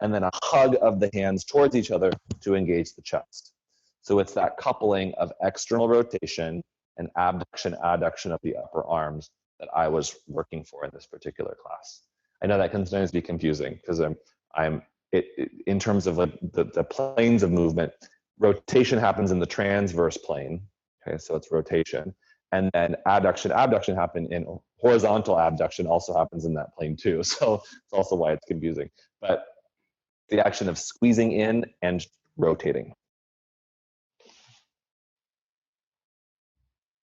and then a hug of the hands towards each other to engage the chest. So it's that coupling of external rotation and abduction, adduction of the upper arms that I was working for in this particular class. I know that can sometimes be confusing because in terms of the planes of movement, rotation happens in the transverse plane, okay, so it's rotation. And then adduction, abduction happen in horizontal abduction also happens in that plane too. So it's also why it's confusing. But the action of squeezing in and rotating.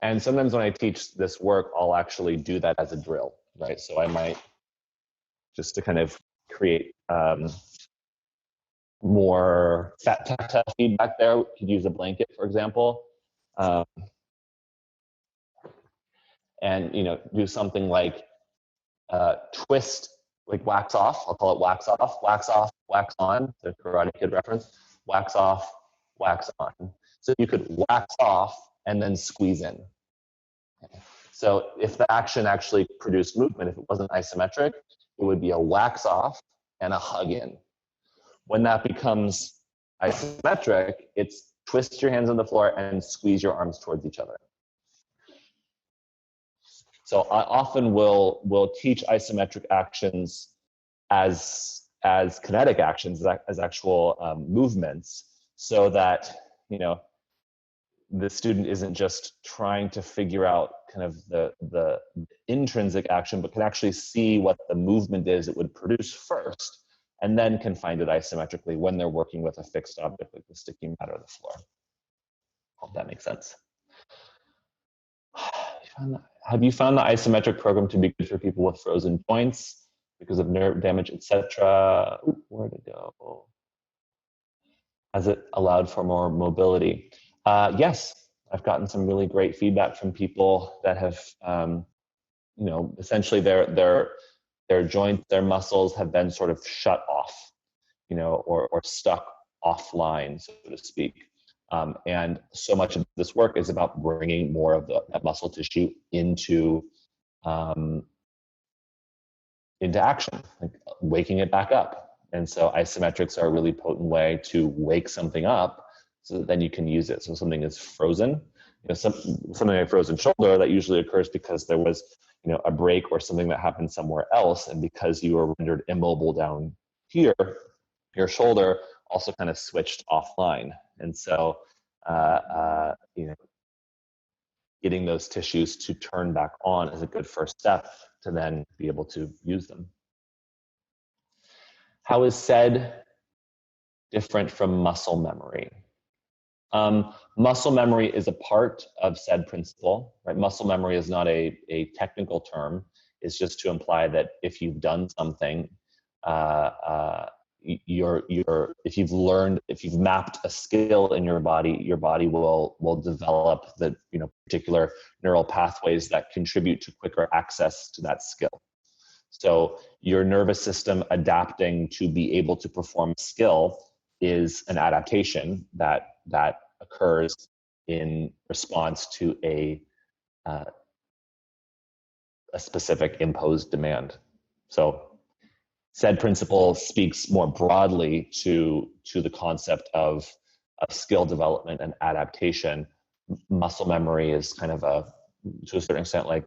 And sometimes when I teach this work, I'll actually do that as a drill, right? So I might, just to kind of create more tactile feedback there, could use a blanket, for example, and do something like twist, like wax off. I'll call it wax off, wax on. The Karate Kid reference. Wax off, wax on. So you could wax off and then squeeze in. Okay. So if the action actually produced movement, if it wasn't isometric, it would be a wax off and a hug in. When that becomes isometric, it's twist your hands on the floor and squeeze your arms towards each other. So I often will teach isometric actions as kinetic actions, as actual movements, so that the student isn't just trying to figure out kind of the intrinsic action, but can actually see what the movement is it would produce first, and then can find it isometrically when they're working with a fixed object like the sticky mat or the floor. Hope that makes sense. Have you found the isometric program to be good for people with frozen joints because of nerve damage, etc.? Where'd it go? Has it allowed for more mobility? Yes, I've gotten some really great feedback from people that have, you know, essentially their joints, their muscles have been sort of shut off, you know, or stuck offline, so to speak. And so much of this work is about bringing more of that muscle tissue into action, like waking it back up. And so isometrics are a really potent way to wake something up so that then you can use it. So something is frozen, you know, something like a frozen shoulder, that usually occurs because there was, you know, a break or something that happened somewhere else. And because you were rendered immobile down here, your shoulder also kind of switched offline. And so, you know, getting those tissues to turn back on is a good first step to then be able to use them. How is SAID different from muscle memory? Muscle memory is a part of SAID principle, right? Muscle memory is not a technical term. It's just to imply that if you've done something, if you've mapped a skill in your body will develop the, you know, particular neural pathways that contribute to quicker access to that skill. So your nervous system adapting to be able to perform a skill is an adaptation that occurs in response to a specific imposed demand. So SAID principle speaks more broadly to the concept of skill development and adaptation. Muscle memory is kind of to a certain extent, like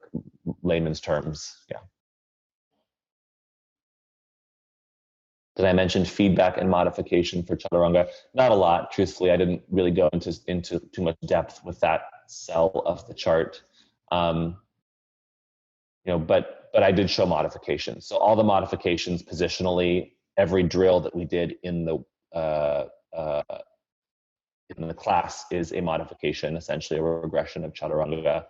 layman's terms. Yeah. Did I mention feedback and modification for chaturanga? Not a lot, truthfully. I didn't really go into too much depth with that cell of the chart. You know, but I did show modifications. So all the modifications positionally, every drill that we did in the class is a modification, essentially a regression of chaturanga.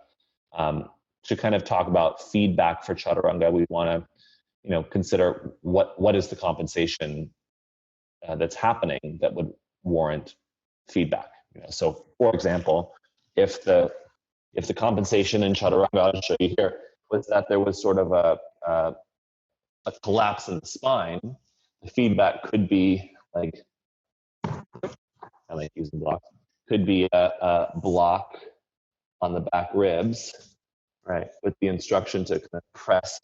To kind of talk about feedback for chaturanga, we want to, you know, consider what is the compensation that's happening that would warrant feedback. You know, so for example, if the compensation in chaturanga, I'll show you here, was that there was sort of a collapse in the spine, the feedback could be like, I like using blocks, could be a block on the back ribs, right, with the instruction to kind of press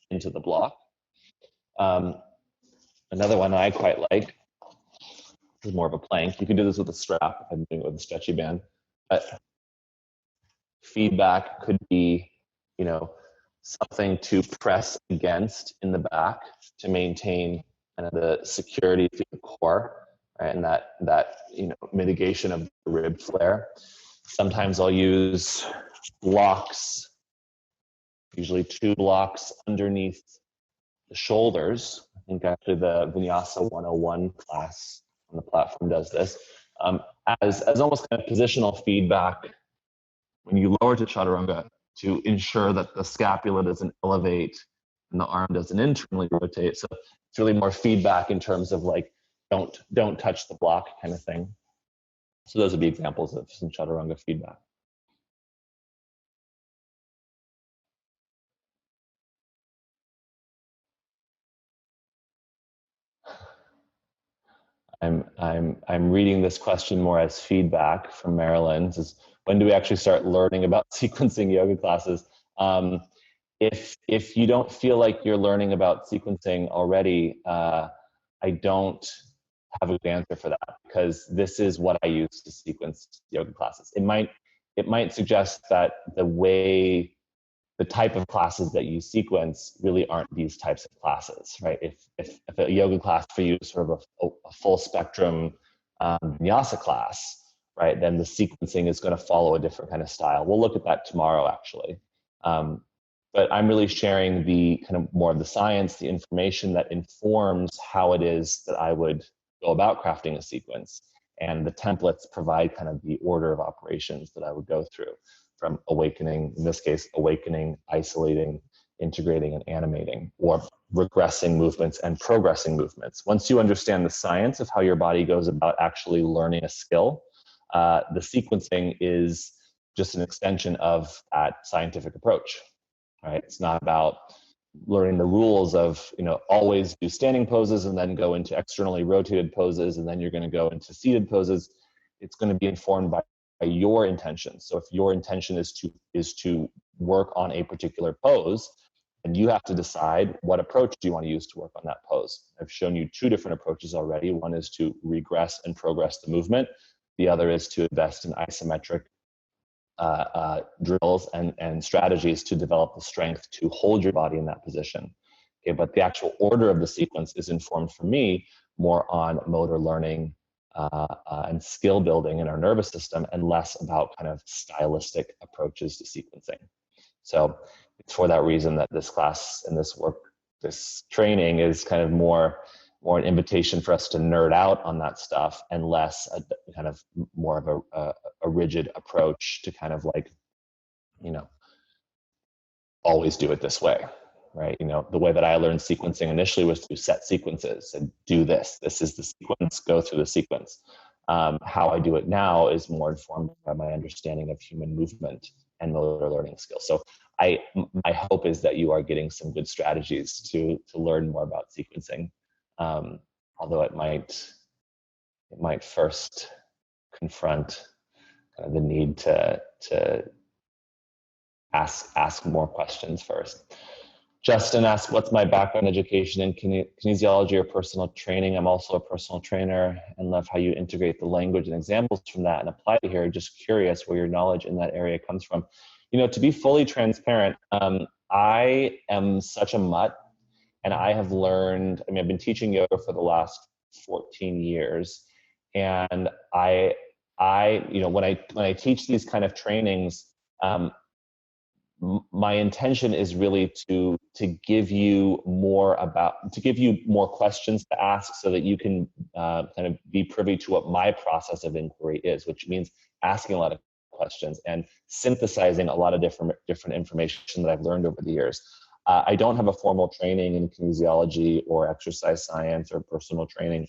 into the block. Another one I quite like is more of a plank. You can do this with a strap. I'm doing it with a stretchy band. But feedback could be, you know, something to press against in the back to maintain kind of the security through the core, right? And that you know, mitigation of the rib flare. Sometimes I'll use blocks, usually 2 blocks underneath the shoulders. I think actually the Vinyasa 101 class on the platform does this, as almost kind of positional feedback when you lower to chaturanga to ensure that the scapula doesn't elevate and the arm doesn't internally rotate. So it's really more feedback in terms of like, don't touch the block kind of thing. So those would be examples of some chaturanga feedback. I'm reading this question more as feedback from Marilyn. It says, when do we actually start learning about sequencing yoga classes? If you don't feel like you're learning about sequencing already, I don't have a good answer for that, because this is what I use to sequence yoga classes. It might suggest that the type of classes that you sequence really aren't these types of classes, right? If a yoga class for you is sort of a full spectrum vinyasa class, right, then the sequencing is going to follow a different kind of style. We'll look at that tomorrow, actually. But but I'm really sharing the kind of more of the science, the information that informs how it is that I would go about crafting a sequence. And the templates provide kind of the order of operations that I would go through, from awakening, in this case, awakening, isolating, integrating, and animating, or regressing movements and progressing movements. Once you understand the science of how your body goes about actually learning a skill, the sequencing is just an extension of that scientific approach, right? It's not about learning the rules of, always do standing poses and then go into externally rotated poses, and then you're going to go into seated poses. It's going to be informed by your intention. So if your intention is to work on a particular pose, and you have to decide what approach do you want to use to work on that pose. I've shown you two different approaches already. One is to regress and progress the movement. The other is to invest in isometric drills and strategies to develop the strength to hold your body in that position. Okay, but the actual order of the sequence is informed for me more on motor learning and skill building in our nervous system, and less about kind of stylistic approaches to sequencing. So it's for that reason that this class and this training is kind of more an invitation for us to nerd out on that stuff, and less a kind of more of a rigid approach to kind of like, always do it this way, right? The way that I learned sequencing initially was through set sequences and do this. This is the sequence, go through the sequence. How I do it now is more informed by my understanding of human movement and motor learning skills. So my hope is that you are getting some good strategies to learn more about sequencing. Although it might first confront kind of the need to ask more questions first. Justin asks, what's my background education in kinesiology or personal training? I'm also a personal trainer and love how you integrate the language and examples from that and apply it here. Just curious where your knowledge in that area comes from. To be fully transparent, I am such a mutt, and I have learned, I've been teaching yoga for the last 14 years. And I when I teach these kind of trainings, my intention is really to give you more questions to ask, so that you can kind of be privy to what my process of inquiry is, which means asking a lot of questions and synthesizing a lot of different information that I've learned over the years. I don't have a formal training in kinesiology or exercise science or personal training,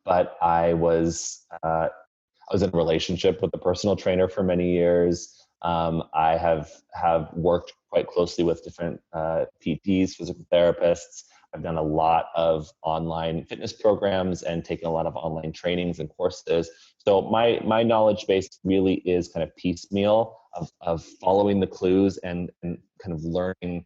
but I was in a relationship with a personal trainer for many years. I have worked quite closely with different PTs, physical therapists. I've done a lot of online fitness programs and taken a lot of online trainings and courses. So my knowledge base really is kind of piecemeal of following the clues and kind of learning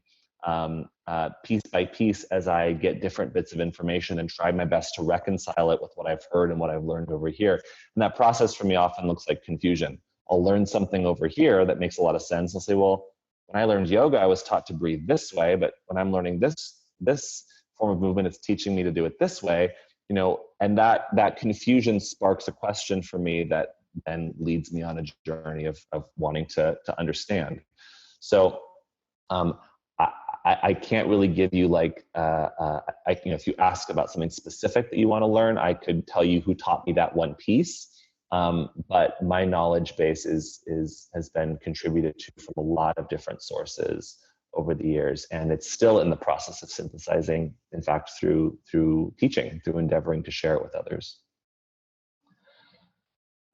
piece by piece as I get different bits of information and try my best to reconcile it with what I've heard and what I've learned over here. And that process for me often looks like confusion. I'll learn something over here that makes a lot of sense. I'll say, well, when I learned yoga, I was taught to breathe this way, but when I'm learning this form of movement, it's teaching me to do it this way, and that confusion sparks a question for me that then leads me on a journey of wanting to understand. So I can't really give you like, if you ask about something specific that you want to learn, I could tell you who taught me that one piece. But my knowledge base has been contributed to from a lot of different sources over the years, and it's still in the process of synthesizing, in fact, through teaching, through endeavoring to share it with others.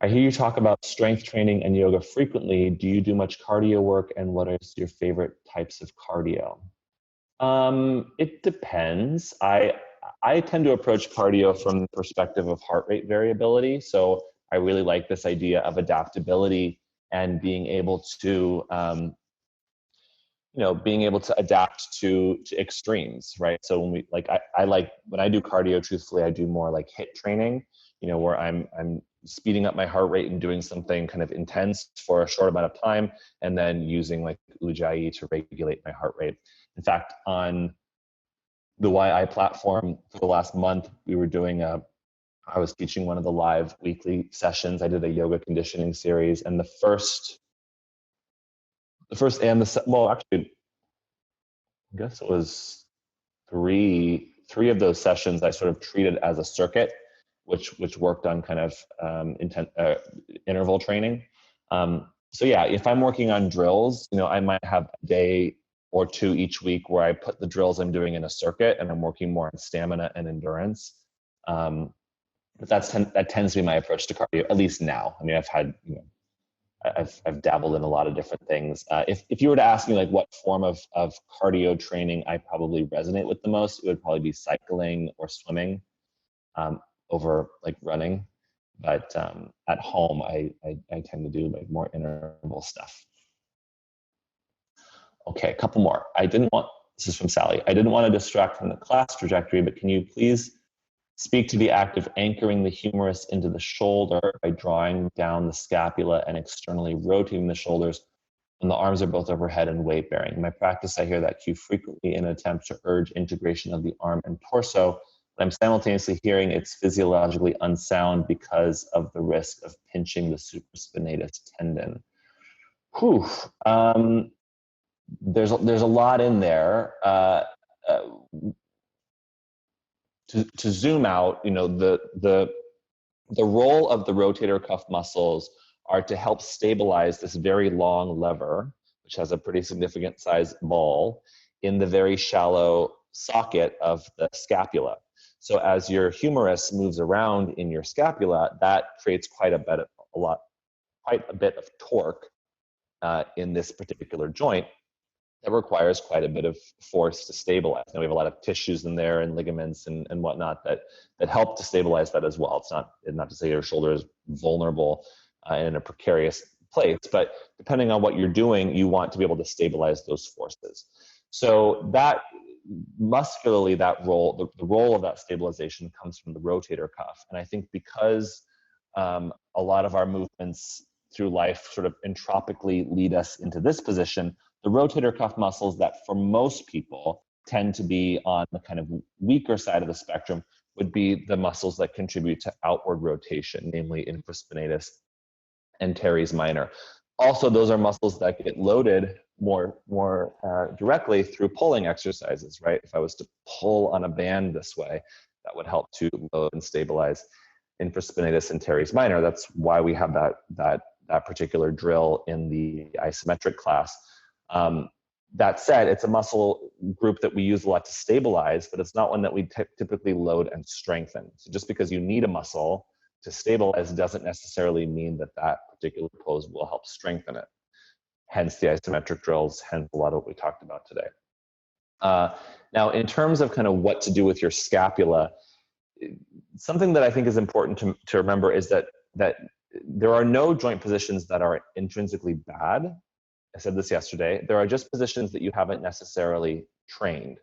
I hear you talk about strength training and yoga frequently. Do you do much cardio work, and what are your favorite types of cardio? It depends. I tend to approach cardio from the perspective of heart rate variability. So I really like this idea of adaptability and being able to, adapt to extremes, right? So when when I do cardio, truthfully, I do more like HIIT training, where I'm speeding up my heart rate and doing something kind of intense for a short amount of time, and then using like Ujjayi to regulate my heart rate. In fact, on the YI platform for the last month, we were doing I was teaching one of the live weekly sessions. I did a yoga conditioning series, and the first and the, well, actually, I guess it was three of those sessions I sort of treated as a circuit, which worked on kind of interval training. So yeah, if I'm working on drills, I might have a day or two each week where I put the drills I'm doing in a circuit and I'm working more on stamina and endurance. But that tends to be my approach to cardio, at least now. I mean, I've had, I've dabbled in a lot of different things. If you were to ask me like what form of cardio training I probably resonate with the most, it would probably be cycling or swimming over like running. But at home, I tend to do like more interval stuff. Okay, a couple more. This is from Sally. I didn't want to distract from the class trajectory, but can you please speak to the act of anchoring the humerus into the shoulder by drawing down the scapula and externally rotating the shoulders when the arms are both overhead and weight bearing? In my practice, I hear that cue frequently in an attempt to urge integration of the arm and torso, but I'm simultaneously hearing it's physiologically unsound because of the risk of pinching the supraspinatus tendon. Whew. There's a lot in there. To zoom out, the role of the rotator cuff muscles are to help stabilize this very long lever, which has a pretty significant size ball, in the very shallow socket of the scapula. So as your humerus moves around in your scapula, that creates quite a bit of torque in this particular joint. That requires quite a bit of force to stabilize. Now we have a lot of tissues in there and ligaments and whatnot that help to stabilize that as well. It's not to say your shoulder is vulnerable in a precarious place, but depending on what you're doing, you want to be able to stabilize those forces. So that muscularly, that role, the role of that stabilization comes from the rotator cuff. And I think because a lot of our movements through life sort of entropically lead us into this position, the rotator cuff muscles that for most people tend to be on the kind of weaker side of the spectrum would be the muscles that contribute to outward rotation, namely infraspinatus and teres minor. Also, those are muscles that get loaded more directly through pulling exercises, right? If I was to pull on a band this way, that would help to load and stabilize infraspinatus and teres minor. That's why we have that particular drill in the isometric class. That said, it's a muscle group that we use a lot to stabilize, but it's not one that we typically load and strengthen. So just because you need a muscle to stabilize doesn't necessarily mean that particular pose will help strengthen it. Hence the isometric drills, hence a lot of what we talked about today. Now, in terms of kind of what to do with your scapula, something that I think is important to remember is that there are no joint positions that are intrinsically bad. I said this yesterday. There are just positions that you haven't necessarily trained.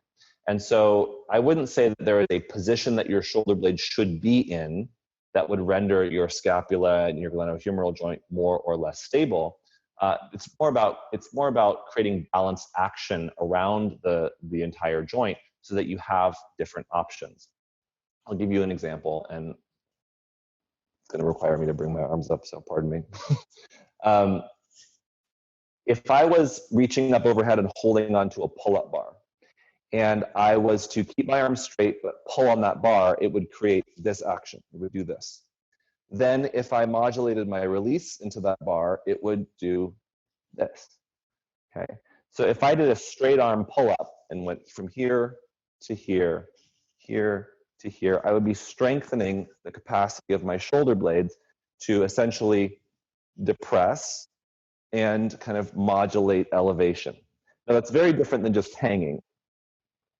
And so I wouldn't say that there is a position that your shoulder blade should be in that would render your scapula and your glenohumeral joint more or less stable. It's more about creating balanced action around the entire joint so that you have different options. I'll give you an example, and it's going to require me to bring my arms up, so pardon me. If I was reaching up overhead and holding onto a pull-up bar, and I was to keep my arms straight but pull on that bar, it would create this action. It would do this. Then if I modulated my release into that bar, it would do this. Okay. So if I did a straight arm pull-up and went from here to here, here to here, I would be strengthening the capacity of my shoulder blades to essentially depress and kind of modulate elevation. Now that's very different than just hanging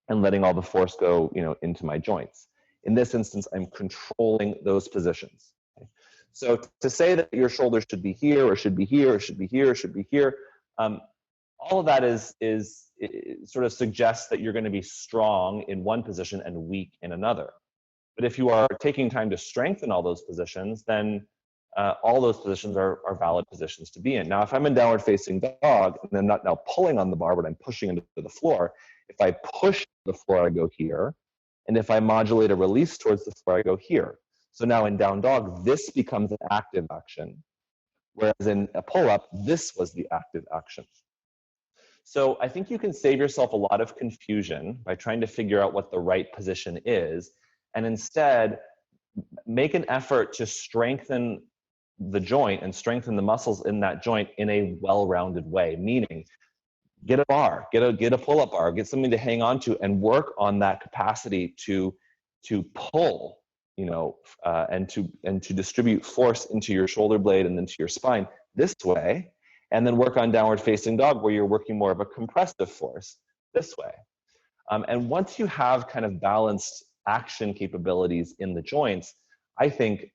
and letting all the force go, into my joints. In this instance, I'm controlling those positions. Okay? So to say that your shoulder should be here, or should be here, or should be here, or should be here, all of that is sort of suggests that you're going to be strong in one position and weak in another. But if you are taking time to strengthen all those positions, then all those positions are valid positions to be in. Now, if I'm in downward facing dog and I'm not now pulling on the bar, but I'm pushing into the floor, if I push the floor, I go here. And if I modulate a release towards the floor, I go here. So now in down dog, this becomes an active action. Whereas in a pull-up, this was the active action. So I think you can save yourself a lot of confusion by trying to figure out what the right position is, and instead make an effort to strengthen the joint and strengthen the muscles in that joint in a well-rounded way, meaning get a bar, get a pull-up bar, get something to hang on to, and work on that capacity to pull, and to distribute force into your shoulder blade and into your spine this way, and then work on downward facing dog where you're working more of a compressive force this way. And once you have kind of balanced action capabilities in the joints, I think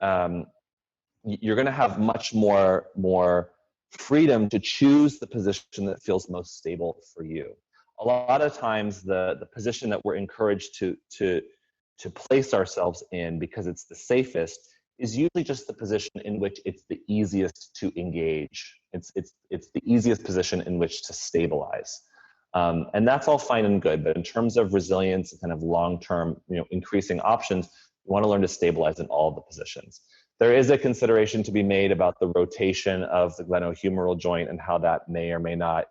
you're going to have much more freedom to choose the position that feels most stable for you. A lot of times the position that we're encouraged to place ourselves in, because it's the safest, is usually just the position in which it's the easiest to engage. It's the easiest position in which to stabilize. And that's all fine and good, but in terms of resilience and kind of long-term, increasing options, you want to learn to stabilize in all of the positions. There is a consideration to be made about the rotation of the glenohumeral joint and how that may or may not,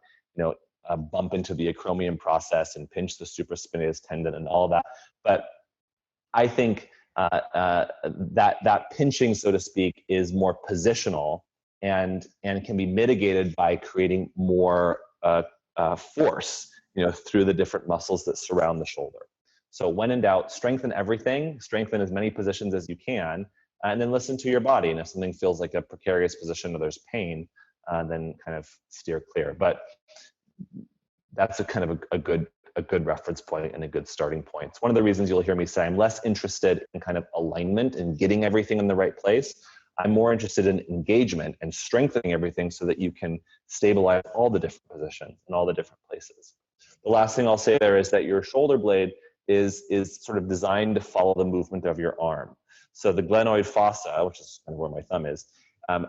bump into the acromion process and pinch the supraspinatus tendon and all that. But I think that pinching, so to speak, is more positional and can be mitigated by creating more force, through the different muscles that surround the shoulder. So when in doubt, strengthen everything, strengthen as many positions as you can, and then listen to your body. And if something feels like a precarious position or there's pain, then kind of steer clear. But that's a kind of a good reference point and a good starting point. It's one of the reasons you'll hear me say I'm less interested in kind of alignment and getting everything in the right place. I'm more interested in engagement and strengthening everything so that you can stabilize all the different positions in all the different places. The last thing I'll say there is that your shoulder blade is sort of designed to follow the movement of your arm. So the glenoid fossa, which is kind of where my thumb is,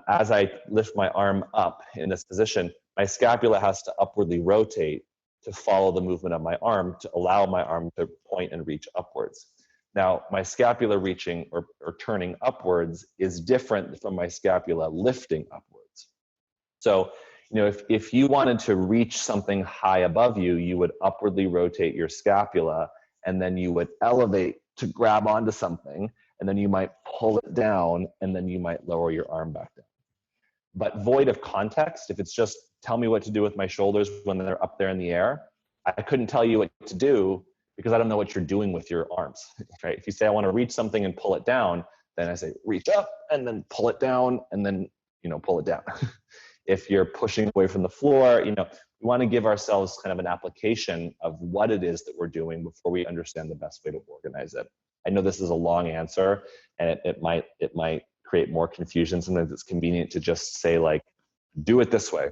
as I lift my arm up in this position, my scapula has to upwardly rotate to follow the movement of my arm to allow my arm to point and reach upwards. Now, my scapula reaching or turning upwards is different from my scapula lifting upwards. So, if you wanted to reach something high above you, you would upwardly rotate your scapula, and then you would elevate to grab onto something, and then you might pull it down, and then you might lower your arm back down. But void of context, if it's just tell me what to do with my shoulders when they're up there in the air, I couldn't tell you what to do because I don't know what you're doing with your arms, right? If you say I want to reach something and pull it down, then I say reach up and then pull it down and then, pull it down. If you're pushing away from the floor, we want to give ourselves kind of an application of what it is that we're doing before we understand the best way to organize it. I know this is a long answer and it might create more confusion. Sometimes it's convenient to just say like, do it this way.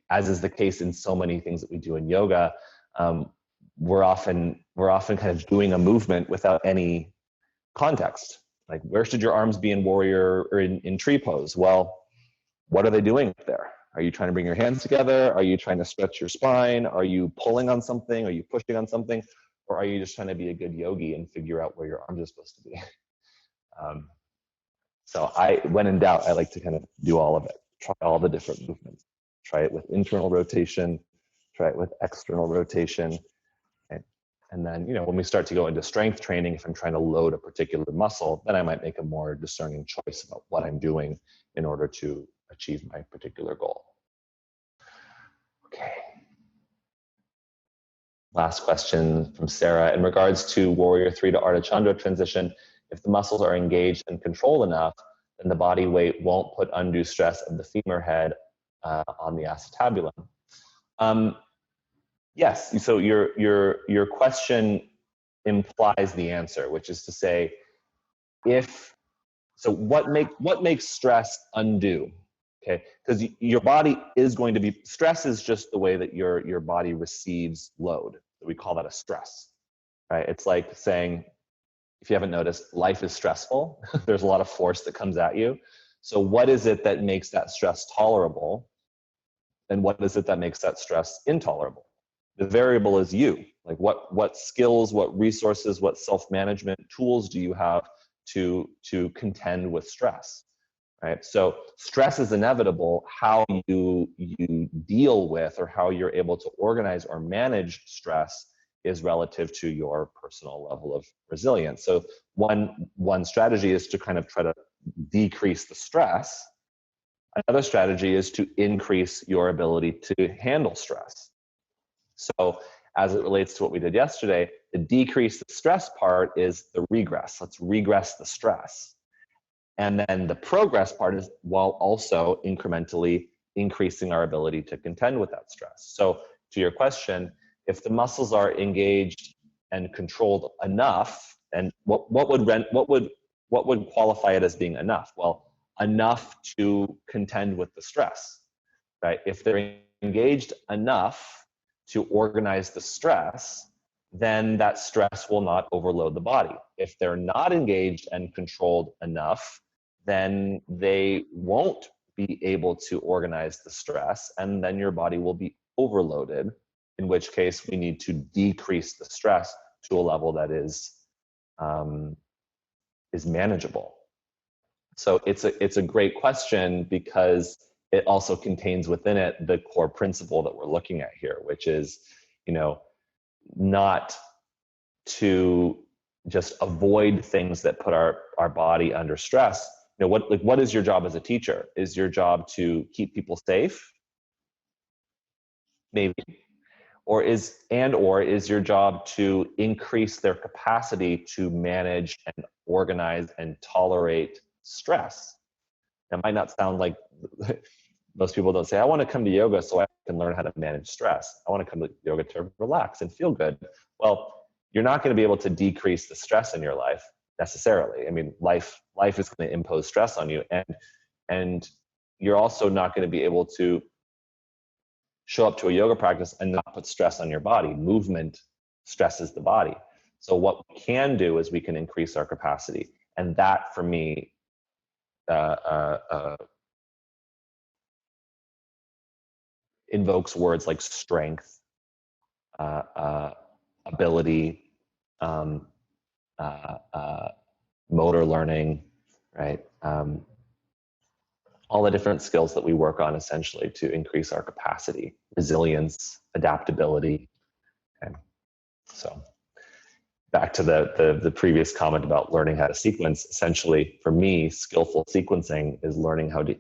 As is the case in so many things that we do in yoga, we're often kind of doing a movement without any context. Like, where should your arms be in warrior or in tree pose? Well, what are they doing there? Are you trying to bring your hands together? Are you trying to stretch your spine? Are you pulling on something? Are you pushing on something? Or are you just trying to be a good yogi and figure out where your arms are supposed to be? So when in doubt, I like to kind of do all of it. Try all the different movements. Try it with internal rotation. Try it with external rotation. And then, when we start to go into strength training, if I'm trying to load a particular muscle, then I might make a more discerning choice about what I'm doing in order to achieve my particular goal. Okay. Last question from Sarah. In regards to Warrior 3 to Ardha Chandra transition, if the muscles are engaged and controlled enough, then the body weight won't put undue stress of the femur head on the acetabulum. Yes, so your question implies the answer, which is to say, what makes stress undue? Okay, because your body is going to be, stress is just the way that your body receives load. We call that a stress, right? It's like saying, if you haven't noticed, life is stressful. There's a lot of force that comes at you. So what is it that makes that stress tolerable? And what is it that makes that stress intolerable? The variable is you. Like what skills, what resources, what self-management tools do you have to contend with stress? right? So stress is inevitable. How you deal with, or how you're able to organize or manage stress, is relative to your personal level of resilience. So one strategy is to kind of try to decrease the stress. Another strategy is to increase your ability to handle stress. So as it relates to what we did yesterday, the decrease the stress part is the regress. Let's regress the stress. And then the progress part is while also incrementally increasing our ability to contend with that stress. So to your question, if the muscles are engaged and controlled enough, and what would qualify it as being enough? Well, enough to contend with the stress, right? If they're engaged enough to organize the stress, then that stress will not overload the body. If they're not engaged and controlled enough, then they won't be able to organize the stress, and then your body will be overloaded, in which case we need to decrease the stress to a level that is manageable. So it's a great question, because it also contains within it the core principle that we're looking at here, which is, not to just avoid things that put our body under stress. What is your job as a teacher? Is your job to keep people safe? Maybe. Or is your job to increase their capacity to manage and organize and tolerate stress? It might not sound like most people don't say, I want to come to yoga so I can learn how to manage stress. I want to come to yoga to relax and feel good. Well, you're not going to be able to decrease the stress in your life necessarily. I mean, life is going to impose stress on you, and you're also not going to be able to show up to a yoga practice and not put stress on your body. Movement stresses the body. So what we can do is we can increase our capacity. And that, for me, invokes words like strength, ability, motor learning, right? All the different skills that we work on essentially to increase our capacity, resilience, adaptability. Okay. So back to the previous comment about learning how to sequence. Essentially, for me, skillful sequencing is learning how to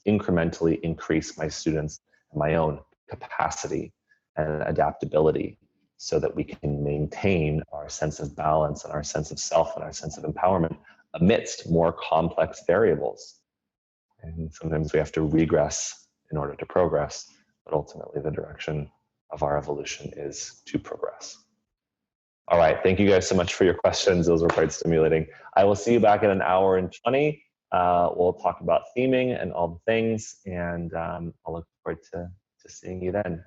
incrementally increase my students' and my own capacity and adaptability, so that we can maintain our sense of balance and our sense of self and our sense of empowerment amidst more complex variables. And sometimes we have to regress in order to progress, but ultimately the direction of our evolution is to progress. All right, thank you guys so much for your questions. Those were quite stimulating. I will see you back in an hour and 20. We'll talk about theming and all the things, and I'll look forward to seeing you then.